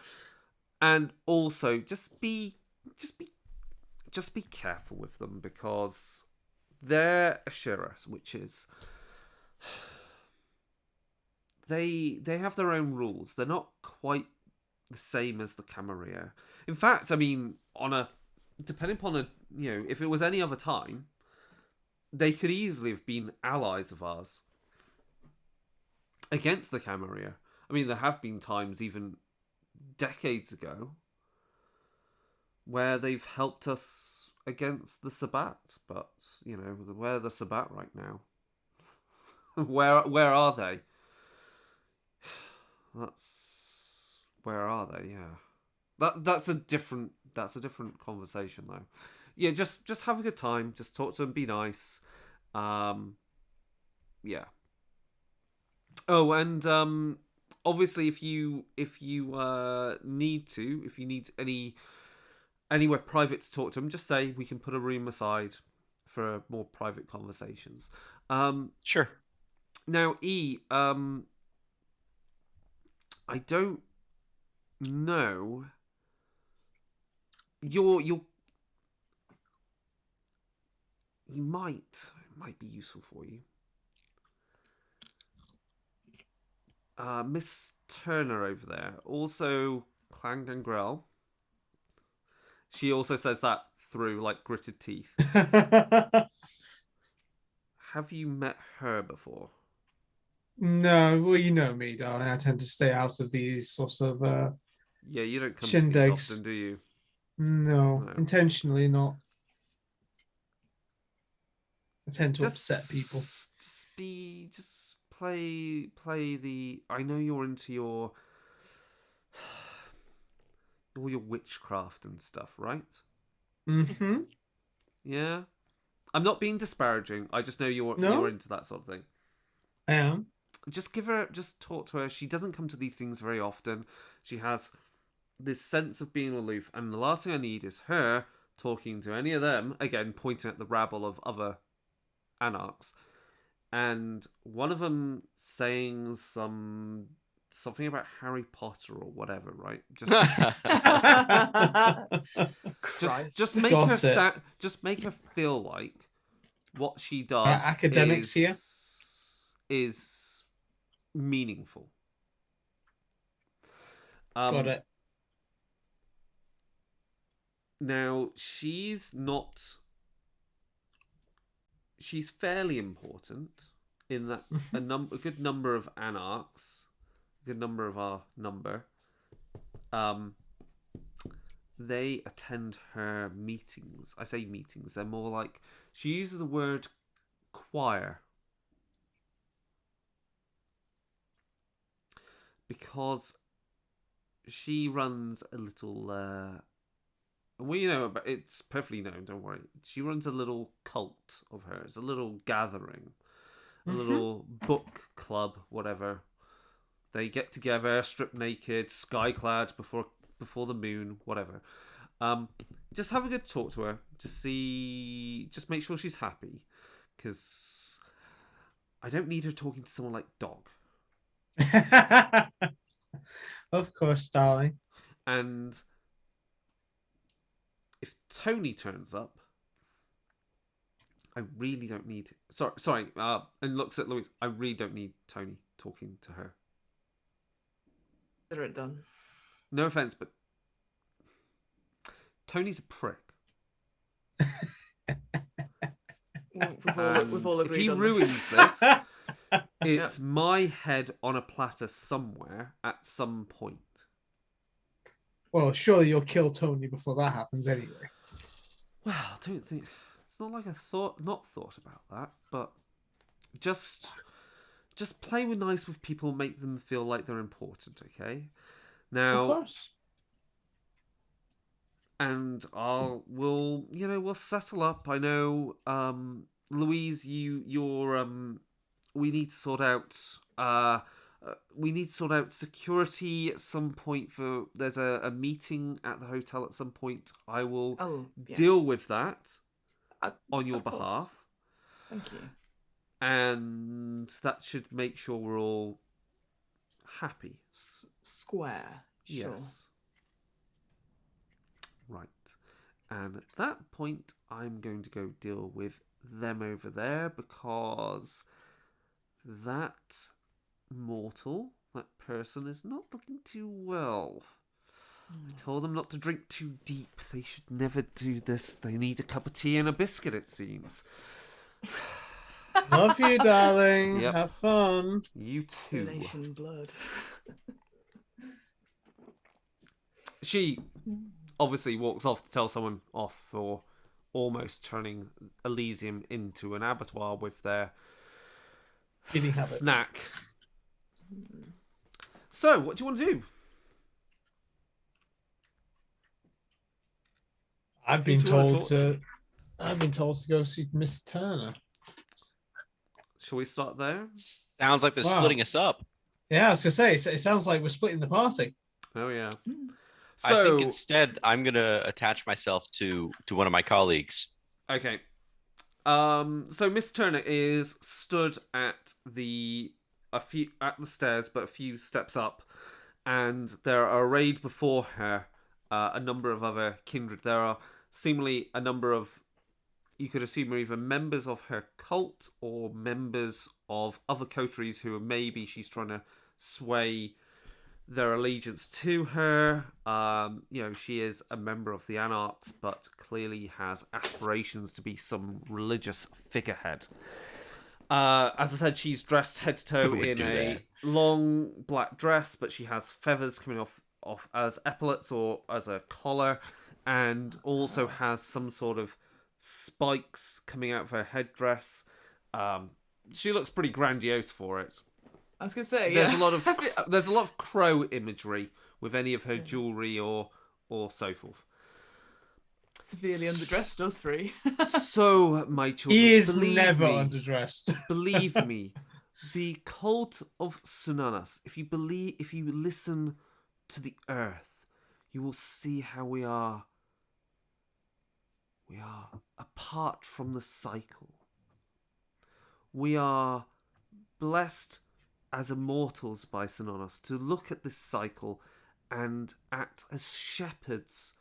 And also, just be careful with them because they're Ashiras, which is they have their own rules. They're not quite the same as the Camarilla. In fact, depending upon if it was any other time, they could easily have been allies of ours against the Camarilla. There have been times, even decades ago, where they've helped us against the Sabbat. But, where are the Sabbat right now? Where are they? Where are they? Yeah. That's a different conversation, though. Yeah, just have a good time. Just talk to them. Be nice. Yeah. Oh, and obviously, if you need anywhere private to talk to them, just say we can put a room aside for more private conversations. Sure. Now, I don't know. It might be useful for you. Miss Turner over there, also Clan Gangrel. She also says that through like gritted teeth. Have you met her before? No, well, you know me, darling. I tend to stay out of these sorts of Yeah, you don't come to shindigs. these often, do you? No, No. intentionally not. I tend to Just upset people. Just play the. I know you're into your all your witchcraft and stuff, right? Mm-hmm. Yeah. I'm not being disparaging. I just know you're into that sort of thing. I am. Just talk to her. She doesn't come to these things very often. She has this sense of being aloof, and the last thing I need is her talking to any of them, again pointing at the rabble of other anarchs, and one of them saying something about Harry Potter or whatever, right? Just make her just make her feel like what she does academics here is meaningful. Got it. Now she's fairly important in that a good number of anarchs, a good number of our number, they attend her meetings. I say meetings, they're more like, she uses the word choir. Because she runs a little, but it's perfectly known, don't worry. She runs a little cult of hers, a little gathering, a little book club, whatever. They get together, strip naked, skyclad before the moon, whatever. Just have a good talk to her. Just make sure she's happy, because I don't need her talking to someone like Dog. Of course, darling. And if Tony turns up, I really don't need. Sorry. And looks at Louise. I really don't need Tony talking to her. Consider it done. No offense, but Tony's a prick. We've all agreed. If he on ruins this, it's my head on a platter somewhere at some point. Well, surely you'll kill Tony before that happens anyway. Well, I don't think it's not like I not thought about that, but just play nice with people, make them feel like they're important, okay? Now, of course. And we'll settle up. I know, Louise, we need to sort out security at some point. There's a meeting at the hotel at some point. I will deal with that on your behalf. Thank you. And that should make sure we're all happy. Square. Sure. Yes. Right. And at that point, I'm going to go deal with them over there, because that person is not looking too well. I told them not to drink too deep. They should never do this. They need a cup of tea and a biscuit, it seems. Love you, darling. Yep. Have fun. You too. Donation blood. She obviously walks off to tell someone off for almost turning Elysium into an abattoir with their Eating habits. snack. So, what do you want to do? I've been told to go see Miss Turner. Shall we start there? Sounds like they're splitting us up. Yeah, I was gonna say it sounds like we're splitting the party. Oh yeah. I think So instead I'm gonna attach myself to one of my colleagues. okay. So Miss Turner is stood at the stairs, but a few steps up, and there are arrayed before her a number of other kindred. There are seemingly a number of, you could assume, are either members of her cult or members of other coteries who are, maybe she's trying to sway their allegiance to her. She is a member of the Anarchs, but clearly has aspirations to be some religious figurehead. As I said, she's dressed head to toe Who would in do a that? long black dress, but she has feathers coming off as epaulets or as a collar, and also has some sort of spikes coming out of her headdress. She looks pretty grandiose for it. I was gonna say, There's yeah. a lot of crow imagery with any of her jewelry or so forth. Severely underdressed, us three. So, my children, He is believe never me, underdressed. believe me, the cult of Sunanas, if you listen to the earth, you will see how we are apart from the cycle. We are blessed as immortals by Sunanas to look at this cycle and act as shepherds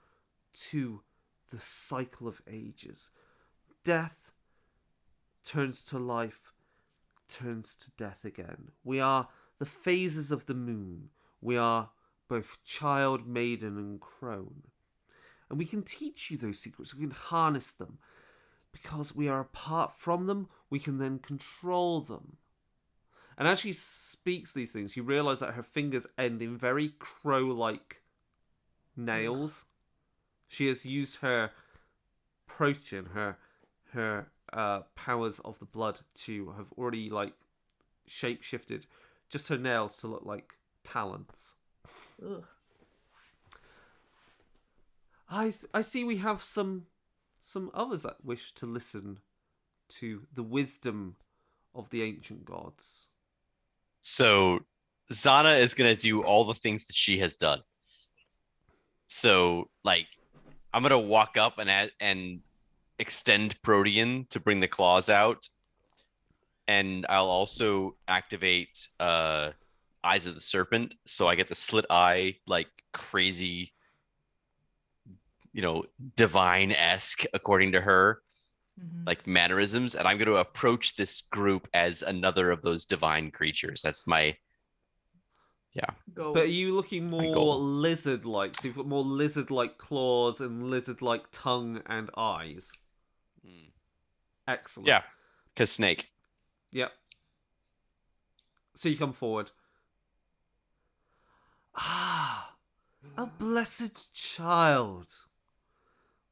to the cycle of ages. Death turns to life, turns to death again. We are the phases of the moon. We are both child, maiden, and crone. And we can teach you those secrets. We can harness them. Because we are apart from them, we can then control them. And as she speaks these things, you realise that her fingers end in very crow-like nails. She has used her protein, her powers of the blood, to have already shape-shifted just her nails to look like talons. Ugh. I see we have some others that wish to listen to the wisdom of the ancient gods. So Zana is gonna do all the things that she has done. So I'm gonna walk up and extend Protean to bring the claws out, and I'll also activate Eyes of the Serpent, so I get the slit eye, crazy, divine-esque according to her, mannerisms, and I'm going to approach this group as another of those divine creatures. That's my Goal. But are you looking My more goal. lizard-like? So you've got more lizard-like claws and lizard-like tongue and eyes. Excellent. Yeah, because snake. Yep. So you come forward. Ah, a blessed child.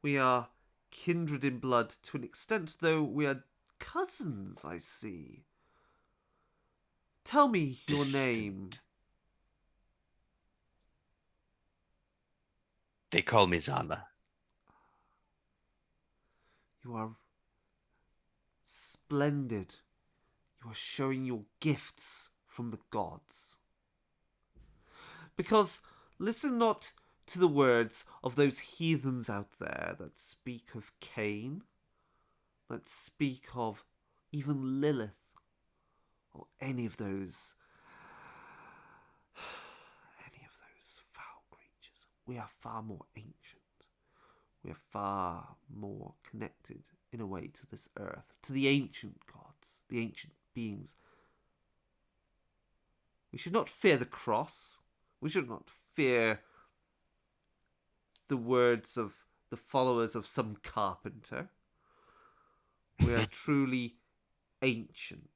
We are kindred in blood to an extent, though we are cousins, I see. Tell me your Distant. name. They call me Zana. You are splendid. You are showing your gifts from the gods. Because listen not to the words of those heathens out there that speak of Cain, that speak of even Lilith, or any of those foul creatures. We are far more ancient. We are far more connected in a way to this earth, to the ancient gods, the ancient beings. We should not fear the cross. We should not fear the words of the followers of some carpenter. We are truly ancient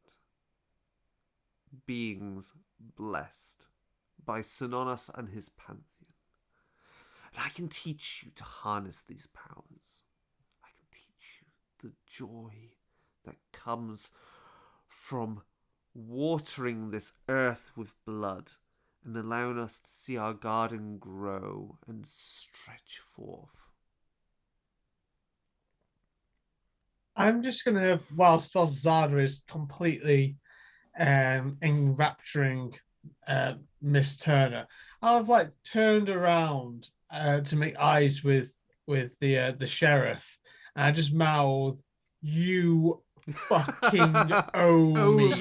beings blessed by Sononas and his pantheon. And I can teach you to harness these powers. I can teach you the joy that comes from watering this earth with blood and allowing us to see our garden grow and stretch forth. I'm just gonna, whilst Zana is completely enrapturing Miss Turner, I'll have like turned around to make eyes with the sheriff, and I just mouth, "You fucking owe me."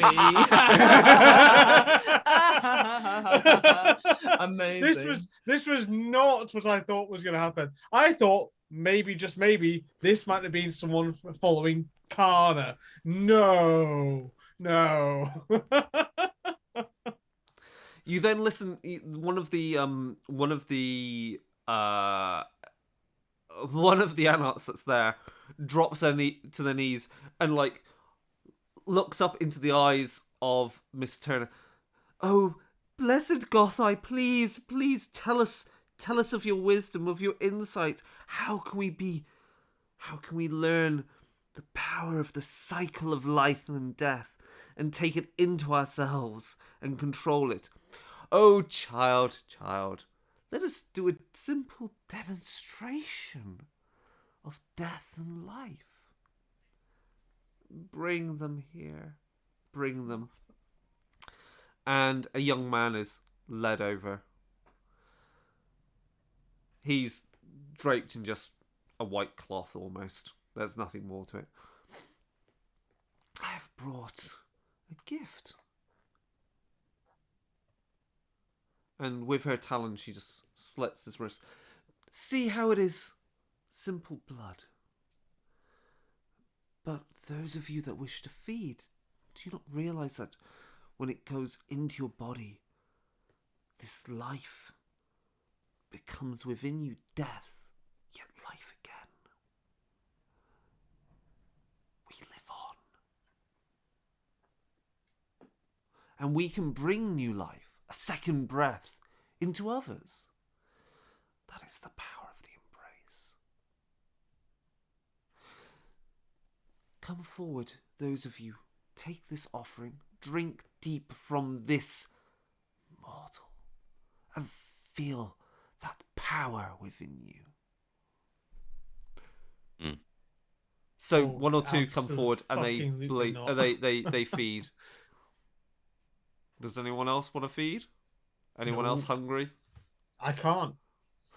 Amazing. This was not what I thought was going to happen. I thought maybe, just maybe, this might have been someone following Kana. No. You then listen. One of the anarchs that's there drops to their knees and like looks up into the eyes of Miss Turner. "Oh, blessed Gothai, please tell us of your wisdom, of your insight. How can we learn the power of the cycle of life and death and take it into ourselves and control it? Oh, child, let us do a simple demonstration of death and life. Bring them here. Bring them." And a young man is led over. He's draped in just a white cloth almost. There's nothing more to it. "I have brought a gift." And with her talon, she just slits his wrist. "See how it is simple blood. But those of you that wish to feed, do you not realize that when it goes into your body, this life becomes within you death, yet life again? We live on. And we can bring new life, a second breath, into others. That is the power of the embrace. Come forward, those of you. Take this offering, drink deep from this mortal, and feel that power within you." So one or two come forward and they feed. Does anyone else want to feed? Anyone else hungry? I can't.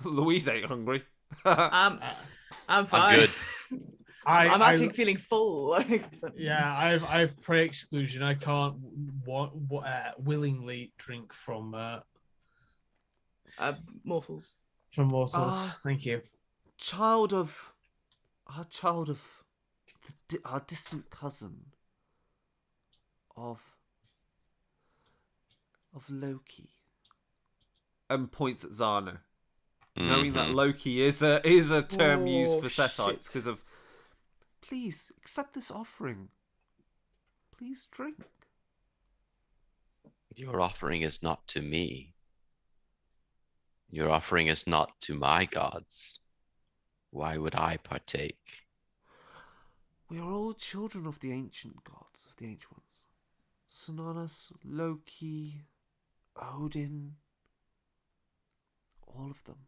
Louise ain't hungry. I'm fine. I'm good. I'm actually feeling full. Yeah, I've pre-exclusion. I can't willingly drink from mortals. From mortals. Thank you. Our distant cousin of Loki, and points at Zana, knowing that Loki is a term used for Setites because of. "Please accept this offering. Please drink." Your offering is not to me. Your offering is not to my gods. Why would I partake? We are all children of the ancient gods, of the ancient ones. Sonanas, Loki, Odin, all of them.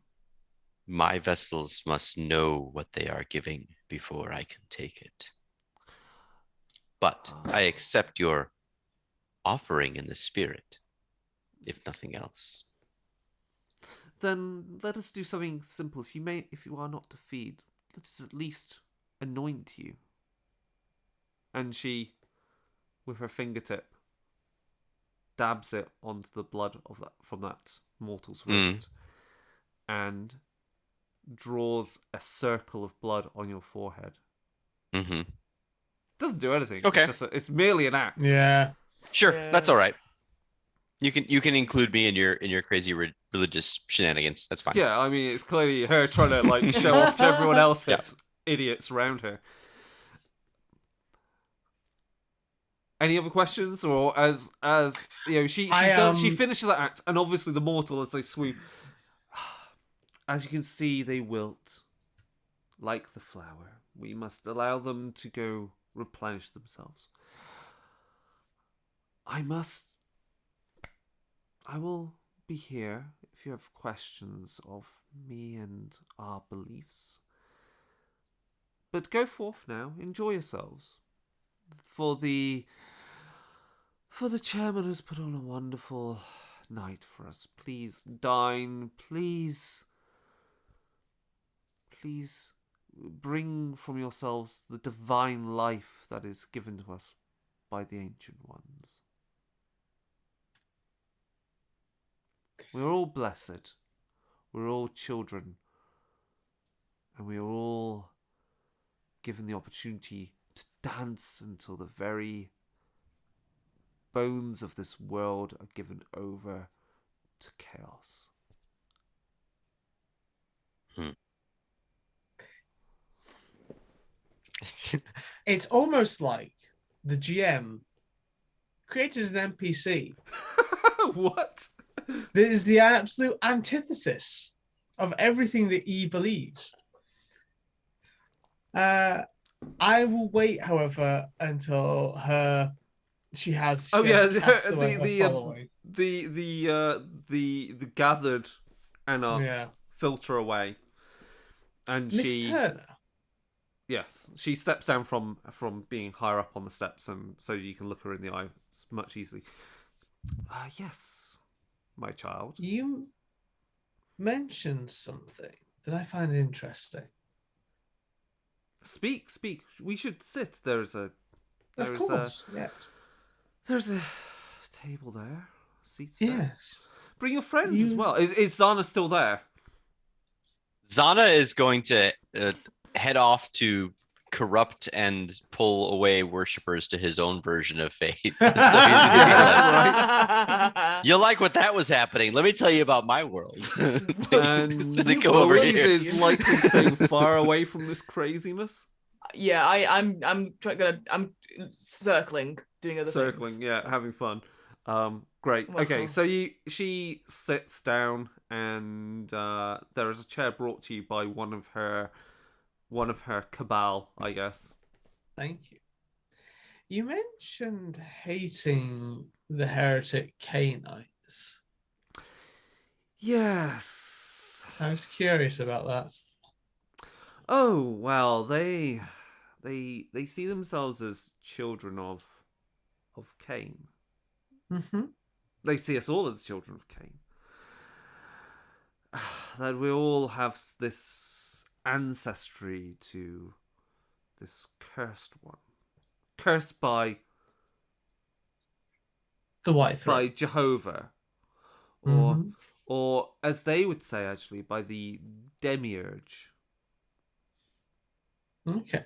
My vessels must know what they are giving before I can take it. But I accept your offering in the spirit, if nothing else. Then let us do something simple. If you are not to feed, let us at least anoint you. And she, with her fingertip, dabs it onto the blood from that mortal's wrist, and draws a circle of blood on your forehead. Doesn't do anything. Okay. It's merely an act. Yeah. Sure, that's all right. You can include me in your crazy religious shenanigans. That's fine. Yeah, I mean, it's clearly her trying to like show off to everyone else that's idiots around her. Any other questions, or as you know, she finishes that act, and obviously the mortal, as they swoop, as you can see, they wilt like the flower. We must allow them to go replenish themselves. I will be here if you have questions of me and our beliefs. But go forth now, enjoy yourselves. For the chairman has put on a wonderful night for us. Please dine. Please. Please bring from yourselves the divine life that is given to us by the Ancient Ones. We're all blessed. We're all children. And we are all given the opportunity to dance until the very bones of this world are given over to chaos. It's almost like the GM created an NPC What? that is the absolute antithesis of everything that he believes. I will wait, however, until she has cast away her following. The gathered Anarchs filter away, and Miss Turner. Yes, she steps down from being higher up on the steps, and so you can look her in the eye much easily. Yes, my child. You mentioned something that I find interesting. Speak. We should sit. There's a table there. Seats there. Yes. Bring your friend as well. Is Zana still there? Zana is going to head off to corrupt and pull away worshippers to his own version of faith. So you like what that was happening? Let me tell you about my world. And go over Louise here. is likely staying far away from this craziness. Yeah, I'm circling, doing other things. Yeah, having fun. Great. Wonderful. Okay, so she sits down, and there is a chair brought to you by one of her cabal, I guess. Thank you. You mentioned hating the heretic Cainites. Yes. I was curious about that. Oh, well, they see themselves as children of Cain. Mm-hmm. They see us all as children of Cain. That we all have this ancestry to this cursed one. Cursed by The White by Thread. Jehovah. Or as they would say actually, by the demiurge. Okay.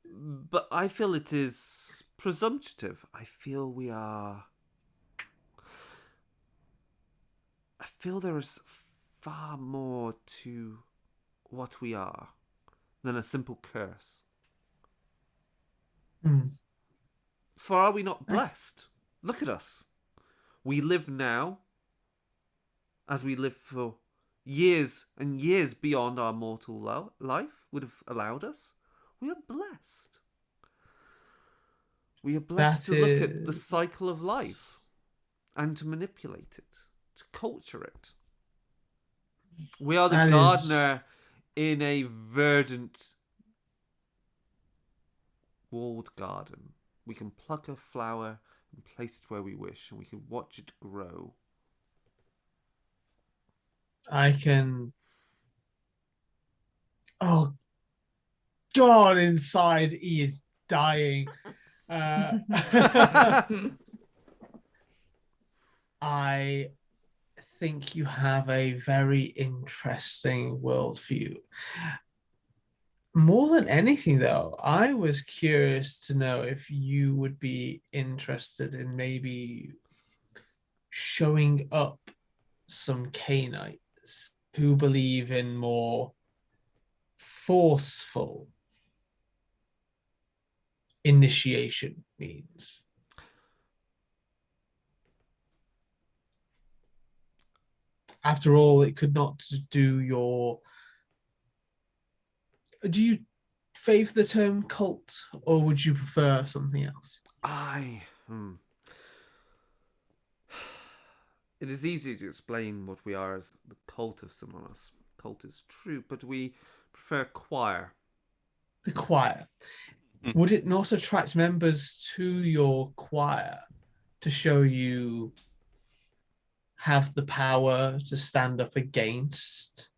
But I feel it is presumptive. I feel there is far more to what we are than a simple curse. For are we not blessed? Look at us. We live now as we live for years and years beyond our mortal life would have allowed us. We are blessed. We are blessed to look at the cycle of life and to manipulate it, to culture it. We are the gardener in a verdant walled garden. We can pluck a flower and place it where we wish, and we can watch it grow. I can... Oh, God, inside he is dying. I think you have a very interesting worldview. More than anything, though, I was curious to know if you would be interested in maybe showing up some Cainites who believe in more forceful initiation means. After all, it could not do your... Do you favor the term cult, or would you prefer something else? It is easy to explain what we are as the cult of Simonos. Cult is true, but we prefer choir. The choir. Would it not attract members to your choir to show you have the power to stand up against?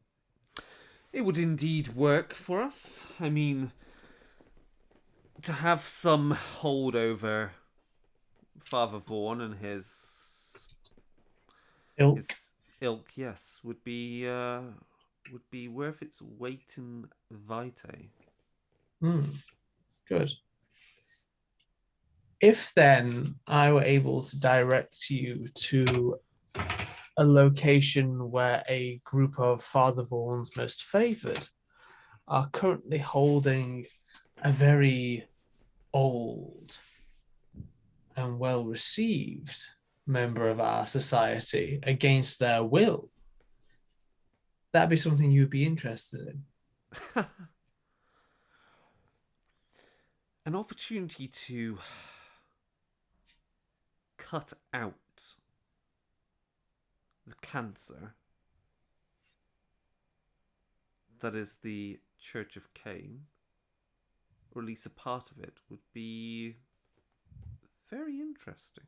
It would indeed work for us. I mean, to have some hold over Father Vaughan and his ilk, yes, would be worth its weight in vitae. Good. If then I were able to direct you to a location where a group of Father Vaughan's most favoured are currently holding a very old and well-received member of our society against their will, that'd be something you'd be interested in. An opportunity to cut out the cancer that is the Church of Cain, or at least a part of it, would be very interesting.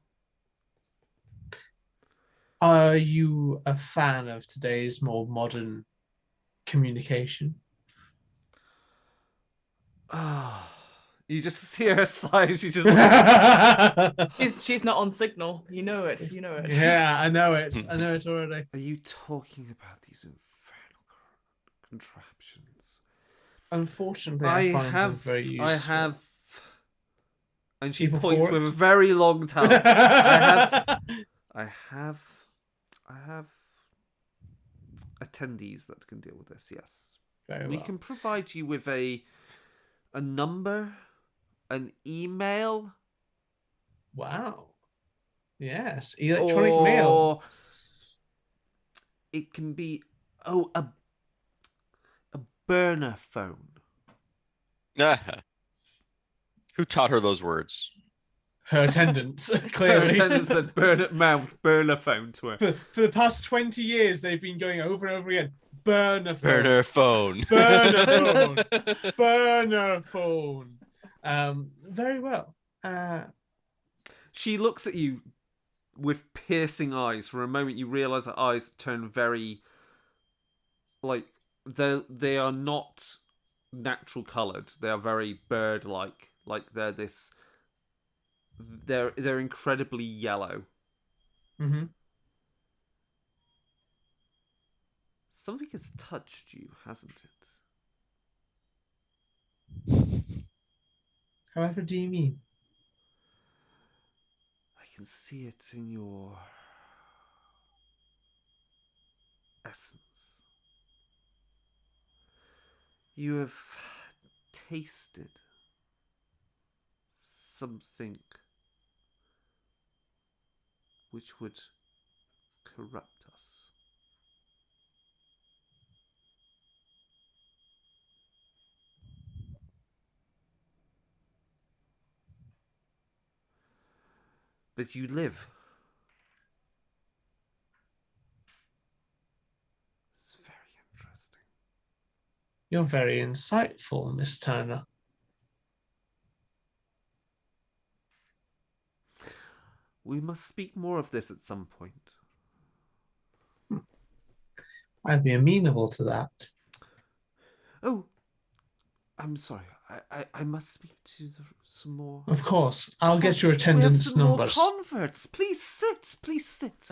Are you a fan of today's more modern communication? Ah, you just see her sigh. She just She's not on signal. You know it. You know it. Yeah, I know it. I know it already. Are you talking about these infernal contraptions? Unfortunately, I find them very useful. I have, and she People points for it? with a very long tongue. I have attendees that can deal with this. Yes, Very we well. can provide you with a number, an email. Wow. Yes, electronic mail. Or it can be a burner phone. Who taught her those words? Her attendants, Her clearly. attendant said burner phone to her. For the past 20 years, they've been going over and over again. Burner phone. Burner phone. Burner phone. Burner phone. Very well. She looks at you with piercing eyes. For a moment, you realise her eyes turn very, like, they are not natural coloured. They are very bird-like. Like they're incredibly yellow. Mm-hmm. Something has touched you, hasn't it? However, do you mean? I can see it in your essence. You have tasted something which would corrupt us. But you live. It's very interesting. You're very insightful, Miss Turner. We must speak more of this at some point. I'd be amenable to that. Oh, I'm sorry. I must speak to some more. Of course. I'll get your We have attendance some numbers. more converts. Please sit. Please sit.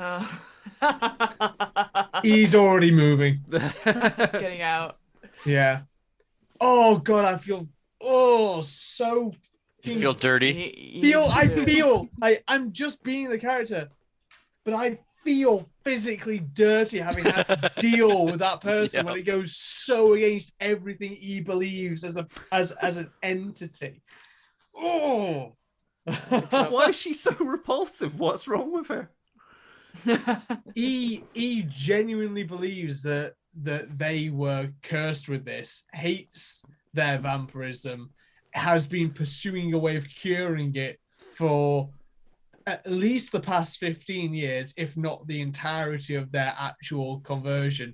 He's already moving. Getting out. Yeah. Oh, God, I feel... Oh, so... You feel dirty? I'm just being the character, but I feel physically dirty having had to deal with that person when it goes so against everything he believes as an entity. Oh, Why is she so repulsive? What's wrong with her? he genuinely believes that they were cursed with this, hates their vampirism, has been pursuing a way of curing it for at least the past 15 years, if not the entirety of their actual conversion.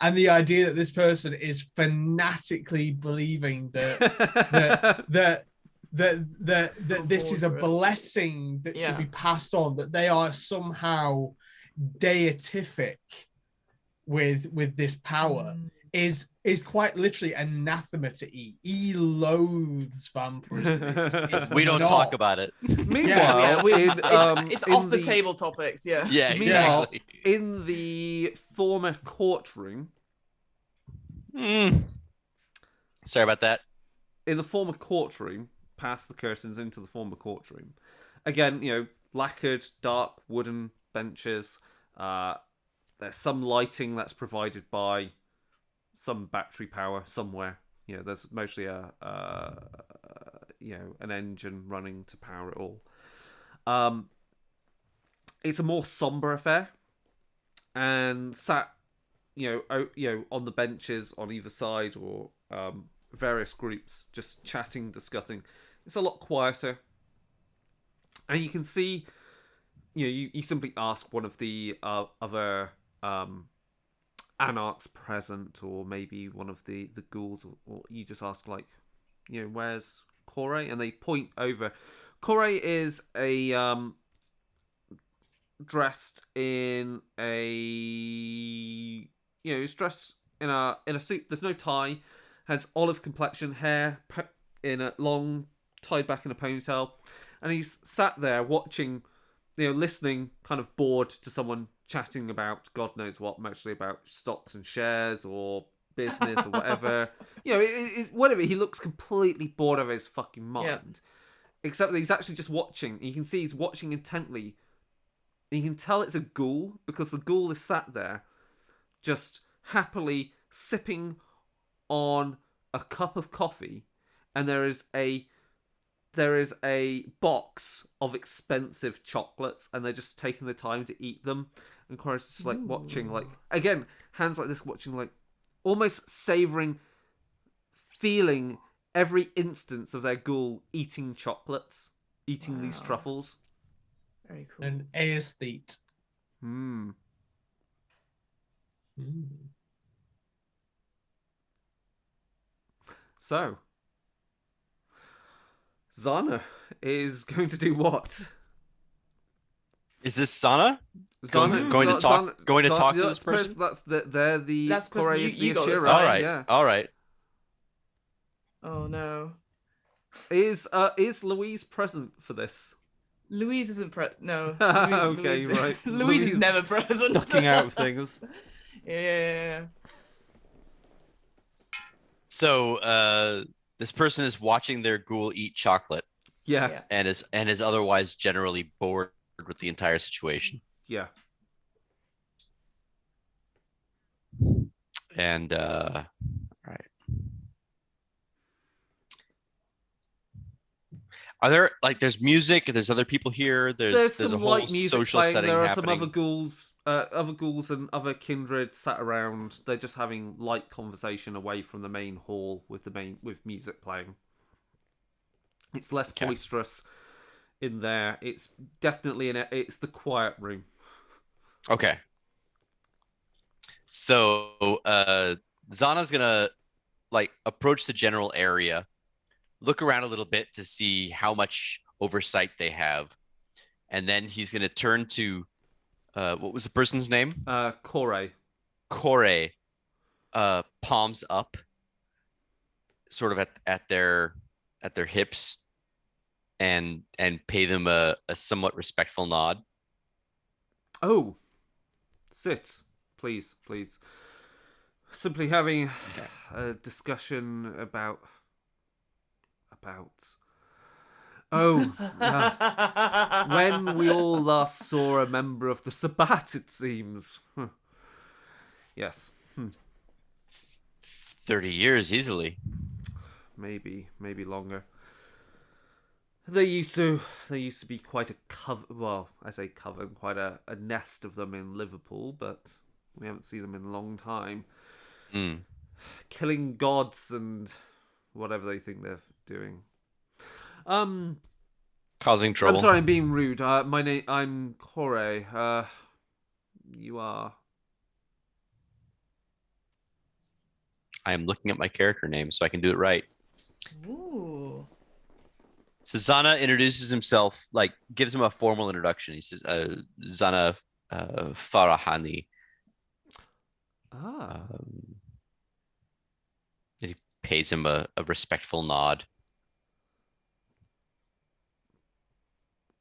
And the idea that this person is fanatically believing that this is a blessing that should be passed on, that they are somehow deific with this power is quite literally anathema to E. E loathes vampirism. It's We don't not. talk about it. Meanwhile, it's off the table topics. Yeah. Yeah, meanwhile, exactly. in the former courtroom, Sorry about that. in the former courtroom, past the curtains into the former courtroom, again, lacquered, dark wooden benches. There's some lighting that's provided by some battery power somewhere. There's mostly an engine running to power it all. It's a more somber affair, and sat, on the benches on either side, or various groups just chatting, discussing. It's a lot quieter, and you can see, you simply ask one of the other anarchs present, or maybe one of the ghouls, or you just ask, like, where's Kore? And they point over. Kore is a dressed in a he's dressed in a suit. There's no tie. Has olive complexion, hair in a long tied back in a ponytail, and he's sat there watching, listening, kind of bored to someone chatting about God knows what, mostly about stocks and shares or business or whatever. Whatever. He looks completely bored of his fucking mind. Except that he's actually just watching. You can see he's watching intently. And you can tell it's a ghoul, because the ghoul is sat there just happily sipping on a cup of coffee, and there is a box of expensive chocolates, and they're just taking the time to eat them. And Cora's just like watching, like, again, hands like this, watching, like, almost savoring, feeling every instance of their ghoul eating chocolates, eating these truffles. Very cool. An aesthete. So, Zana is going to do what? Is this Sana? Zana Going to talk to this person? That's the Kore is the you got this. Ashira. All right. Yeah. All right. Oh no. Is Louise present for this? Louise isn't no. Okay, Louise, right. Louise is never present. Ducking out of things. Yeah. So this person is watching their ghoul eat chocolate, Yeah. and is otherwise generally bored with the entire situation. Yeah. And right. Are there, like, there's music, there's other people here, there's a some whole light music social playing. setting There are happening. some other ghouls and other kindred sat around. They're just having light conversation away from the main hall with music playing. It's less boisterous in there. It's definitely it's the quiet room. Okay. So Zana's gonna, like, approach the general area, look around a little bit to see how much oversight they have, and then he's gonna turn to what was the person's name? Kore. Kore, palms up, sort of at their hips, and pay them a somewhat respectful nod. Oh, sit, please. Simply having a discussion about. Oh, when we all last saw a member of the Sabbat, it seems. Yes. 30 years easily. Maybe longer. They used to be quite a coven. Well, I say coven, quite a nest of them in Liverpool, but we haven't seen them in a long time. Killing gods and whatever they think they're doing. Causing trouble. I'm sorry, I'm being rude. I'm Kore. You are. I am looking at my character name so I can do it right. Ooh. So Zana introduces himself, like, gives him a formal introduction. He says, Zana Farahani. Ah, And he pays him a respectful nod.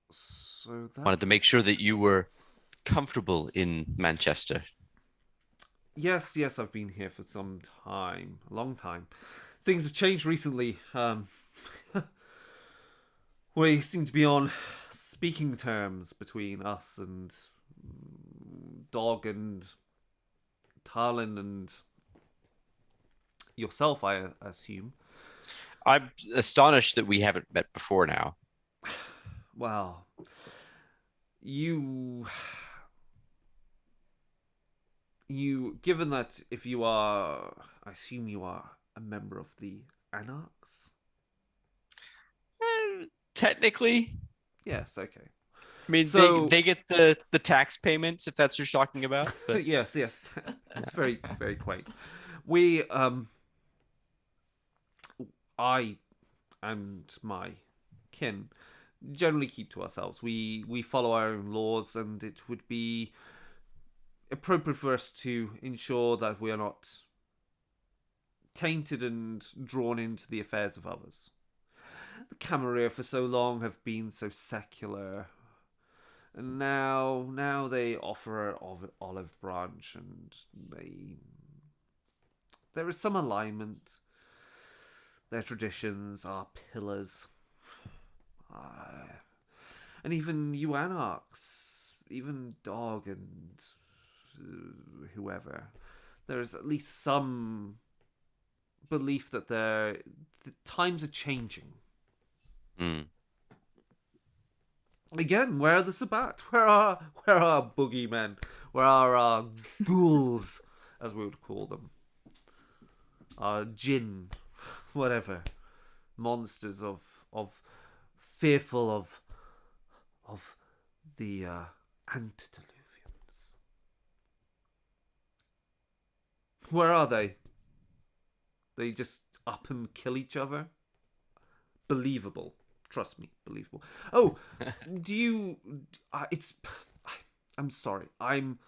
so that. Wanted to make sure that you were comfortable in Manchester. Yes, I've been here for some time, a long time. Things have changed recently. We seem to be on speaking terms between us and Dog and Tarlin and yourself, I assume. I'm astonished that we haven't met before now. Well, you given that if you are, I assume you are a member of the Anarchs? Technically, Yes, okay. I mean, So- they get the tax payments if that's what you're talking about. But Yes, that's very, very quaint. We, I and my kin generally keep to ourselves. We follow our own laws, and it would be appropriate for us to ensure that we are not tainted and drawn into the affairs of others. The Camarilla for so long have been so secular, and now they offer an olive branch, and there is some alignment. Their traditions are pillars. And even you Anarchs, even Dog and whoever, there is at least some belief that the times are changing. Again, where are the Sabbat? Where are boogeymen? Where are our ghouls, as we would call them? Jinn, whatever, monsters of fearful of the antediluvians. Where are they? They just up and kill each other? Believable. Trust me, believable. Oh, do you... I'm sorry. I'm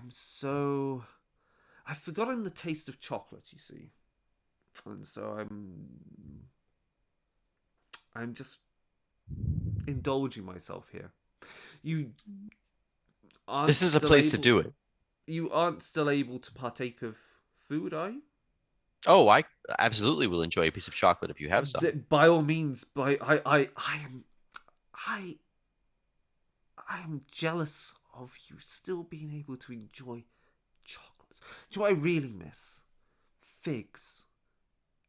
so... I've forgotten the taste of chocolate, you see. And so I'm just indulging myself here. You aren't this is a still place to able- do it. You aren't still able to partake of food, are you? Oh, I absolutely will enjoy a piece of chocolate if you have some. By all means, I am jealous of you still being able to enjoy chocolates. Do you know what I really miss? Figs.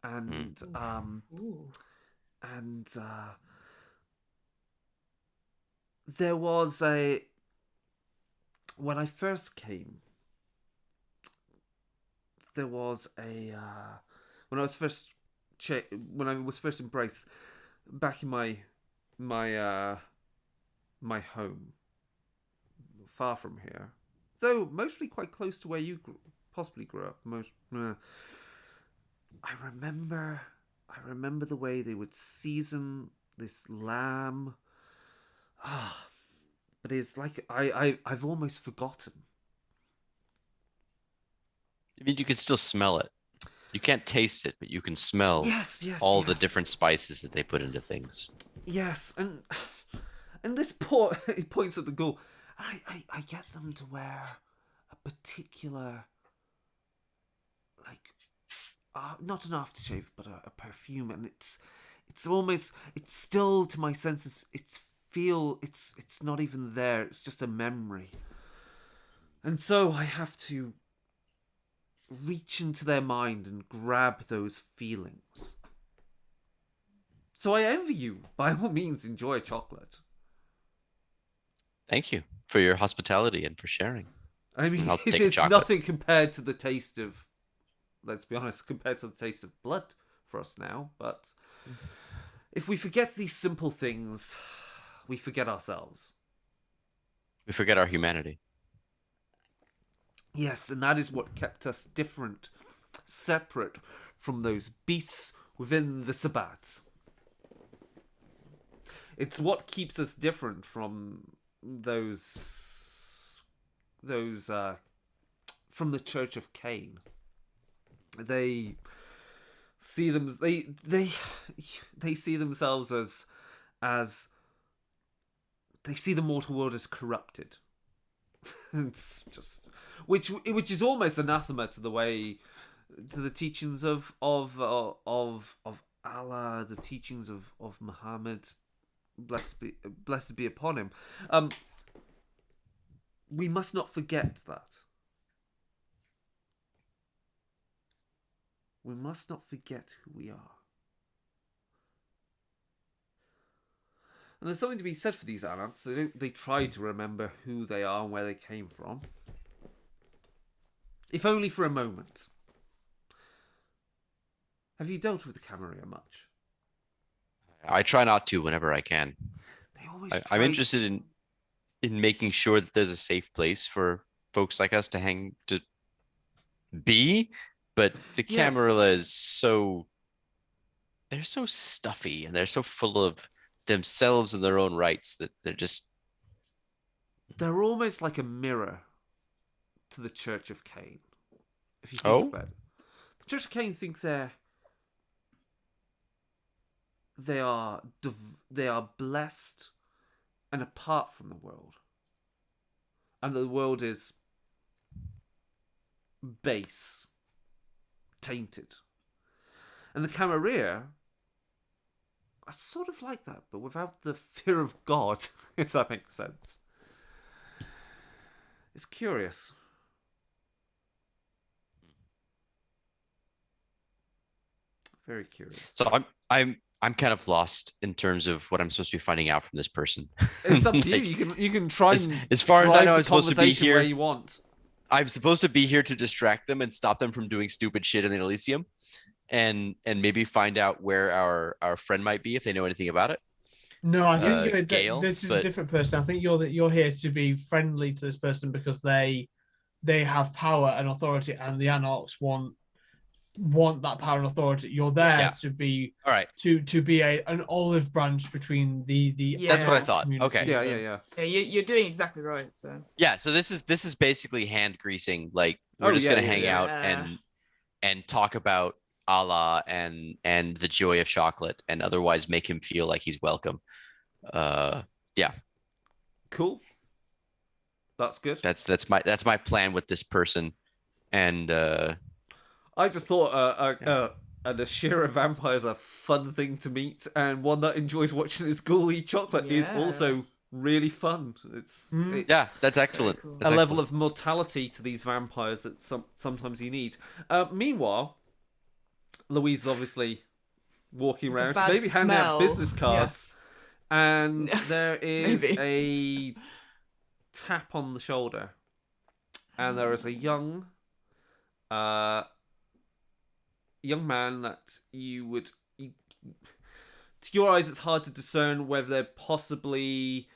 And Ooh. and there was when I first came, there was when I was first embraced back in my home, far from here, though mostly quite close to where you possibly grew up. I remember the way they would season this lamb. But it's like I've almost forgotten. I mean, you can still smell it. You can't taste it, but you can smell Yes, all the yes. different spices that they put into things. Yes, and this he points at the ghoul. I get them to wear a particular, like, not an aftershave, but a perfume, and it's still, to my senses, it's not even there. It's just a memory, and so I have to reach into their mind and grab those feelings. So I envy you. By all means, enjoy a chocolate. Thank you for your hospitality and for sharing. I mean, I'll it take a is chocolate. nothing compared to the taste of, let's be honest, compared to the taste of blood for us now. But if we forget these simple things, we forget ourselves. We forget our humanity. Yes, and that is what kept us different, separate from those beasts within the Sabbat. It's what keeps us different from those from the Church of Cain. They see them. They see themselves as they see the mortal world as corrupted. It's just which is almost anathema to the teachings of Allah, the teachings of Muhammad, blessed be upon him. We must not forget that. We must not forget who we are. And there's something to be said for these Anants. They try to remember who they are and where they came from. If only for a moment. Have you dealt with the Camarilla much? I try not to whenever I can. They always I'm interested in making sure that there's a safe place for folks like us to be, but the Camarilla is they're so stuffy and they're so full of themselves and their own rights that they're almost like a mirror to the Church of Cain. If you think about it. The Church of Cain think they are blessed and apart from the world. And the world is base, tainted. And the Camarilla are sort of like that, but without the fear of God, if that makes sense. It's curious. Very curious. So I'm kind of lost in terms of what I'm supposed to be finding out from this person. It's up to you. You can try as far as I know, I'm I'm supposed to be here where you want. I'm supposed to be here to distract them and stop them from doing stupid shit in the Elysium, and maybe find out where our friend might be if they know anything about it. No, I think Gale, this is a different person. I think you're here to be friendly to this person because they have power and authority, and the Anarchs want that power and authority. You're there to be all right to be an olive branch between the That's what I thought. community. Okay. Yeah, you're doing exactly right. So so this is basically hand greasing. Like we're just gonna hang out and talk about Allah and the joy of chocolate, and otherwise make him feel like he's welcome. Cool. That's good. That's my plan with this person, and I just thought an Ashira vampire is a fun thing to meet, and one that enjoys watching his ghoul eat chocolate is also really fun. It's that's excellent. Cool. That's level of mortality to these vampires that sometimes you need. Meanwhile, Louise is obviously walking around, maybe handing out business cards, and there is a tap on the shoulder, and there is a young man that to your eyes it's hard to discern whether they're possibly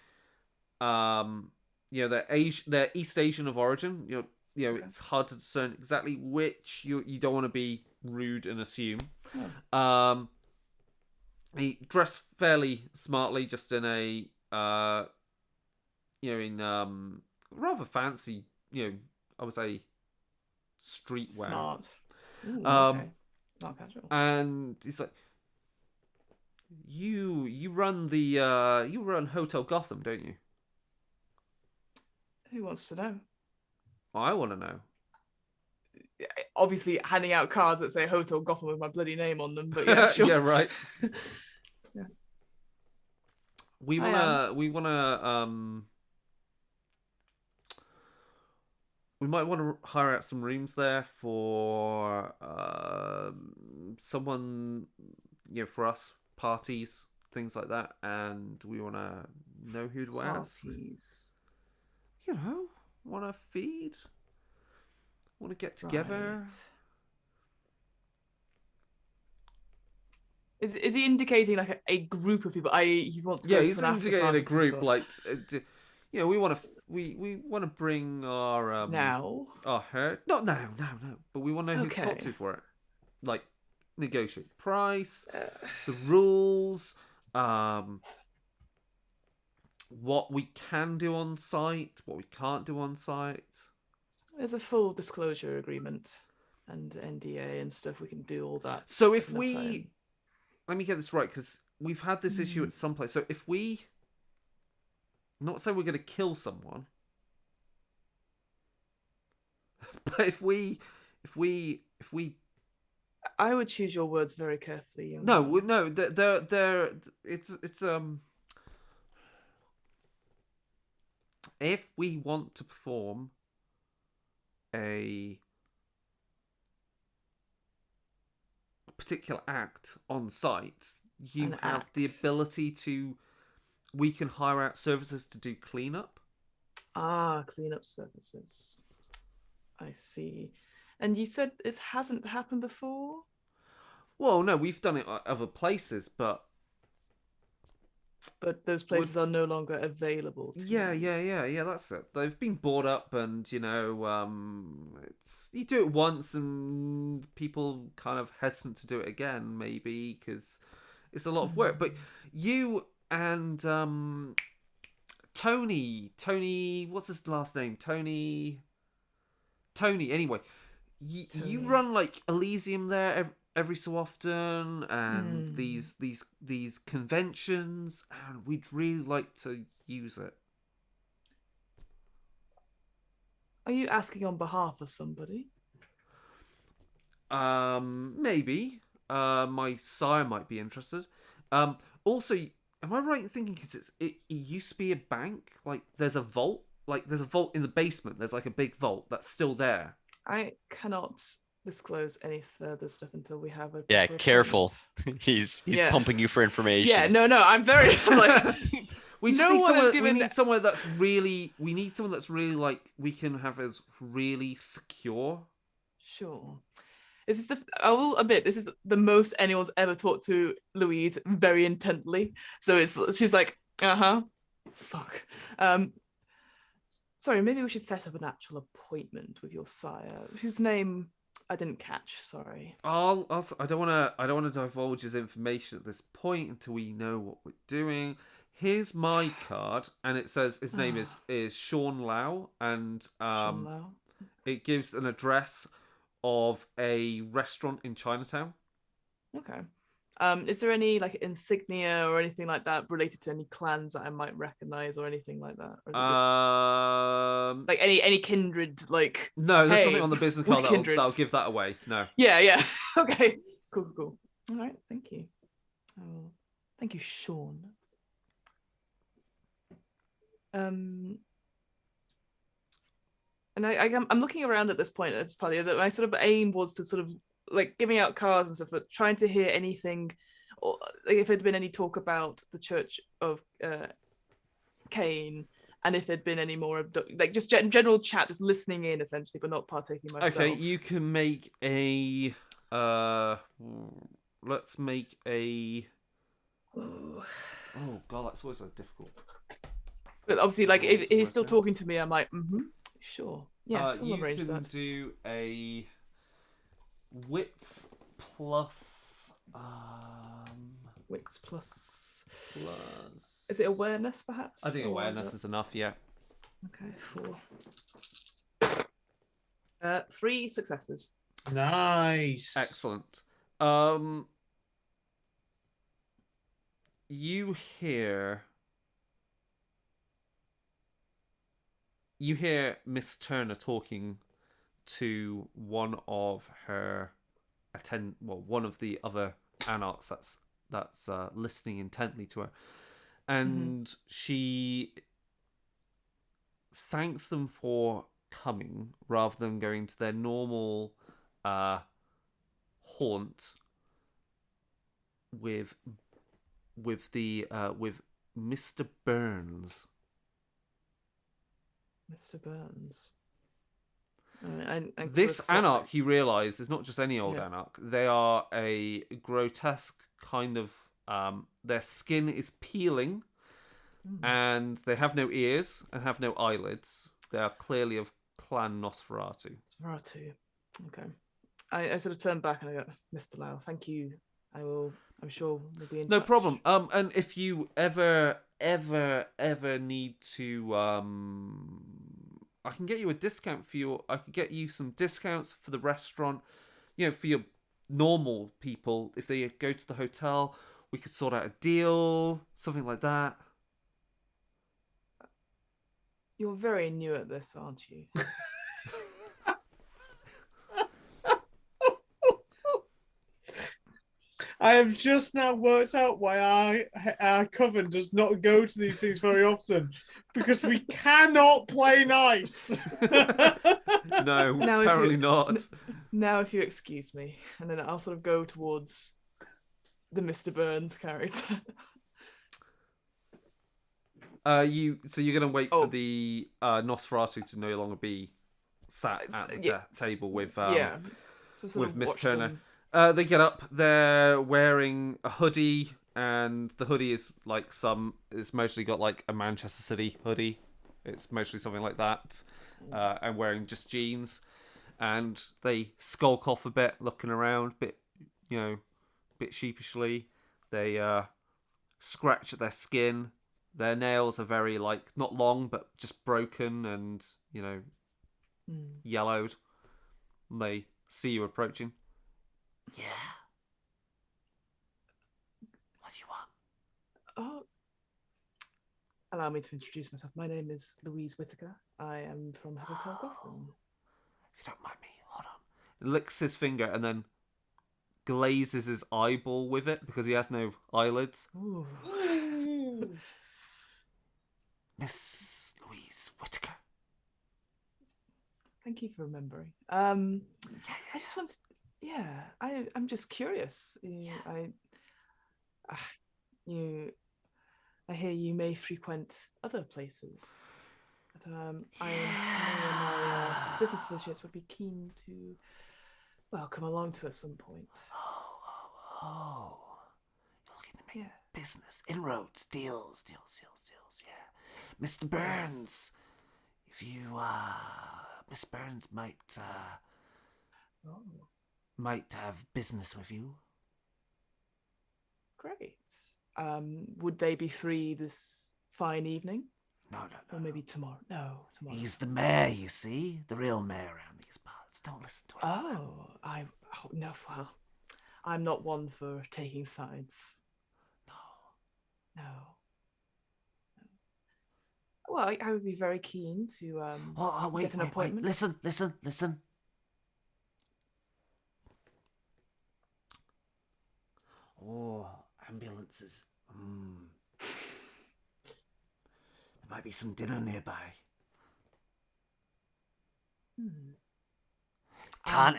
they're East Asian of origin. It's hard to discern exactly which. You don't want to be rude and assume. He dressed fairly smartly, just in a rather fancy, I would say streetwear. Smart. Ooh, okay. Not casual. And he's like, you run Hotel Gotham, don't you? Who wants to know? I want to know. Obviously, handing out cards that say Hotel Gotham with my bloody name on them, but yeah, sure. Yeah, right. Yeah. We might want to hire out some rooms there for someone, for us, parties, things like that, and we want to know who to ask. Parties. Want to feed, want to get together. Right. Is he indicating like a group of people? He wants to go he's for an indicating a group tour. like we want to bring our now our herd, not now, but we want to know who to talk to for it, like negotiate price, the rules, what we can do on site, what we can't do on site. There's a full disclosure agreement and NDA and stuff. We can do all that. So if enough we, time. let me get this right, because we've had this issue at some place. So if we, not say we're going to kill someone, but if we, I would choose your words very carefully. Young no, man. no, it's if we want to perform a particular act on site, you An have the act. ability to. We can hire out services to do cleanup. Cleanup services. I see. And you said it hasn't happened before? Well, no, we've done it at other places, but Those places are no longer available to yeah, you. that's it. They've been bought up, and it's you do it once, and people kind of hesitant to do it again, maybe because it's a lot of work. But you and Tony, what's his last name? Tony. Anyway, you run like Elysium there every so often, and these conventions, and we'd really like to use it. Are you asking on behalf of somebody? Maybe. My sire might be interested. Also, am I right in thinking because it used to be a bank? Like, there's a vault. Like, there's a vault in the basement. There's like a big vault that's still there. I cannot disclose any further stuff until we have a Yeah, proper careful. appointment. He's Yeah. pumping you for information. Yeah, no, I'm very like We just No need one has someone. given- We need someone that's really. We need someone that's really like we can have as really secure. sure. I will admit this is the most anyone's ever talked to Louise very intently. So she's like, fuck. Sorry, maybe we should set up an actual appointment with your sire, whose name I didn't catch. Sorry. I don't want to divulge his information at this point until we know what we're doing. Here's my card, and it says his name is Sean Lau, and Sean Lau. it gives an address of a restaurant in Chinatown. Okay. Is there any like insignia or anything like that related to any clans that I might recognize or anything like that? Or is it just, like any kindred like? No, there's hey, nothing on the business we're card that'll give that away. No. Yeah. Okay. Cool. All right. Thank you. Oh, thank you, Sean. And I'm looking around at this point. It's probably that my sort of aim was to sort of like giving out cards and stuff, but trying to hear anything, or like if there'd been any talk about the Church of Cain, and if there'd been any more like just general chat, just listening in essentially, but not partaking myself. Okay, you can make a. Let's make a. Oh god, that's always so difficult. But obviously, like if he's still talking to me, I'm like, sure, yes, we'll you arrange can that. do a wits plus. Wits plus. Plus. Is it awareness, perhaps? I think Or awareness is enough. Yeah. Okay, 4. 3 successes. Nice. Excellent. You hear Miss Turner talking to one of her one of the other anarchs that's listening intently to her, and she thanks them for coming rather than going to their normal haunt with Mr. Burns. Mr. Burns. This anarch, you realise, is not just any old Yeah. anarch. They are a grotesque kind of. Their skin is peeling, and they have no ears and have no eyelids. They are clearly of Clan Nosferatu. Nosferatu. Okay. I sort of turn back and I go, Mr. Lau, thank you. I'm sure we'll be in No touch. problem. And if you ever ever need to, I can get you a discount for your. I could get you some discounts for the restaurant. You know, for your normal people, if they go to the hotel, we could sort out a deal, something like that. You're very new at this, aren't you? I have just now worked out why our coven does not go to these things very often, because we cannot play nice. No, Now, apparently not. Now, if you excuse me, and then I'll sort of go towards the Mr. Burns character. So you're gonna wait for the Nosferatu to no longer be sat at the table with with Miss Turner. Them. They get up. They're wearing a hoodie, and the hoodie is like it's mostly got like a Manchester City hoodie. It's mostly something like that, and wearing just jeans. And they skulk off a bit, looking around, bit sheepishly. They scratch at their skin. Their nails are very not long, but just broken and yellowed. And they see you approaching. Yeah. What do you want? Oh, allow me to introduce myself. My name is Louise Whitaker. I am from Hotel Gotham. If you don't mind me, hold on. Licks his finger and then glazes his eyeball with it because he has no eyelids. Ooh. Miss Louise Whitaker. Thank you for remembering. I just want to... Yeah, I'm just curious. I hear you may frequent other places. But I know my business associates would be keen to, come along to at some point. Oh. You're looking to make business, inroads, deals, yeah. Mr. Burns, if you, Miss Burns might have business with you. Great. Would they be free this fine evening? No. Or maybe tomorrow? No, tomorrow. He's the mayor, you see, the real mayor around these parts. Don't listen to him. No. Well, I'm not one for taking sides. No. Well, I would be very keen to get an appointment. Wait. Listen. Oh, ambulances. There might be some dinner nearby. Can't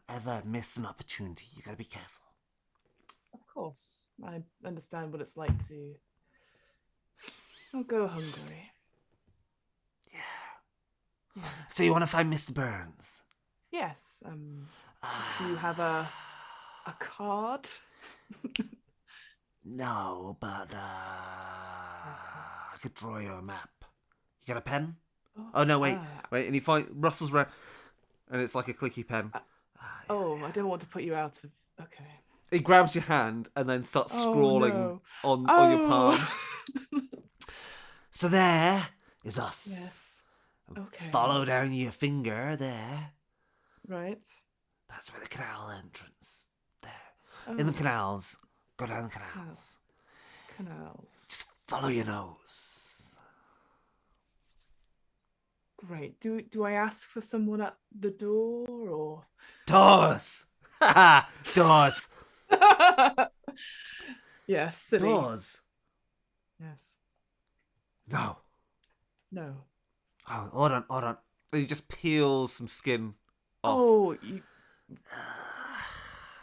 ever miss an opportunity. You gotta be careful. Of course. I understand what it's like to go hungry. Yeah. So you want to find Mr. Burns? Yes. Do you have a card? No, but I could draw you a map. You got a pen? Oh no, wait. And he rustles around, and it's like a clicky pen. I don't want to put you out of... Okay. He grabs your hand and then starts scrawling on your palm. So there is us. Yes. Okay. Follow down your finger there. Right. That's where the canal entrance. There. In the canals. Go down the canals. Canals. Just follow your nose. Great. Do I ask for someone at the door or... Doors! Doors! Yes, silly. Doors? Yes. No. Oh, hold on. And he just peels some skin off. Oh, you...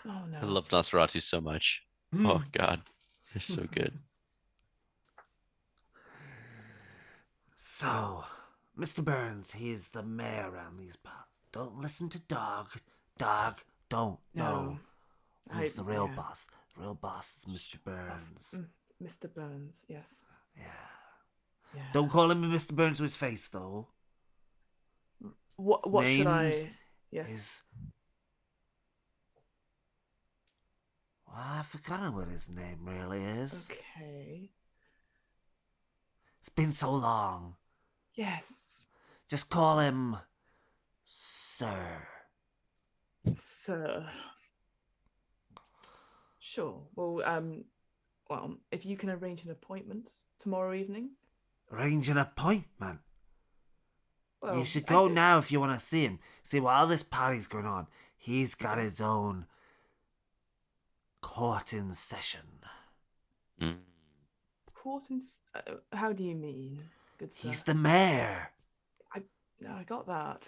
Oh, no. I love Nosferatu so much. Oh, God. They're so good. So, Mr. Burns, he is the mayor around these parts. Don't listen to Dog. Dog, don't. No. He's the real boss. The real boss is Mr. Burns. Mr. Burns, yes. Yeah. Yeah. Don't call him Mr. Burns to his face, though. What should I... Yes. Is... Well, I've forgotten what his name really is. Okay. It's been so long. Yes, Just call him Sir. sir. Sure. Well, if you can arrange an appointment tomorrow evening. Arrange an appointment. Well, You should I go could- now if you want to see him. See, while this party's going on, he's got his own court in session. Mm. Court and how do you mean, good sir? He's the mayor. No, I got that,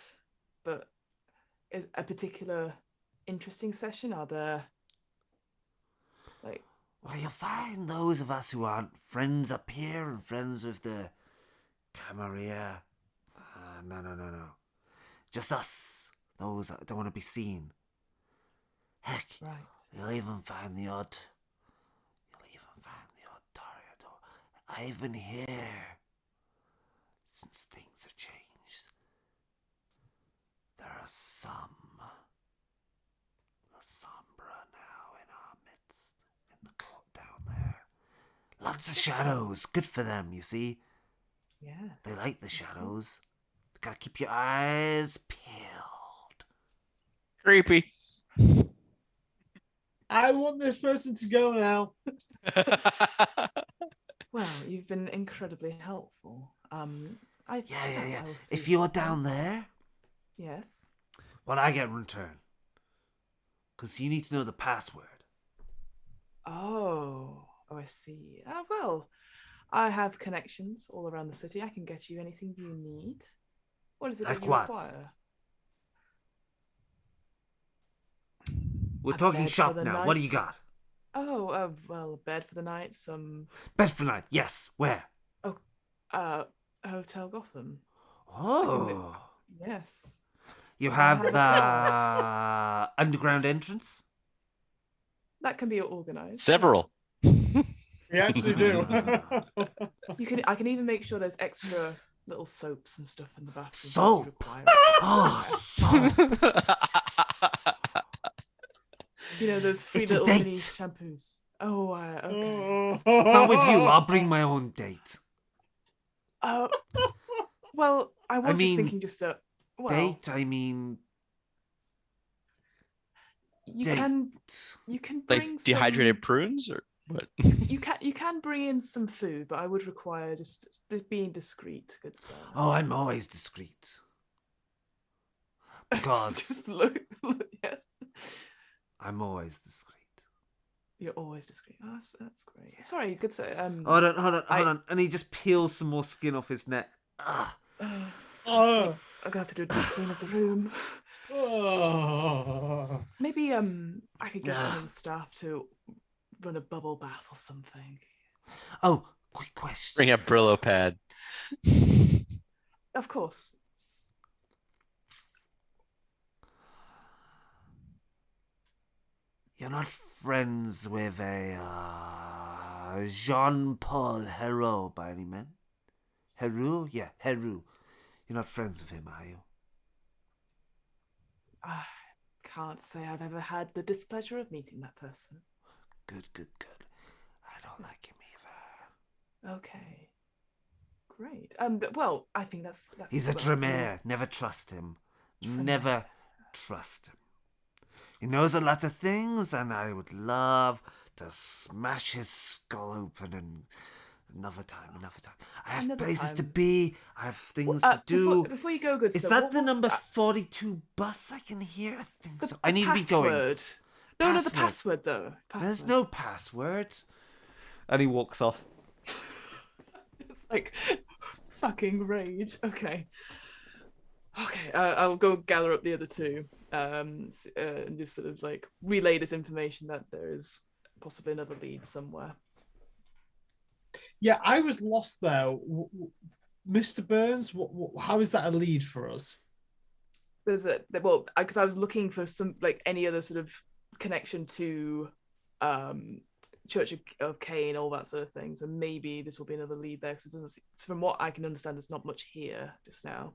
but is a particular interesting session? Are there like? Well, you'll find those of us who aren't friends up here and friends with the Camarilla. No. Just us. Those that don't want to be seen. Heck, Right. you'll even find the odd toreador. Even here, since things have changed, there are some La Sombra now in our midst, in the court down there. Lots of shadows, good for them, you see. Yes. They like the I see. shadows. Gotta keep your eyes peeled. Creepy. I want this person to go now. Well, you've been incredibly helpful. Yeah. I will see If you're you. down there, Yes. what I get in return? Because you need to know the password. Oh, I see. Well, I have connections all around the city. I can get you anything you need. What is it Like that you what? require? We're A talking bed for shop the now. What do night? you got? Oh, well, a bed for the night. Some Bed for night. Yes. Where? Hotel Gotham. Oh. Yes. You I have have the underground entrance? That can be organized. Several. We actually do. I can even make sure there's extra little soaps and stuff in the bathroom. if you Soap? require it. Oh, soap. You know those free It's a little date. mini shampoos. Oh, okay. Not with you. I'll bring my own date. Well, I was mean, just thinking just a Date? I mean, you date. can bring Like dehydrated some, prunes or what? you can bring in some food, but I would require just being discreet, good sir. Oh, I'm always discreet. Because Just look, yes. I'm always discreet. You're always discreet. Oh, that's great. Sorry, good sir. Hold on. And he just peels some more skin off his neck. Ah. Oh. I'm gonna have to do a deep clean of the room. Oh. Maybe I could get one of the staff to run a bubble bath or something. Oh, quick question. Bring a Brillo pad. Of course. You're not friends with a Jean-Paul Hero by any man? Heru? Yeah, Heru. You're not friends with him, are you? I can't say I've ever had the displeasure of meeting that person. Good. I don't like him either. Okay. Great. Well, I think that's He's a well, Tremere. Never trust him. Tremere. Never trust him. He knows a lot of things, and I would love to smash his skull open and another time. I have Another places to time. be. I have things to do. Before you go, good Is sir, that what the was- number 42 bus I can hear? I think so. I need to be password. going. No, the password though. There's Password. no password. And he walks off. It's like fucking rage. Okay. I'll go gather up the other two, and just sort of like relay this information that there is possibly another lead somewhere. Yeah, I was lost there. Mr. Burns, how is that a lead for us? Because I was looking for some like any other sort of connection to Church of Cain, all that sort of thing. So maybe this will be another lead there, because it doesn't. From what I can understand, there's not much here just now.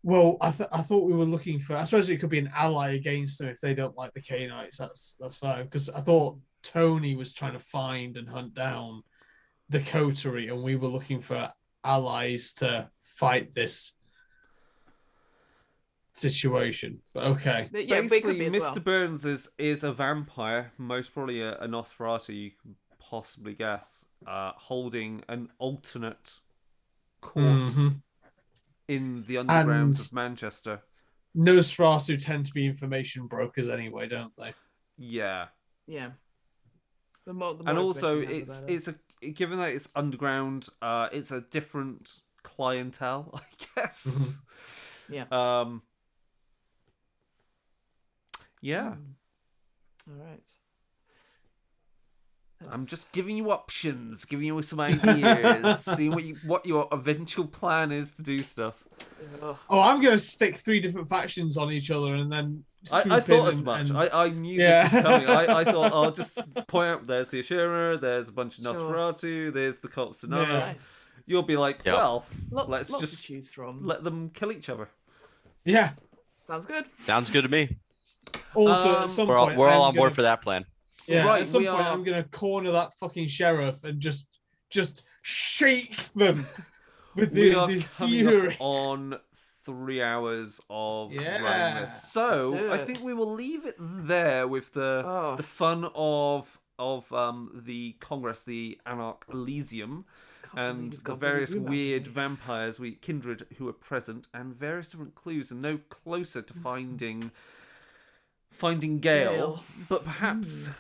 Well, I thought we were looking for. I suppose it could be an ally against them if they don't like the Cainites. That's fine. Because I thought Tony was trying to find and hunt down the coterie, and we were looking for allies to fight this situation. But okay. But yeah, but it Basically, could be as Mr. well. Burns is a vampire, most probably a Nosferatu, you can possibly guess, holding an alternate court Mhm. in the undergrounds And of Manchester. Nosferatu tend to be information brokers anyway, don't they? Yeah. Yeah. The more And also, information you have, the it's a given that it's underground, it's a different clientele, I guess. Yeah. Yeah. All right. I'm just giving you options, giving you some ideas, seeing what your eventual plan is to do stuff. Ugh. Oh, I'm gonna stick 3 different factions on each other and then I swoop thought in as much. and- I knew Yeah. this was coming. I thought I'll just point out there's the Ashura, there's a bunch of Sure. Nosferatu, there's the Cult of Sonaris. Yeah. Nice. You'll be like, Yep. well, Lots let's to just choose from. let them kill each other. Yeah. Sounds good. Sounds good to me. Also, Um, at some We're all, point, we're all I'm on board gonna- for that plan. Yeah, Right, at some we point, are- I'm gonna corner that fucking sheriff and just shake them with We are the coming fury. up on 3 hours of Yeah. running this. So Let's do I it. think we will leave it there with Oh. the fun of the Congress, the Anarch Elysium, Can't believe and it's the got various blue weird magic. vampires, kindred who are present, and various different clues, and no closer to finding Gale, Gale. but perhaps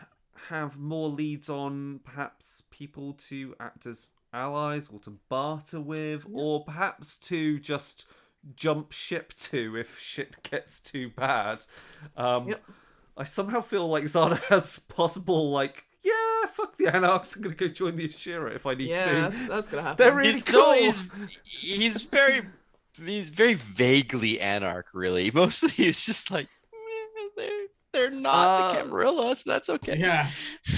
have more leads on perhaps people to act as allies or to barter with, or perhaps to just jump ship to if shit gets too bad. Yep. I somehow feel like Zana has possible, like, yeah, fuck the Anarchs, I'm gonna go join the Ashira if I need Yeah, to. that's gonna happen. They're really He's, cool. he's very vaguely anarch, really. Mostly it's just like they're not the Camarilla, so that's okay. Yeah.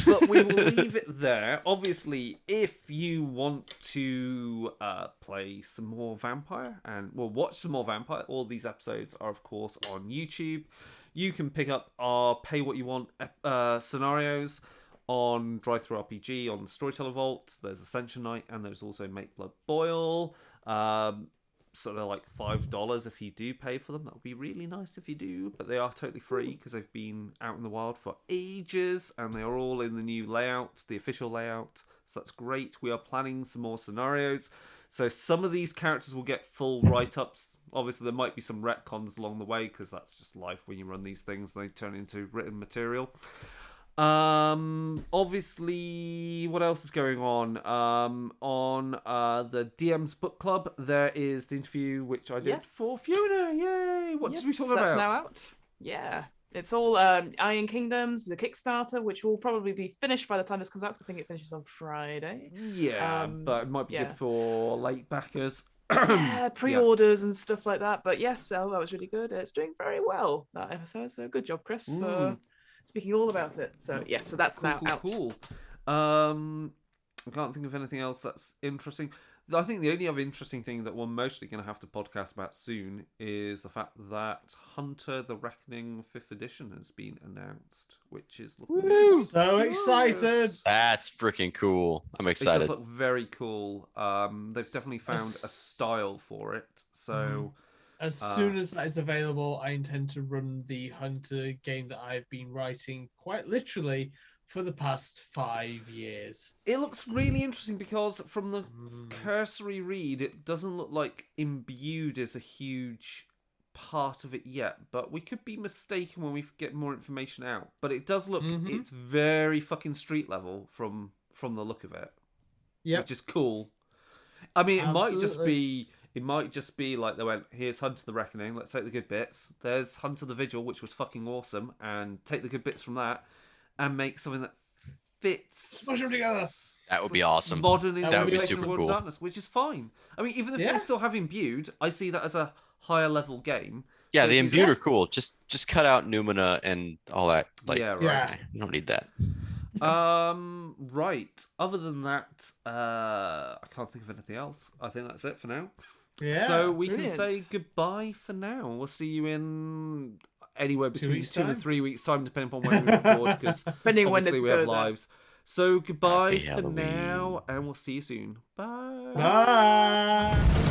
But we will leave it there. Obviously, if you want to play some more Vampire and watch some more Vampire, all these episodes are of course on YouTube. You can pick up our pay what you want scenarios on Drive-Thru RPG, on Storyteller Vault. There's Ascension Night, and there's also Make Blood Boil. So they're like $5 if you do pay for them. That would be really nice if you do, but they are totally free because they've been out in the wild for ages, and they are all in the new layout, the official layout. So that's great. We are planning some more scenarios. So some of these characters will get full write-ups. Obviously, there might be some retcons along the way because that's just life when you run these things. They turn into written material. Obviously, what else is going on? On the DM's book club, there is the interview which I did Yes. for Fiona. Yay! What did we talk That's about? now out. Yeah. It's all Iron Kingdoms, the Kickstarter, which will probably be finished by the time this comes out, because I think it finishes on Friday. Yeah, but it might be yeah. good for late backers. Yeah, pre-orders and stuff like that. But yes, that was really good. It's doing very well, that episode. So good job, Chris, for speaking all about it. So yes, so that's now out. Cool. I can't think of anything else that's interesting. I think the only other interesting thing that we're mostly going to have to podcast about soon is the fact that Hunter the Reckoning 5th edition has been announced, which is looking Woo! So glorious. excited. That's freaking cool. I'm It does excited. look very cool. They've definitely found a style for it. So As soon as that is available, I intend to run the Hunter game that I've been writing quite literally for the past 5 years. it looks really interesting because from the cursory read, it doesn't look like imbued is a huge part of it yet, but we could be mistaken when we get more information out. But it does look, it's very fucking street level from the look of it, which is cool. I mean, it might just be like they went, here's Hunter the Reckoning, let's take the good bits. There's Hunter the Vigil, which was fucking awesome, and take the good bits from that and make something that fits. Smush them together. That would be awesome. Modern That would be interpretation super of World cool. of Darkness, which is fine. I mean, even if Yeah. they still have imbued, I see that as a higher level game. Yeah, But the if you imbued just- are cool. Just cut out Numina and all that. Like, Yeah, right. Yeah. you don't need that. Right. Other than that, I can't think of anything else. I think that's it for now. Yeah. So we Brilliant. can say goodbye for now. We'll see you in anywhere between weeks' 2 and time. 3 weeks' time, depending on when we record, because Depending when obviously this we have goes out. lives. So goodbye Happy for now, Halloween. and we'll see you soon. Bye. Bye.